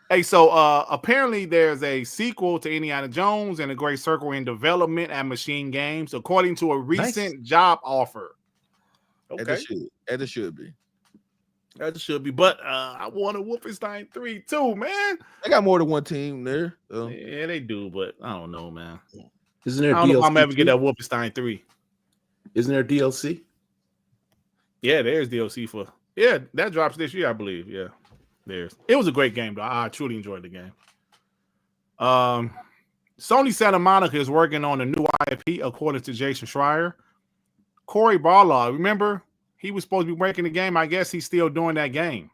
Hey, so apparently there's a sequel to Indiana Jones and a Great Circle in development at Machine Games, according to a recent job offer. Okay. As it should be. That should be, but I want a Wolfenstein 3 too, man. They got more than one team there. So. Yeah, they do, but I don't know, man. Isn't there I don't DLC know if I'm ever get that Wolfenstein 3. Isn't there DLC? Yeah, there's DLC for that drops this year, I believe. Yeah, it was a great game though. I truly enjoyed the game. Sony Santa Monica is working on a new IP, according to Jason Schreier. Corey Barlaw, remember? He was supposed to be breaking the game. I guess he's still doing that game.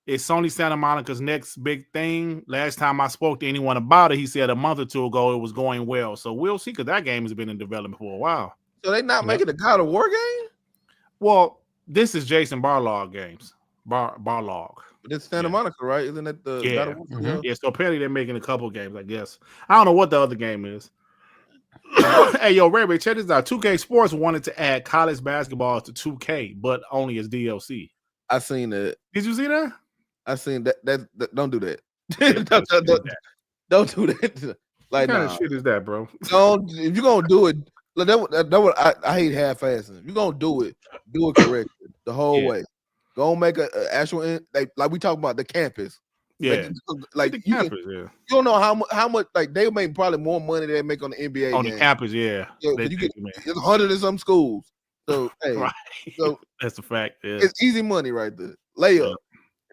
It's Sony Santa Monica's next big thing. Last time I spoke to anyone about it, he said a month or two ago it was going well. So we'll see, because that game has been in development for a while. So they're not making a God of War game? Well, this is Jason Barlog games. Barlog. But it's Santa Monica, right? Isn't that the God of War? Mm-hmm. Yeah, so apparently they're making a couple games, I guess. I don't know what the other game is. Hey, yo, Ray, check this out. 2K Sports wanted to add college basketball to 2K, but only as DLC. I seen that. Did you see that? I seen that. Don't do that. Don't do that. Like, what kind of shit is that, bro? Don't. If you're gonna do it, that what I hate half-assing. If you're gonna do it correctly the whole way. Go make an actual like we talk about the campus. Yeah, like the you campus, you don't know how much like they make probably more money than they make on the NBA on game. the campus. Yeah, you get there's 100 in some schools. So hey, right. So that's a fact. Yeah. It's easy money right there. Layup,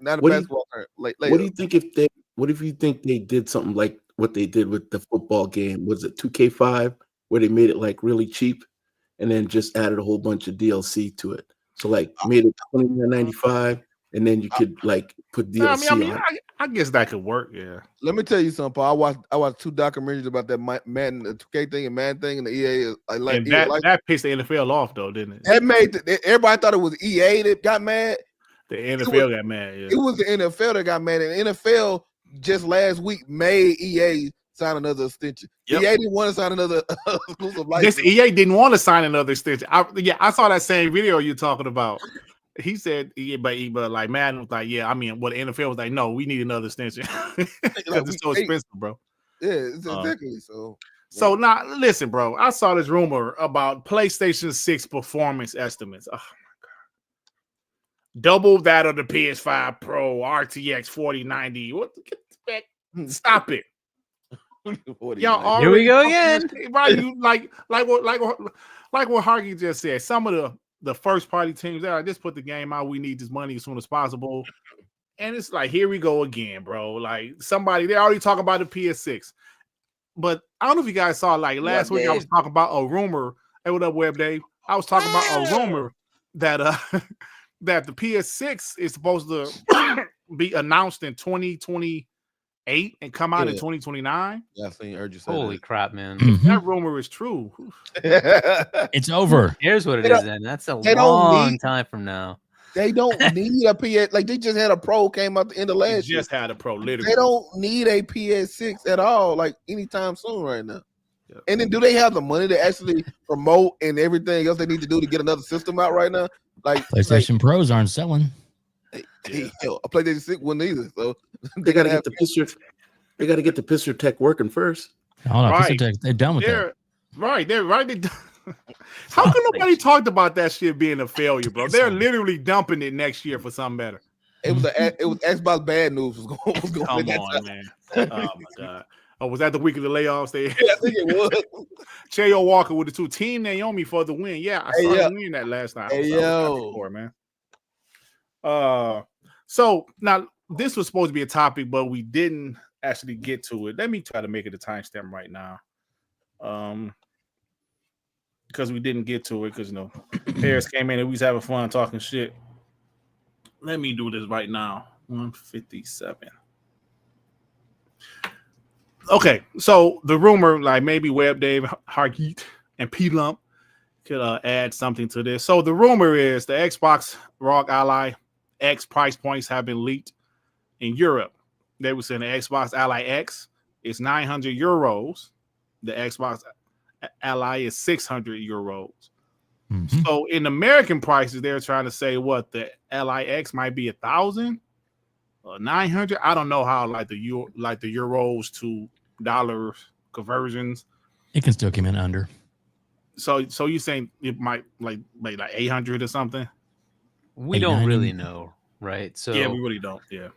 not a basketball. What do you think if you think they did something like what they did with the football game. Was it 2K5 where they made it like really cheap and then just added a whole bunch of DLC to it? So like made it $29.95 and then you could like put DLC on it. I guess that could work. Yeah. Let me tell you something, Paul. I watched 2 documentaries about that Madden, the 2K thing and Madden thing, and the EA. And that pissed the NFL off though, didn't it? That made everybody thought it was EA that got mad. The NFL got mad. Yeah. It was the NFL that got mad, and NFL just last week made EA sign another extension. Yep. EA didn't want to sign another exclusive license. This EA didn't want to sign another extension. I saw that same video you're talking about. He said, but like Madden was like, yeah, I mean, the NFL was like, no, we need another extension because it's so expensive, bro. Yeah, it's exactly so. So now, listen, bro. I saw this rumor about PlayStation 6 performance estimates. Oh my god, double that of the PS5 Pro, RTX 4090. What? Stop it. Y'all here we go again. Right? You like what Harky just said. Some of the first party teams there, just put the game out. We need this money as soon as possible. And it's like, here we go again, bro. Like they already talking about the PS6. But I don't know if you guys saw like last week, I was talking about a rumor. Hey, what up, Web Dave? I was talking about a rumor that that the PS6 is supposed to be announced in 2028 and come out in 2029. Yeah, I think I heard you say Holy crap, man. That rumor is true. It's over. Here's what it is then. That's a long time from now. They don't need a PS. Like they just had a Pro came out the end of last year. Just had a Pro, literally. They don't need a PS6 at all, like anytime soon right now. Yep. And then do they have the money to actually promote and everything else they need to do to get another system out right now? Like PlayStation Pros aren't selling. Hell, a PlayStation 6 wouldn't either. So they gotta get the Pisser. They gotta get the Pisser Tech working first. Hold on, Pisser Tech, they're done with that. Right, they're right. How come nobody talked about that shit being a failure, bro? They're literally dumping it next year for something better. It was Xbox bad news was going. Come on, man. Oh my god. Oh, was that the week of the layoffs? Yeah, I think it was. Cheo Walker with the 2 Team Naomi for the win. Yeah, I saw him win that last night. Hey, yo, before, man. So now this was supposed to be a topic, but we didn't actually get to it. Let me try to make it a timestamp right now. Because we didn't get to it because Harris came in and we was having fun talking shit. Let me do this right now. 157. Okay, so the rumor, like maybe Web Dave, Hargeet, and P Lump could add something to this. So the rumor is the Xbox Rog Ally X price points have been leaked in Europe. They were saying the Xbox Ally X is 900 euros. The Xbox Ally is 600 euros. Mm-hmm. So in American prices, they're trying to say what the Ally X might be 1,000 or 900. I don't know how like the euros to dollars conversions. It can still come in under. So you saying it might like 800 or something? We don't really know, right? So yeah, we really don't. Yeah.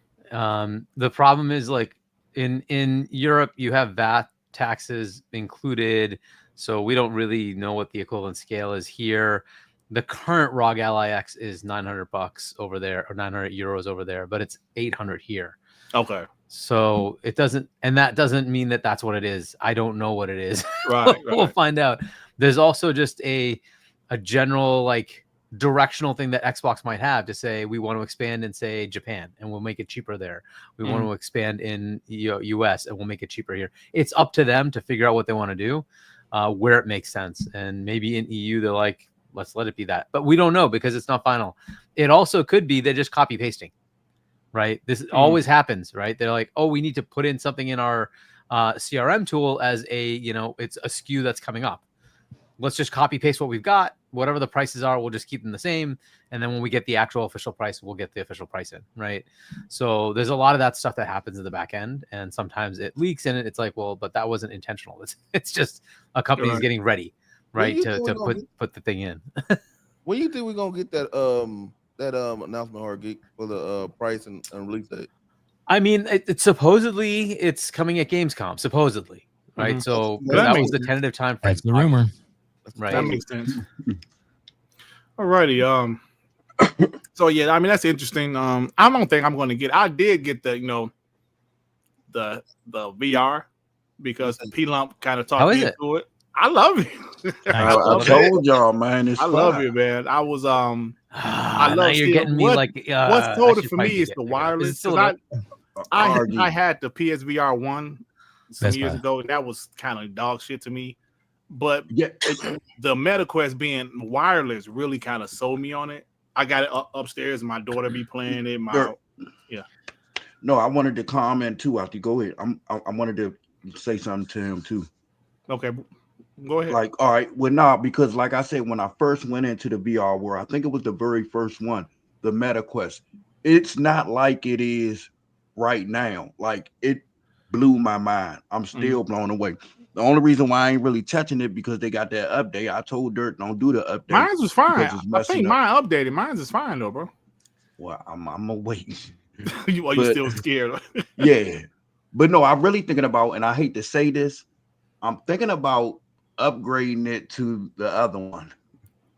The problem is like in Europe, you have VAT taxes included. So we don't really know what the equivalent scale is here. The current ROG Ally X is $900 over there, or 900 euros over there, but it's 800 here. Okay. So it doesn't, and that doesn't mean that that's what it is. I don't know what it is. Right. We'll find out. There's also just a general like directional thing that Xbox might have to say we want to expand in say Japan and we'll make it cheaper there. We want to expand in US and we'll make it cheaper here. It's up to them to figure out what they want to do. Where it makes sense, and maybe in EU they're like, let's let it be that, but we don't know because it's not final. It also could be they're just copy pasting, right? This always happens, right? They're like, oh, we need to put in something in our CRM tool as a it's a SKU that's coming up. Let's just copy paste what we've got. Whatever the prices are, we'll just keep them the same. And then when we get the actual official price, we'll get the official price in, right? So there's a lot of that stuff that happens in the back end. And sometimes it leaks and it's like, well, but that wasn't intentional. It's just a company's getting ready, right? To put the thing in. When you think we're going to get that announcement or geek for the price and release date? I mean, it's supposedly it's coming at Gamescom, supposedly, right? Mm-hmm. So that was the tentative time frame. That's the rumor. Right. That makes sense. Alrighty. So yeah, I mean that's interesting. I don't think I'm going to get. I did get the the VR because P-Lump kind of talked How is me it? into it. I love it. I told y'all, man. It's I love fire. it, man. I was I Now love you're seeing getting me what's like. told I it should for probably me is get the it. Is it wireless. still 'Cause I RG. had the PSVR 1 some Best years Buy. ago, and that was kind of dog shit to me. But Yeah. the MetaQuest being wireless really kind of sold me on it. I got it upstairs. My daughter be playing it. No, I wanted to comment too. After you go ahead, I wanted to say something to him too. Okay, go ahead. Like, all right, well, nah, because like I said, when I first went into the VR world, I think it was the very first one, the MetaQuest. It's not like it is right now. Like, it blew my mind. I'm still blown away. The only reason why I ain't really touching it because they got that update. I told Dirt don't do the update. Mine's was fine. because it's I messing think up. mine updated. Mine's is fine though, bro. Well, I'm gonna wait. you But- still scared? Yeah, but no, I'm really thinking about, and I hate to say this, I'm thinking about upgrading it to the other one.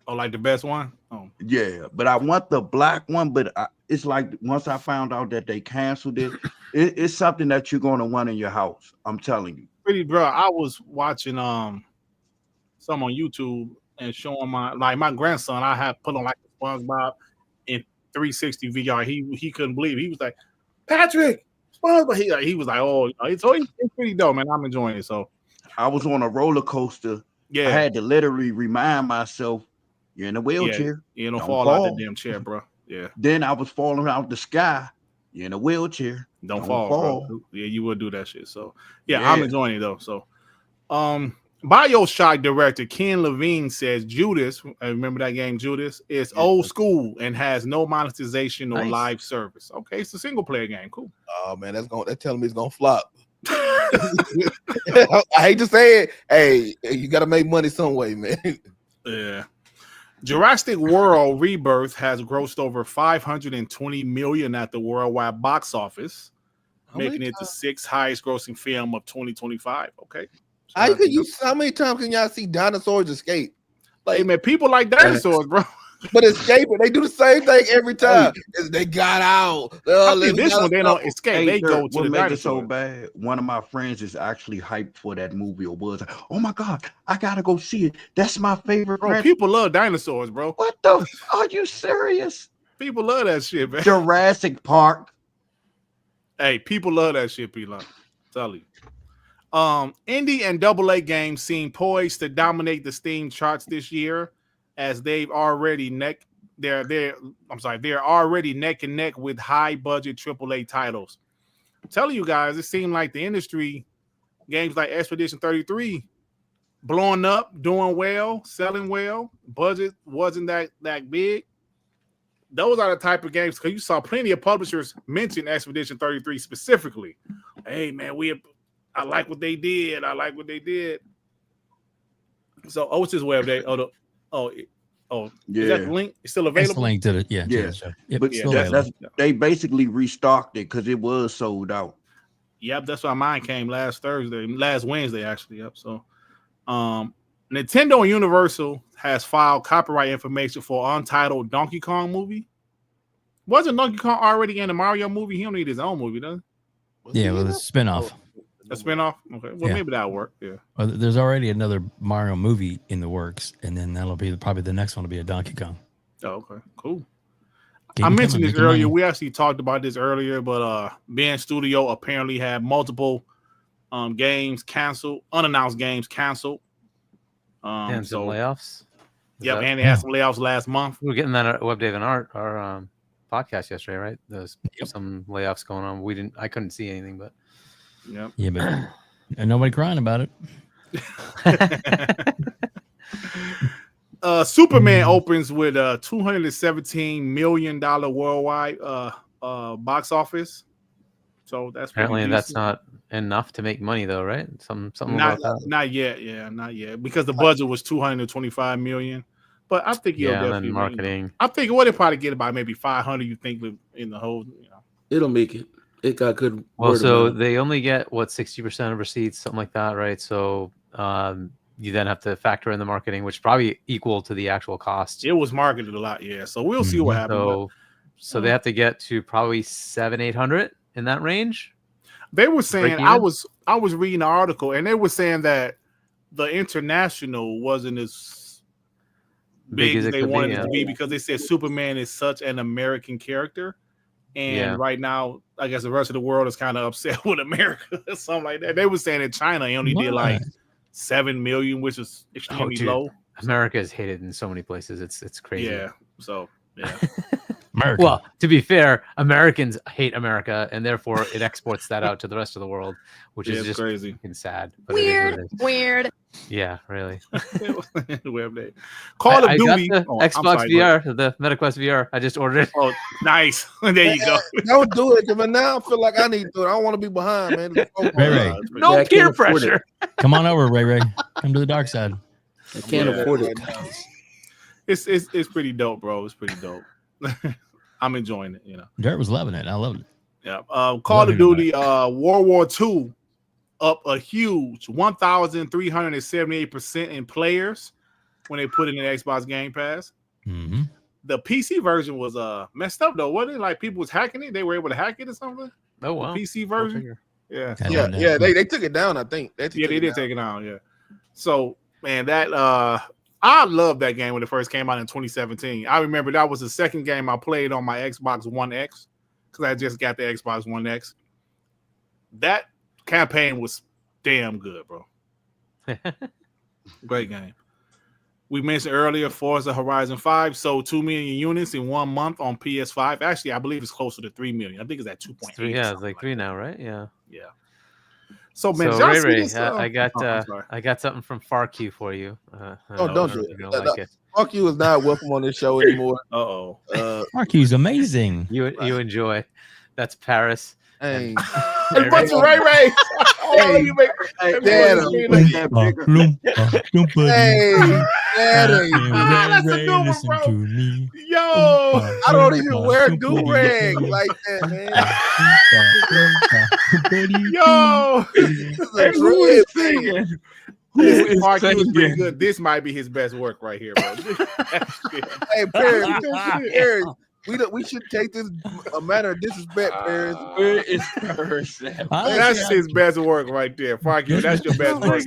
Oh, like the best one? Oh, Yeah, but I want the black one. But it's like once I found out that they canceled it, it's something that you're going to want in your house. I'm telling you. pretty, bro. I was watching some on YouTube and showing my grandson. I had put on like SpongeBob in 360 VR. He couldn't believe it. He was like, Patrick, SpongeBob. He was like, oh, it's pretty dope, man. I'm enjoying it. So I was on a roller coaster. yeah, I had to literally remind myself, you're in a wheelchair. you don't Don't fall out fall. that damn chair, bro. Yeah, Then I was falling out the sky. You're in a wheelchair. don't fall, bro. Yeah, you would do that shit. So yeah, Yeah. I'm enjoying it though. So BioShock director Ken Levine says Judas, remember that game Judas, is old school and has no monetization or Nice. live service. Okay, it's a single player game. Cool. Oh man, that's telling me it's gonna flop. I hate to say it. Hey, you gotta make money some way, man. Yeah. Jurassic World Rebirth has grossed over 520 million at the worldwide box office, making it the sixth highest grossing film of 2025. Okay. How many times can y'all see dinosaurs escape? Hey man, people like dinosaurs, bro. But escaping, they do the same thing every time. They got out. I think this one they don't escape. Hey, They go Dirk, to what the make it so dinosaurs. bad? One of my friends is actually hyped for that movie, or was. Oh my god, I gotta go see it. That's my favorite. Bro, people love dinosaurs, bro. What the? Are you serious? People love that shit, man. Jurassic Park. Hey, people love that shit, P-Lump. Tell you. Indie and AA games seem poised to dominate the Steam charts this year, as they've already they're already neck and neck with high budget AAA titles. I'm telling you guys, it seemed like the industry games like Expedition 33 blowing up, doing well, selling well. Budget wasn't that big. Those are the type of games, because you saw plenty of publishers mention Expedition 33 specifically. Hey man, I like what they did. So, what's this web day? Yeah. Is that the link? It's still available? It's the link to the to Yeah. the show. Yep, But still that's, available. they basically restocked it because it was sold out. Yep, that's why mine came last Wednesday, actually. Yep. So, Nintendo and Universal has filed copyright information for untitled Donkey Kong movie. Wasn't Donkey Kong already in the Mario movie? He don't need his own movie, does he? Yeah, well, it's a spinoff. A spinoff? Okay. Well, Yeah. maybe that'll work. Yeah. Well, there's already another Mario movie in the works, and then that'll be probably the next one will be a Donkey Kong. Oh, okay. Cool. Keep I them mentioned coming, this making earlier. money. We actually talked about this earlier, but Bend Studio apparently had multiple games canceled, unannounced games canceled. And some layoffs. Yep, and they had some layoffs last month. We were getting that at Web Dave and Art, our podcast yesterday, right? There's some layoffs going on. I couldn't see anything, but Yep. Yeah, but and nobody crying about it. Superman opens with a $217 million worldwide box office. So that's apparently pretty that's decent. not enough to make money, though, right? Something not about that. not yet. Yeah, not yet, because the budget was $225 million. But I think Yeah, and definitely then marketing. I think what they probably get about maybe 500. You think in the whole, It'll make it. It got good. Well, word of so mouth. they only get 60% of receipts, something like that, right? So you then have to factor in the marketing, which is probably equal to the actual cost. It was marketed a lot, yeah. So we'll see what happens. So they have to get to probably 700-800 in that range. They were saying Break I even? was reading an article and they were saying that the international wasn't as big as it they could be, wanted it yeah. to be because they said Superman is such an American character. And Yeah. right now, I guess the rest of the world is kind of upset with America or something like that. They were saying in China, they only did like 7 million, which is extremely dude. low. America is hated in so many places. It's crazy. Yeah. So, yeah. America. Well, to be fair, Americans hate America, and therefore it exports that out to the rest of the world, which Yeah, is it's just crazy. fucking sad. But it is what it is. Weird. Yeah, really. Call of I Duty. got the Oh, I'm Xbox sorry, go ahead. VR, the MetaQuest VR. I just ordered it. Oh, nice. There you go. Don't do it, but now I feel like I need to do it. I don't want to be behind, man. Ray. No I peer can't afford pressure. Come on over, Ray. Come to the dark side. I can't afford it. It's pretty dope, bro. It's pretty dope. I'm enjoying it, you know. Dirt was loving it. I loved it. Yeah. Call of Duty World War II up a huge 1,378% in players when they put it in the Xbox Game Pass. Mm-hmm. The PC version was messed up though, wasn't it? Like people was hacking it, they were able to hack it or something. Oh wow. The PC version. Yeah. Yeah. They took it down. I think. They did take it down. Yeah. So man, that I loved that game when it first came out in 2017. I remember that was the second game I played on my Xbox One X because I just got the Xbox One X. That campaign was damn good, bro. Great game. We mentioned earlier Forza Horizon 5 sold 2 million units in 1 month on PS5. Actually, I believe it's closer to 3 million. I think it's at 2.8. Yeah, it's like 3 now, right? Yeah. Yeah. So man, So Ray, Ray, I got something from FarQ for you. Don't do it. You're gonna like it. Fuck you is not welcome on this show anymore. FarQ's amazing. You enjoy. That's Paris. Hey, hey, bunch of Ray. Oh, you make Dad, that That's a good one, listen bro. to me. Yo, I don't even wear do-rag like that, man. Yo, Hey, who is singing? Listen, Mark, he was pretty good. This might be his best work right here, bro. Hey, Paris, we should take this a matter of disrespect, Paris. Where is Paris? That's his best work right there. Fuck you. That's your best work.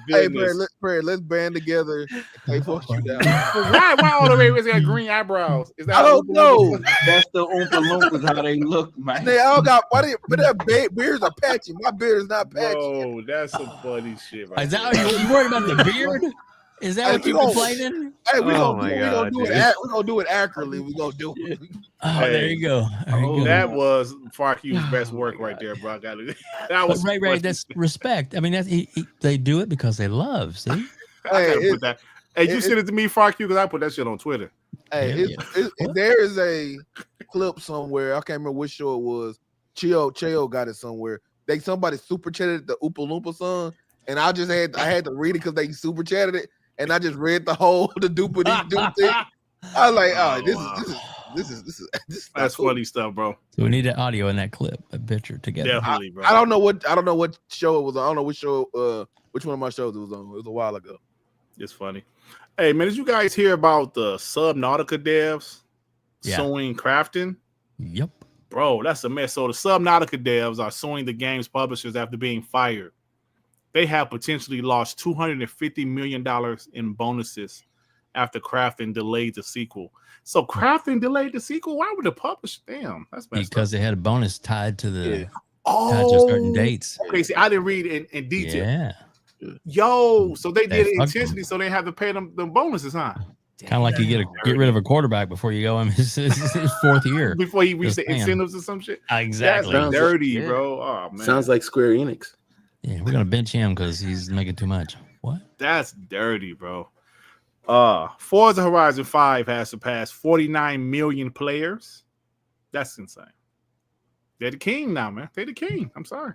Hey, Paris, let's band together and take fuck you down. Why all the Ravens got green eyebrows? Is that I don't know. That's the Oompa Loompas, how they look, man. They all got but their beards are patchy. My beard is not patchy. Oh, that's some funny shit. Right Is that you worried about the beard? Is that what you're complaining? Hey, we're Oh gonna do it accurately. We're gonna do it. Oh, there you go. There you go. That was FarQ's best work right there, bro. That was Ray. That's respect. I mean, they do it because they love. See, put that. Hey, you send it to me, FarQ, because I put that shit on Twitter. Hey, there is a clip somewhere. I can't remember which show it was. Cheo got it somewhere. Somebody super chatted the Oompa Loompa song, and I had to read it because they super chatted it. And I just read the whole the doopity doop thing. I was like, this is that's cool. Funny stuff, bro. So we need that audio and that clip, a picture together. Definitely, bro. I don't know what show it was on. I don't know which one of my shows it was on. It was a while ago. It's funny. Hey man, did you guys hear about the Subnautica devs suing Crafton? Yep. Bro, that's a mess. So the Subnautica devs are suing the game's publishers after being fired. They have potentially lost $250 million in bonuses after Crafton delayed the sequel. So Crafton delayed the sequel? Why would the publisher? Damn, that's messed because up. they had a bonus tied to the tied to certain dates. Okay, see, I didn't read it in detail. Yeah. Yo, so they did it fucked intentionally, so they have to pay them the bonuses, huh? Kind of like you get rid of a quarterback before you go in his fourth year. Before he reached the incentives or some shit. Exactly. That's dirty, bro. Oh man. Sounds like Square Enix. Yeah, we're gonna bench him because he's making too much. What? That's dirty, bro. Forza Horizon 5 has surpassed 49 million players. That's insane. They're the king now, man. They're the king. I'm sorry.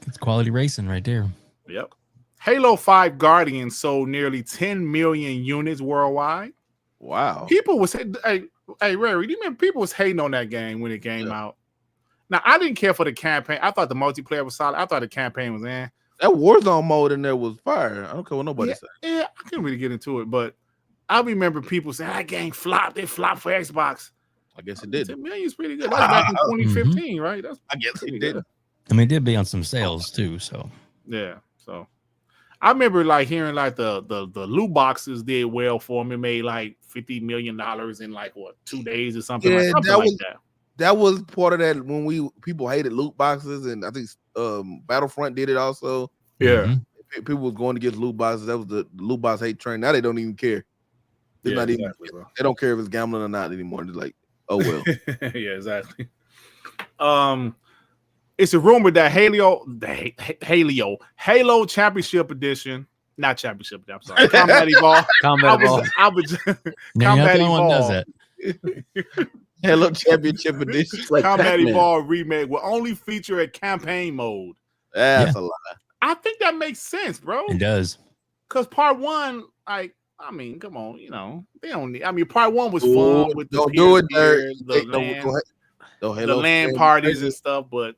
It's quality racing right there. Yep. Halo 5 Guardians sold nearly 10 million units worldwide. Wow. People was hey Ray, do you remember people was hating on that game when it came out? Now I didn't care for the campaign. I thought the multiplayer was solid. I thought the campaign was in. That Warzone mode in there was fire. I don't care what nobody said. Yeah, I couldn't really get into it, but I remember people saying that game flopped. It flopped for Xbox. I guess it did. 10 million is pretty good. That's back in 2015, right? That's I guess pretty it did. good. I mean, it did be on some sales too. So yeah. So I remember like hearing like the loot boxes did well for them. It made like $50 million in like what 2 days or something like that. That was part of that when people hated loot boxes, and I think Battlefront did it also. Yeah, people was going to get loot boxes. That was the loot box hate train. Now they don't even care. They're not even. They don't care if it's gambling or not anymore. They're like, oh well. Yeah, exactly. It's a rumor that Halo Championship Edition, not Championship. I'm sorry, Combat Evolved. Combat Evolved does that. Halo Championship Edition, like Combat Pac-Man. Evolved remake will only feature a campaign mode. That's a lie. I think that makes sense, bro. It does. Because part one, like, I mean, come on, you know, they don't need. I mean, part one was fun with the don't do it, peers, Dirt. the LAN parties and stuff, but.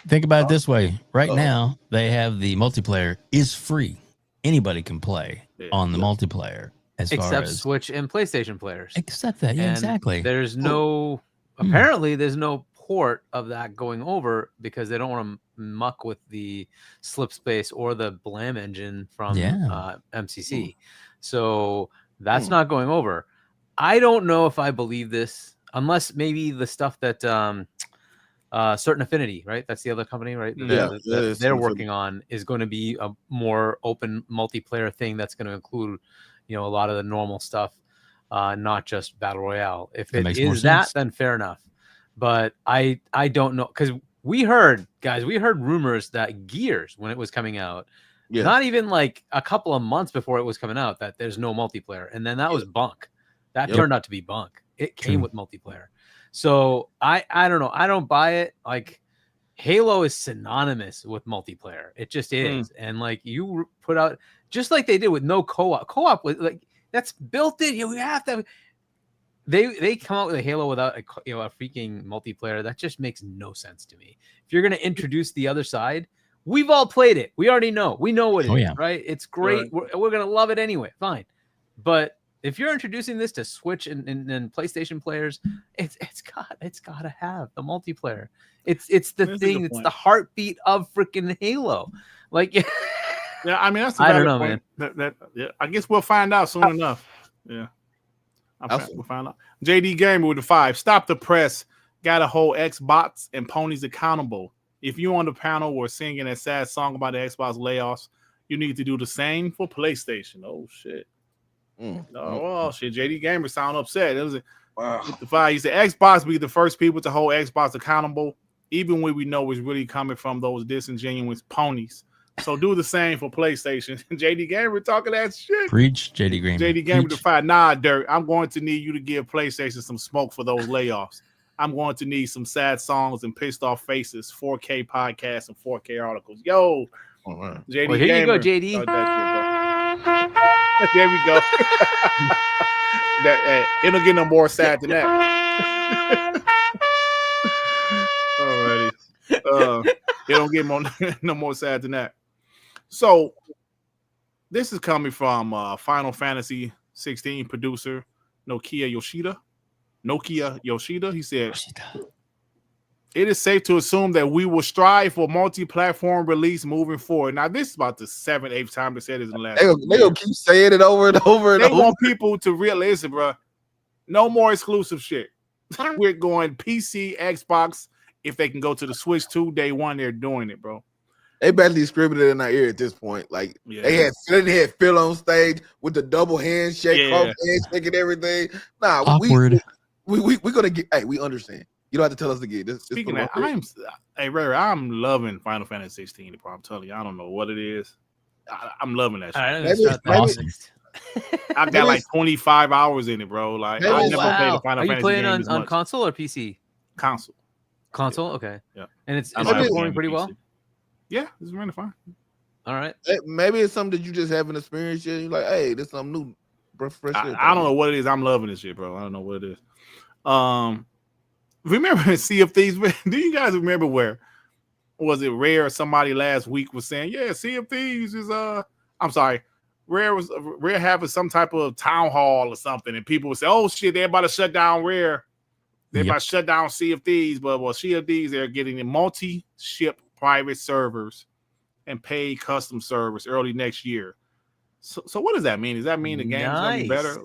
Think about it this way. Right now, they have the multiplayer is free. Anybody can play on the multiplayer. Except Switch and PlayStation players. Except that, yeah, And exactly. There's no, apparently, there's no port of that going over because they don't want to muck with the slip space or the Blam engine from MCC. So that's not going over. I don't know if I believe this, unless maybe the stuff that Certain Affinity, right? That's the other company, right? They're working on is going to be a more open multiplayer thing that's going to include, you know, a lot of the normal stuff, not just Battle Royale. If it is that, then fair enough. But I don't know, because we heard rumors that Gears, when it was coming out, not even like a couple of months before it was coming out, that there's no multiplayer, and then that was bunk. That turned out to be bunk. It came with multiplayer. So I don't know. I don't buy it. Like, Halo is synonymous with multiplayer. It just is. And like, you put out, just like they did with no co-op. Co-op was like, that's built in. You have to. They come out with a Halo without a freaking multiplayer. That just makes no sense to me. If you're gonna introduce the other side, we've all played it. We already know. We know what it is, right? It's great. Right. We're gonna love it anyway. Fine, but if you're introducing this to Switch and PlayStation players, it's got to have the multiplayer. It's the thing. It's the heartbeat of freaking Halo. Like, yeah, I mean, that's. I don't know, man. I guess we'll find out soon enough. Yeah, we'll find out. JD Gamer with the 5. Stop the press. Got to hold Xbox and ponies accountable. If you on the panel or singing a sad song about the Xbox layoffs, you need to do the same for PlayStation. Oh shit. Oh shit! JD Gamer sound upset. It was with the 5. He said Xbox be the first people to hold Xbox accountable, even when we know it's really coming from those disingenuous ponies. So do the same for PlayStation. JD Gamer talking that shit. Preach, JD Gamer. JD Gamer to 5. Nah, Dirt. I'm going to need you to give PlayStation some smoke for those layoffs. I'm going to need some sad songs and pissed off faces, 4K podcasts, and 4K articles. Yo, JD well, here Gamer. you go, JD. There we go. It don't get no more sad than that. Alrighty. It don't get no more sad than that. So this is coming from Final Fantasy 16 producer Nokia Yoshida. He said, it is safe to assume that we will strive for multi-platform release moving forward. Now, this is about the 7th, 8th time they said this in the last. They gonna keep saying it over and over and over. They want people to realize it, bro. No more exclusive shit. We're going PC, Xbox. If they can go to the Switch 2 day one, they're doing it, bro. They basically scripted it in our ear at this point. Like they had Phil on stage with the double handshake, handshake and everything. Nah, awkward. We're gonna get. Hey, we understand. You don't have to tell us to get this. Speaking of that, I'm loving Final Fantasy 16. I'm telling you, I don't know what it is. I'm loving that shit. I got like 25 hours in it, bro. Like I never played a Final Fantasy. Are you playing on console or PC? Console. Console, okay. Yeah. And it's performing pretty well. Yeah, it's running fine. All right. Maybe it's something that you just haven't experienced yet. You're like, hey, this is something new. I don't know what it is. I'm loving this shit, bro. I don't know what it is. Remember Sea of Thieves? Do you guys remember where was it Rare or somebody last week was saying, yeah, Sea of Thieves is I'm sorry, Rare having some type of town hall or something, and people would say, oh shit, they're about to shut down Rare. They're about to shut down Sea of Thieves, but Sea of Thieves, they're getting multi-ship private servers and paid custom servers early next year. So what does that mean? Does that mean the game's gonna be better?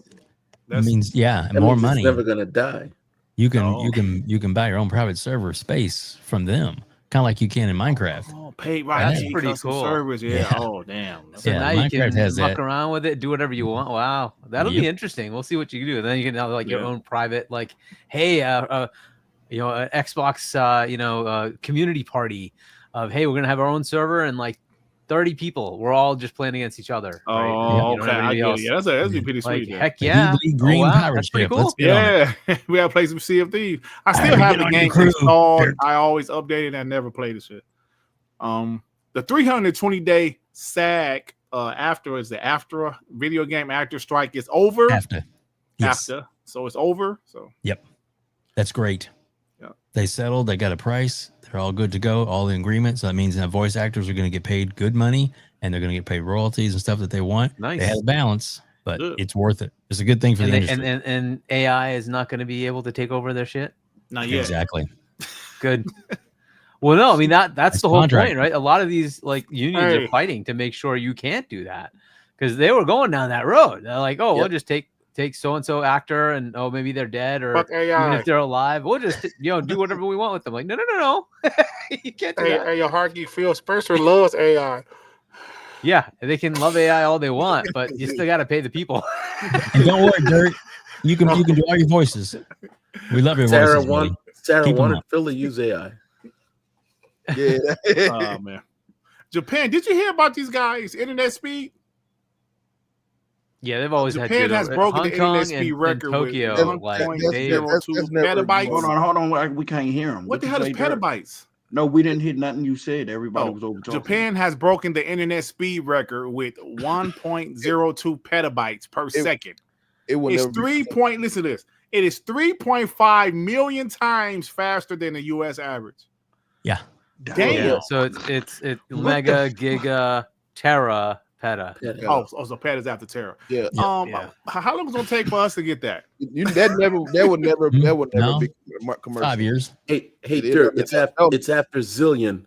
That means that more means money. It's never gonna die. You can buy your own private server space from them, kind of like you can in Minecraft. Oh, paid right. That's pretty cool. Servers, yeah. Oh, damn. So now Minecraft you can has muck that. around with it, do whatever you want. Wow, that'll be interesting. We'll see what you can do. And then you can have like your own private, like, hey, an Xbox, community party of, hey, we're gonna have our own server and like 30 people. We're all just playing against each other. Oh, right? okay. I get it. Yeah, that'd be pretty sweet. Like, heck yeah. Green pirate that's pretty ship. cool. Let's get on it. Yeah, we gotta play some Sea of Thieves. I still have the game installed. I always update it and I never play the shit. The 320-day SAG after video game actor strike is over. After. So it's over. So that's great. Yeah. They settled, they got a price, they're all good to go, all the agreements. So that means that voice actors are going to get paid good money and they're going to get paid royalties and stuff that they want. Nice. They had a balance, but it's worth it. It's a good thing for the industry. And AI is not going to be able to take over their shit. Not yet. Exactly. Good. Well, no, I mean that's the whole contract. point, right? A lot of these like unions are fighting to make sure you can't do that because they were going down that road. They're like, oh, we'll just take so and so actor and maybe they're dead or even if they're alive, we'll just do whatever we want with them. Like no, you can't do that. Hey, your Harky Phil Spencer loves AI. Yeah, they can love AI all they want, but you still got to pay the people. And don't worry, Dirt. You can do all your voices. We love your voices. Sarah wanted Phil to use AI. Yeah. Oh man. Japan, did you hear about these guys' internet speed? Yeah, they've always had Japan good has broken Hong the Kong internet speed and record Tokyo. with Like 1.02 petabytes. Hold on. We can't hear him. What the hell is petabytes? No, we didn't hear nothing you said. Everybody was over talking. Japan has broken the internet speed record with 1.02 petabytes per second. It's 3 point. Listen to this. It is 3.5 million times faster than the U.S. average. Yeah. Damn. Yeah. So it's mega, giga, tera, peta. Oh, so peta is after tera. Yeah. How long is it gonna take for us to get that? That would never be commercial. 5 years. Hey, Dirt, it's after zillion.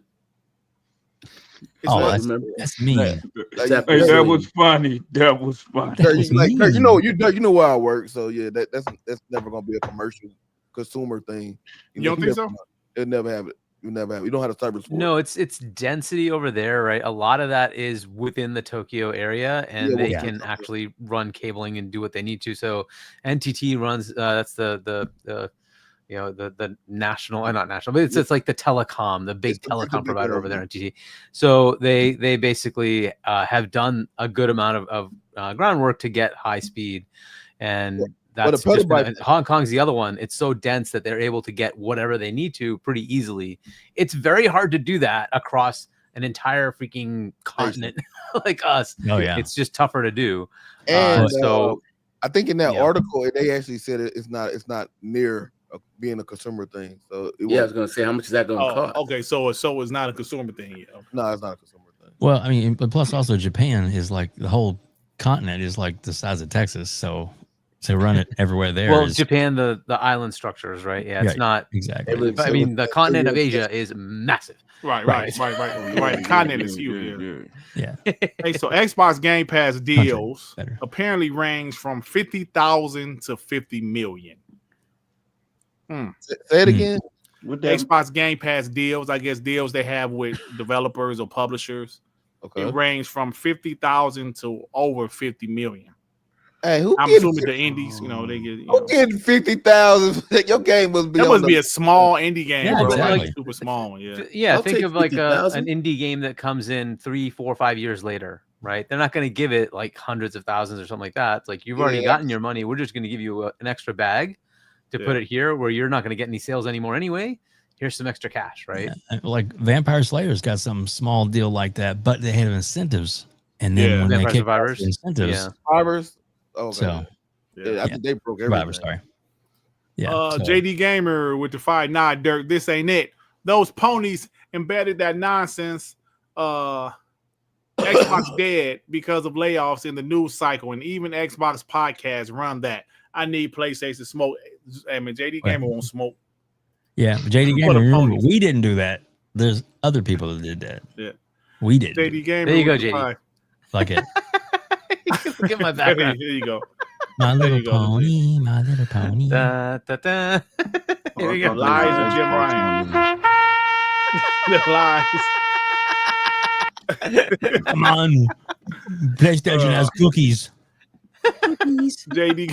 That's mean. That was funny. That was funny. You know where I work, so yeah, that's never gonna be a commercial consumer thing. You don't think so? It'll never have it. You never have it. You don't have a cyber sport. No, it's density over there, right? A lot of that is within the Tokyo area, and they can actually run cabling and do what they need to. So NTT runs. That's the national, not national, but it's like the telecom, the big telecom provider over there, NTT. So they basically have done a good amount of groundwork to get high speed, and that's just Hong Kong's the other one. It's so dense that they're able to get whatever they need to pretty easily. It's very hard to do that across an entire freaking continent like us. Oh yeah, it's just tougher to do. And so I think in that article they actually said it's not near being a consumer thing. So I was gonna say, how much is that gonna cost? Okay, so it's not a consumer thing. No, it's not a consumer thing. Well, I mean, but plus also Japan is like the whole continent is like the size of Texas, so to run it everywhere there. Well, Japan, the island structures, right? Yeah, it's not exactly. I mean, the continent of Asia is massive. Right. The continent is huge. Yeah. Hey, so Xbox Game Pass deals apparently range from 50,000 to 50 million. Say it again. Xbox Game Pass deals, I guess deals they have with developers or publishers. Okay. It range from 50,000 to over 50 million. Hey, I'm assuming the indies, they get. Who getting 50,000? Your game must be. That must be a small indie game, Yeah, bro. exactly. Like super small one. Yeah. Yeah, think of like an indie game that comes in 3, 4, 5 years later, right? They're not going to give it like hundreds of thousands or something like that. It's like you've already gotten your money. We're just going to give you an extra bag to put it here where you're not going to get any sales anymore anyway. Here's some extra cash, right? Yeah. Like Vampire Slayer's got some small deal like that, but they have incentives, and then when they kick off the incentives, Survivors. Okay. So I think they broke everything. Sorry. Yeah. JD Gamer with the fight. Nah, Dirk, this ain't it. Those ponies embedded that nonsense. Xbox dead because of layoffs in the news cycle, and even Xbox podcasts run that. I need PlayStation smoke. I mean, JD Gamer won't smoke. Yeah, JD Gamer. Remember, we didn't do that. There's other people that did that. Yeah, we did. JD Gamer. There you go, JD. Like it. Look at my background. There you go. My little pony, my little pony. Da, da, da. Here we go. Lies of Jim Ryan. The lies. Come on. PlayStation has cookies. JD.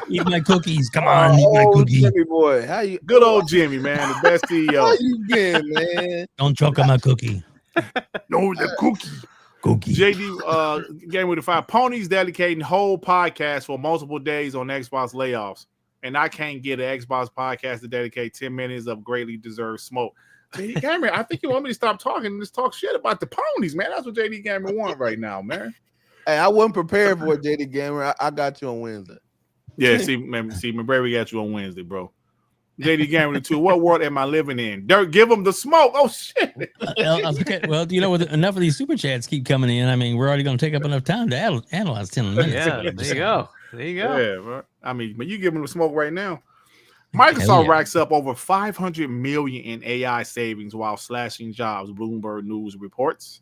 Eat my cookies. Come on, eat my cookies. Jimmy boy, how you? Good old Jimmy, man, the best CEO. How you been, man? Don't choke on my cookie. No, the cookie. Cookie. JD Game with the Five Ponies dedicating whole podcast for multiple days on Xbox layoffs, and I can't get an Xbox podcast to dedicate 10 minutes of greatly deserved smoke. JD Gamer, I think you want me to stop talking and just talk shit about the ponies, man. That's what JD Gamer want right now, man. Hey, I wasn't prepared for it, JD Gamer. I got you on Wednesday. Yeah, see, McBrady, we got you on Wednesday, bro. JD Gamer 2, what world am I living in? Dirt, give them the smoke. Oh, shit. Okay, well, you know, with enough of these super chats keep coming in, I mean, we're already going to take up enough time to analyze 10 minutes. Yeah, there you go. There you go. Yeah, bro. I mean, but you give them the smoke right now. Microsoft racks up over $500 million in AI savings while slashing jobs. Bloomberg News reports.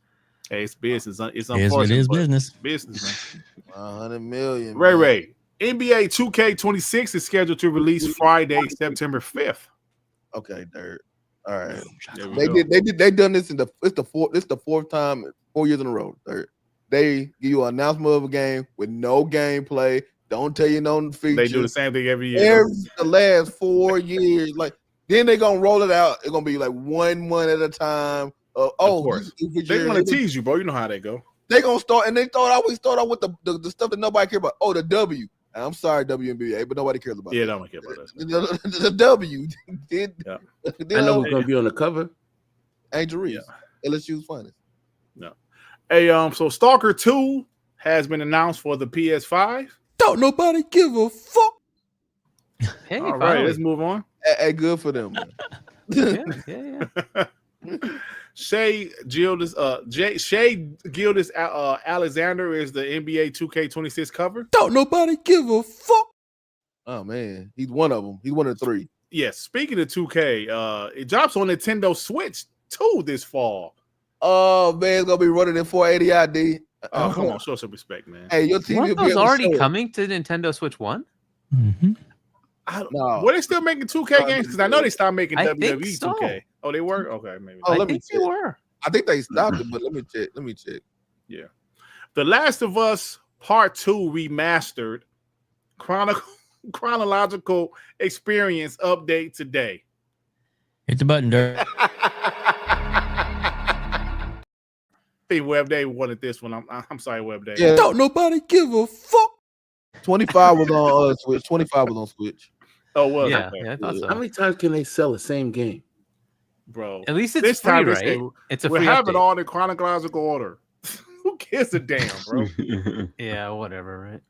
Hey, it's business. It's unfortunate. It is business. Business, man. $100 million. Ray. NBA 2K26 is scheduled to release Friday, September 5th. Okay, Dirt. All right. They They done this it's the fourth time, 4 years in a row. Dirt. They give you an announcement of a game with no gameplay. Don't tell you no features. They do the same thing every year. The last 4 years, like then they're gonna roll it out. It's gonna be like 1 month at a time. Of course. They're gonna tease you, bro. You know how they go. They gonna start, and they always start out with the stuff that nobody cares about. Oh, the W. And I'm sorry, WNBA, but nobody cares about. Yeah, that. nobody cares about that. The W. I know who's gonna be on the cover. Angel Reese. LSU's finest. No. Hey, so Stalker 2 has been announced for the PS5. Don't nobody give a fuck. Hey, all right, let's move on. Hey, good for them, man. Yeah. Shea Gildas Alexander is the NBA 2K26 cover. Don't nobody give a fuck. Oh man, he's one of them. He's one of three. Yes. Speaking of 2K, it drops on Nintendo Switch 2 this fall. Oh man, it's gonna be running in 480 ID. Oh, come on, show some respect, man. Hey, your TV Weren't those already coming to Nintendo Switch 1? Mm-hmm. Were they still making 2K games? Because I know they stopped making I WWE think so. 2K. Oh, they were? Okay, maybe. Oh, I let me think check. they were. I think they stopped it, but let me check. Yeah. The Last of Us Part 2 remastered chronological experience update today. Hit the button, Dirt. I think Web Day wanted this one. I'm sorry, Web Day. Yeah. Don't nobody give a fuck. 25 was on Switch. 25 was on Switch. Oh, well. Yeah, Okay. yeah, I thought so. How many times can they sell the same game? Bro. At least it's this free, time right? It's a we're free having update. all the chronological order. Who gives a damn, bro? Yeah, whatever, right?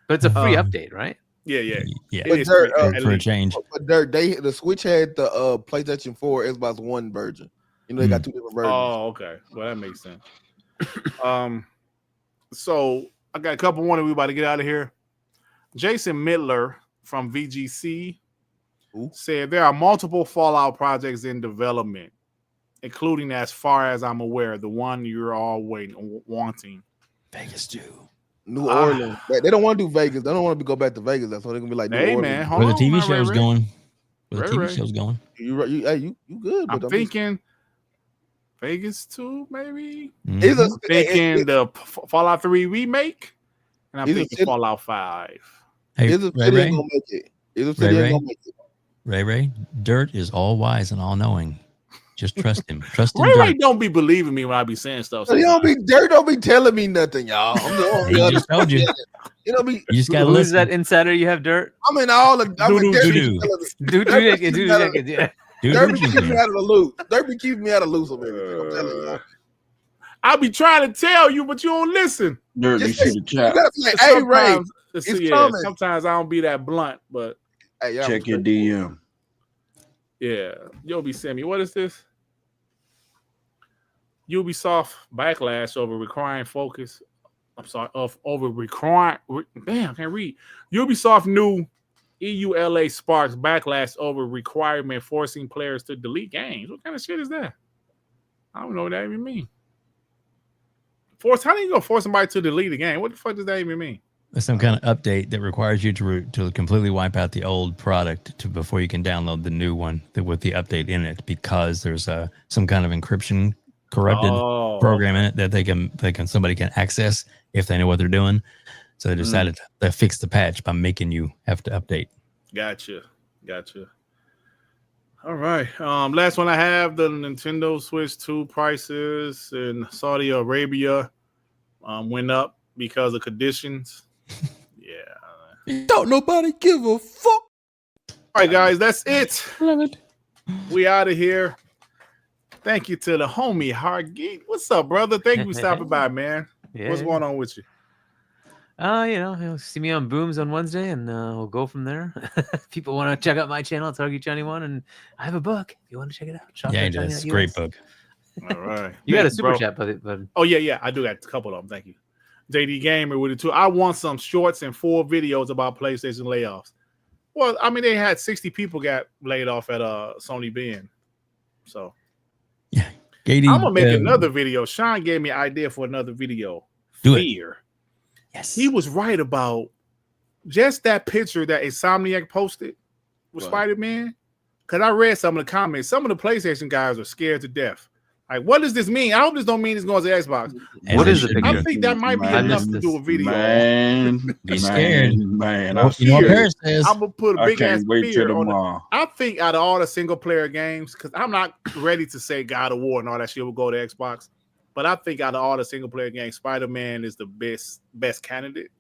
But it's a free update, right? Yeah. Yeah. It is Dirt, free, at For a least. change. But the Switch had the PlayStation 4, Xbox One version. You know, they got two different versions. Oh, okay. Well, that makes sense. So I got a couple more that we about to get out of here. Jason Midler from VGC said there are multiple Fallout projects in development, including, as far as I'm aware, the one you're all wanting. Vegas 2. New Orleans. They don't want to do Vegas. They don't want to go back to Vegas. That's why they're gonna be like New Orleans. Man, Where the TV on, show's Ray. going. Where the Ray. TV show's going. You good. I'm but thinking Vegas 2, maybe. It's I'm thinking the Fallout 3 remake, and I'm It's a thinking city- Fallout 5. Hey, It's a Ray city Ray, ain't gonna make it. It's a city ain't gonna make it. Ray, Dirt is all wise and all knowing. Just trust him. Trust in Ray Dirt. don't be believing me when I be saying stuff. Dirt don't be telling me nothing, y'all. He just told you. You know me. You just gotta Who's listen. that insider you have, Dirt? I'm in all the. I'm in Doo-doo. Yeah. Dirt be keeping me out of the loop. Dirt be keeping me out of the loop of everything. I'm telling you. I be trying to tell you, but you don't listen. Dirt, you see the chat. You gotta be like, hey, Ray, Sometimes- it's coming. Sometimes I don't be that blunt, but Hey, y'all Check your DM. yeah. Yobi sent me. What is this? Ubisoft backlash over requiring over requiring. Damn, I can't read. Ubisoft new EULA sparks backlash over requirement forcing players to delete games. What kind of shit is that? I don't know what that even means. How do you go force somebody to delete a game? What the fuck does that even mean? There's some kind of update that requires you to completely wipe out the old product before you can download the new one with the update in it, because there's some kind of encryption corrupted program in it that somebody can access if they know what they're doing. So they decided to fix the patch by making you have to update. Gotcha. All right. Last one I have, the Nintendo Switch 2 prices in Saudi Arabia went up because of conditions. Yeah. Don't nobody give a fuck. All right, guys, that's it. Love it. We out of here. Thank you to the homie Hargeet. What's up, brother? Thank you for stopping by, man. Yeah. What's going on with you? You'll see me on Booms on Wednesday, and we'll go from there. If people want to check out my channel, it's Hargeet21, and I have a book. If you want to check it out, yeah, it's a great book. All right. You got a super chat, but oh yeah, I do got a couple of them. Thank you, JD Gamer with it too. I want some shorts and 4 videos about PlayStation layoffs. Well, I mean, they had 60 people got laid off at Sony Bend, so yeah. I'm gonna make another video. Sean gave me an idea for another video. Fear. Yes. He was right about just that picture that Insomniac posted with Spider-Man. Because I read some of the comments. Some of the PlayStation guys are scared to death. Like, what does this mean? I hope this don't mean it's going to Xbox. What is the picture? I think that might be enough to do a video. Be scared. Man, I'm scared. I'm going to put a big ass fear on tomorrow. I think out of all the single player games, because I'm not ready to say God of War and all that shit will go to Xbox. But I think out of all the single player games, Spider-Man is the best candidate.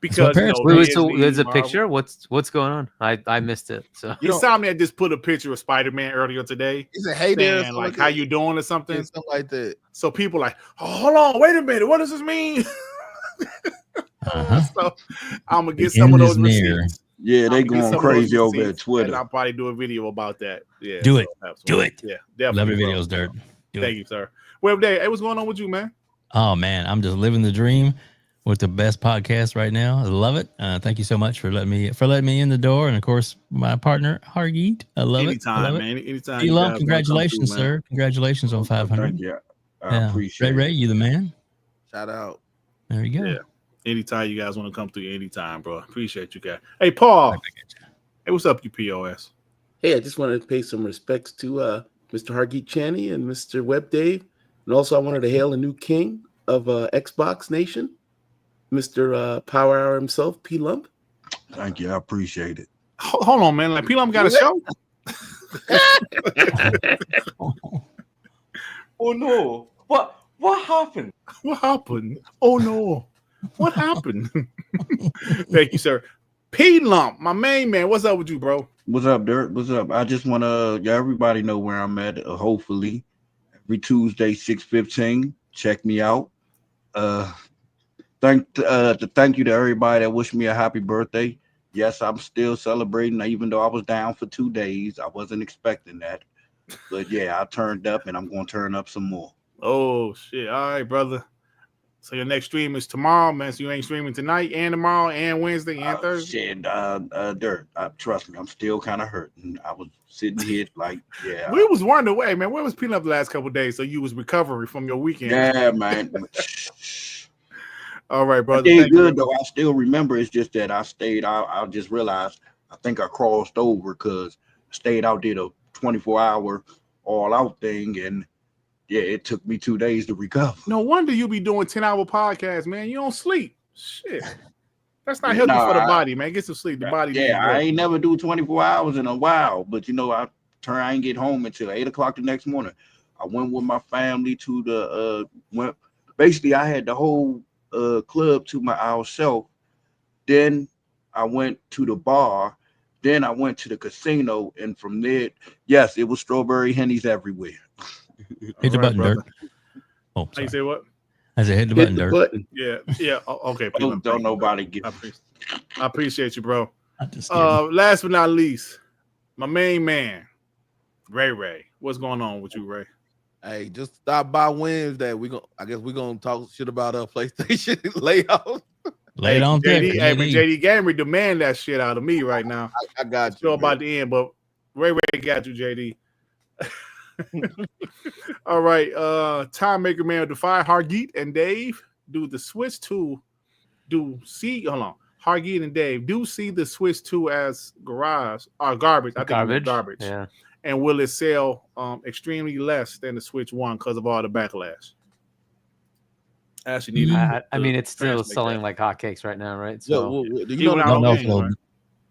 Because there's a picture. What's going on? I missed it. So Insomniac just put a picture of Spider-Man earlier today. He said, "Hey there," like how you doing or something, something like that. So people like, oh, hold on, wait a minute, what does this mean? So I'm gonna get some of those receipts. Yeah, they going crazy over at Twitter. And I'll probably do a video about that. Yeah, do it. Yeah, definitely. Love your videos, Dirt. Thank you, sir. Web Day, hey, what's going on with you, man? Oh man, I'm just living the dream with the best podcast right now. I love it. Thank you so much for letting me in the door, and of course my partner Hargeet. I love Anytime, it. man. Anytime. Elon, congratulations, sir. Congratulations on 500. Thank you. I appreciate Ray, you the man. Shout out. There you go. Yeah. Anytime you guys want to come through, anytime, bro. Appreciate you guys. Hey, Paul. Hey, what's up, you POS? Hey, I just wanted to pay some respects to Mr. Hargeet Channy and Mr. Web Dave. And also I wanted to hail a new king of Xbox Nation, Mr. Power Hour himself, P Lump. Thank you. I appreciate it. Hold on, man. Like P Lump got a show? Oh no. What happened? What happened? Oh no. What happened? Thank you, sir. P Lump, my main man. What's up with you, bro? What's up, Dirt? What's up? I just want to let everybody know where I'm at. Hopefully, every Tuesday, 6:15. Check me out. Thank you to everybody that wished me a happy birthday. Yes, I'm still celebrating, even though I was down for 2 days. I wasn't expecting that, but yeah, I turned up, and I'm going to turn up some more. Oh shit! All right, brother. So your next stream is tomorrow, man. So you ain't streaming tonight and tomorrow and Wednesday and Thursday. Shit, Dirt. Trust me, I'm still kind of hurting. I was sitting here like, yeah. We was wondering, way, man. Where was Peanut up the last couple of days? So you was recovering from your weekend. Yeah, man. All right, brother. It's good though. I still remember. It's just that I stayed out. I just realized. I think I crossed over because I stayed out, did a 24-hour all-out thing, and yeah, it took me 2 days to recover. No wonder you be doing 10-hour podcasts, man. You don't sleep. Shit. That's not healthy for the body, man. Get some sleep. The body. Yeah, I ain't never do 24 hours in a while, but you know, I ain't get home until 8 o'clock the next morning. I went with my family to the basically I had the whole club to ourselves. Then I went to the bar. Then I went to the casino, and from there, yes, it was strawberry hennies everywhere. Hit the button, Dirt. Oh, you say what? I said hit the button, Dirt. Yeah. Okay. Don't nobody get. I appreciate you, bro. Last but not least, my main man, Ray. What's going on with you, Ray? Hey, just stop by Wednesday. I guess we're gonna talk shit about PlayStation layoffs. Lay it on thick. JD Gamer demand that shit out of me right now. I got you. Still about to end, but Ray got you, JD. All right. Time Maker Man of Defy, Hargeet and Dave do the Switch 2. Hargeet and Dave do see the Switch 2 as garbage. I think garbage. Yeah. And will it sell extremely less than the Switch 1 because of all the backlash? Actually, I mean, it's still selling like hotcakes right now, right? So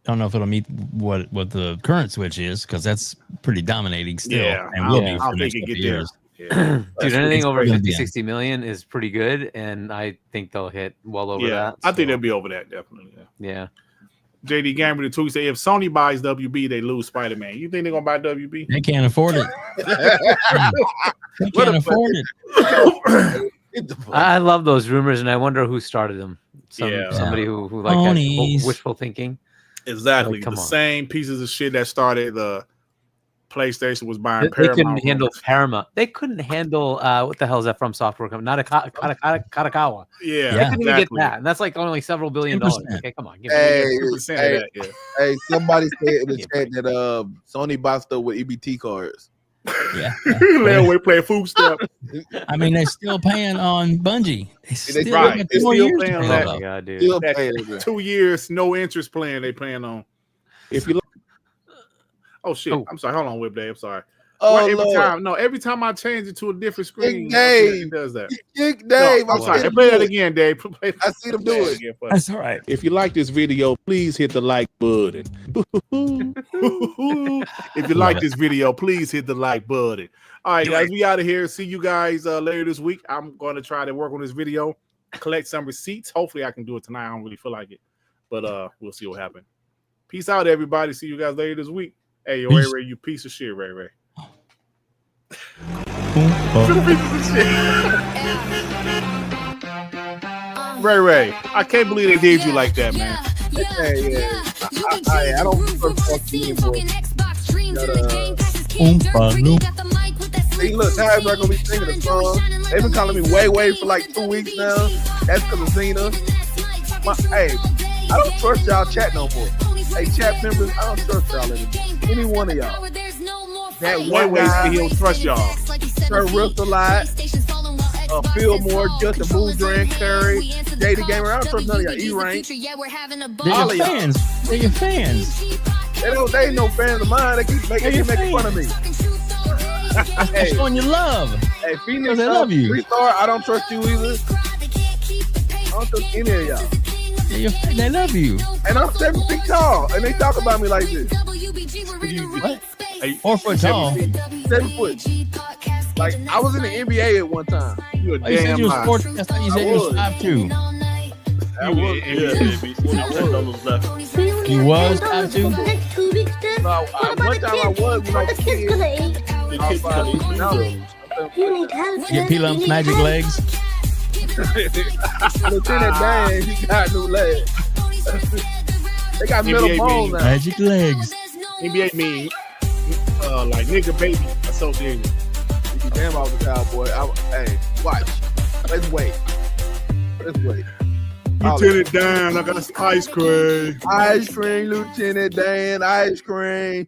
don't know if it'll meet what the current Switch is, because that's pretty dominating still. Yeah, and will be I'll for think it get years. Yeah. Dude, anything over 50-60 million is pretty good, and I think they'll hit well over that. I think they'll be over that, definitely. Yeah. JD Gamer the tweet say if Sony buys WB, they lose Spider-Man. You think they're gonna buy WB? They can't afford it. They can't afford it. I love those rumors, and I wonder who started them. Somebody who like had wishful thinking. Exactly. Like, same pieces of shit that started the PlayStation was buying They Paramount. couldn't handle Paramount. They couldn't handle what the hell is that from Software Company? Not Katakawa. Yeah, they couldn't even get that, and that's like only several $billion. Okay, come on. Hey, somebody said in the chat that Sony bought stuff with EBT cards. Yeah, lay away playing food stuff. I mean, they're still paying on Bungie. They're still paying on that. Oh, God, dude. Still paying 2 years, no interest plan. They playing on. If you oh shit, I'm sorry. Hold on, Whip Day. I'm sorry. Every time I change it to a different screen, it does that. Dave, I'm sorry. Play that again, Dave. I see them do it. That's all right. If you like this video, please hit the like button. If you like this video, please hit the like button. All right, guys, we out of here. See you guys later this week. I'm going to try to work on this video, collect some receipts. Hopefully, I can do it tonight. I don't really feel like it, but we'll see what happens. Peace out, everybody. See you guys later this week. Hey, yo, Ray, you piece of shit, Ray. Ray, I can't believe they did you like that, man. I don't fuck you anymore. See, look, Ty's not gonna be singing the song. They've been calling me way for like 2 weeks now. That's because of Xena. I don't trust y'all chat no more. Hey, chat members, I don't trust y'all anymore. Any one of y'all. That one guy, he don't trust y'all. Sir Rift a lot. Fillmore, Justin Boudrin, Curry, JD Gamer. I don't trust none of y'all. E-Rank. They're your fans. They're your fans. They ain't no fans of mine. They keep making fun of me. Hey, showing you love. Hey, Phoenix, they love you. 3-star, I don't trust you either. I don't trust any of y'all. They love you. And I'm 7 feet tall, and they talk about me like this. What? 4 foot tall. 7 foot. Like, I was in the NBA at one time. You a You said damn you was lie. 4. That's why you said you was 5'2". I was. You was 5'2". No, one time I was when I was a kid. Get P-Lump's magic legs. Lieutenant Dan, he got new legs. They got middle bone now. Magic legs. NBA mean like nigga baby association. You damn off the cowboy. Hey, watch. Let's wait. Lieutenant Dan, I got ice cream. Ice cream, Lieutenant Dan, ice cream.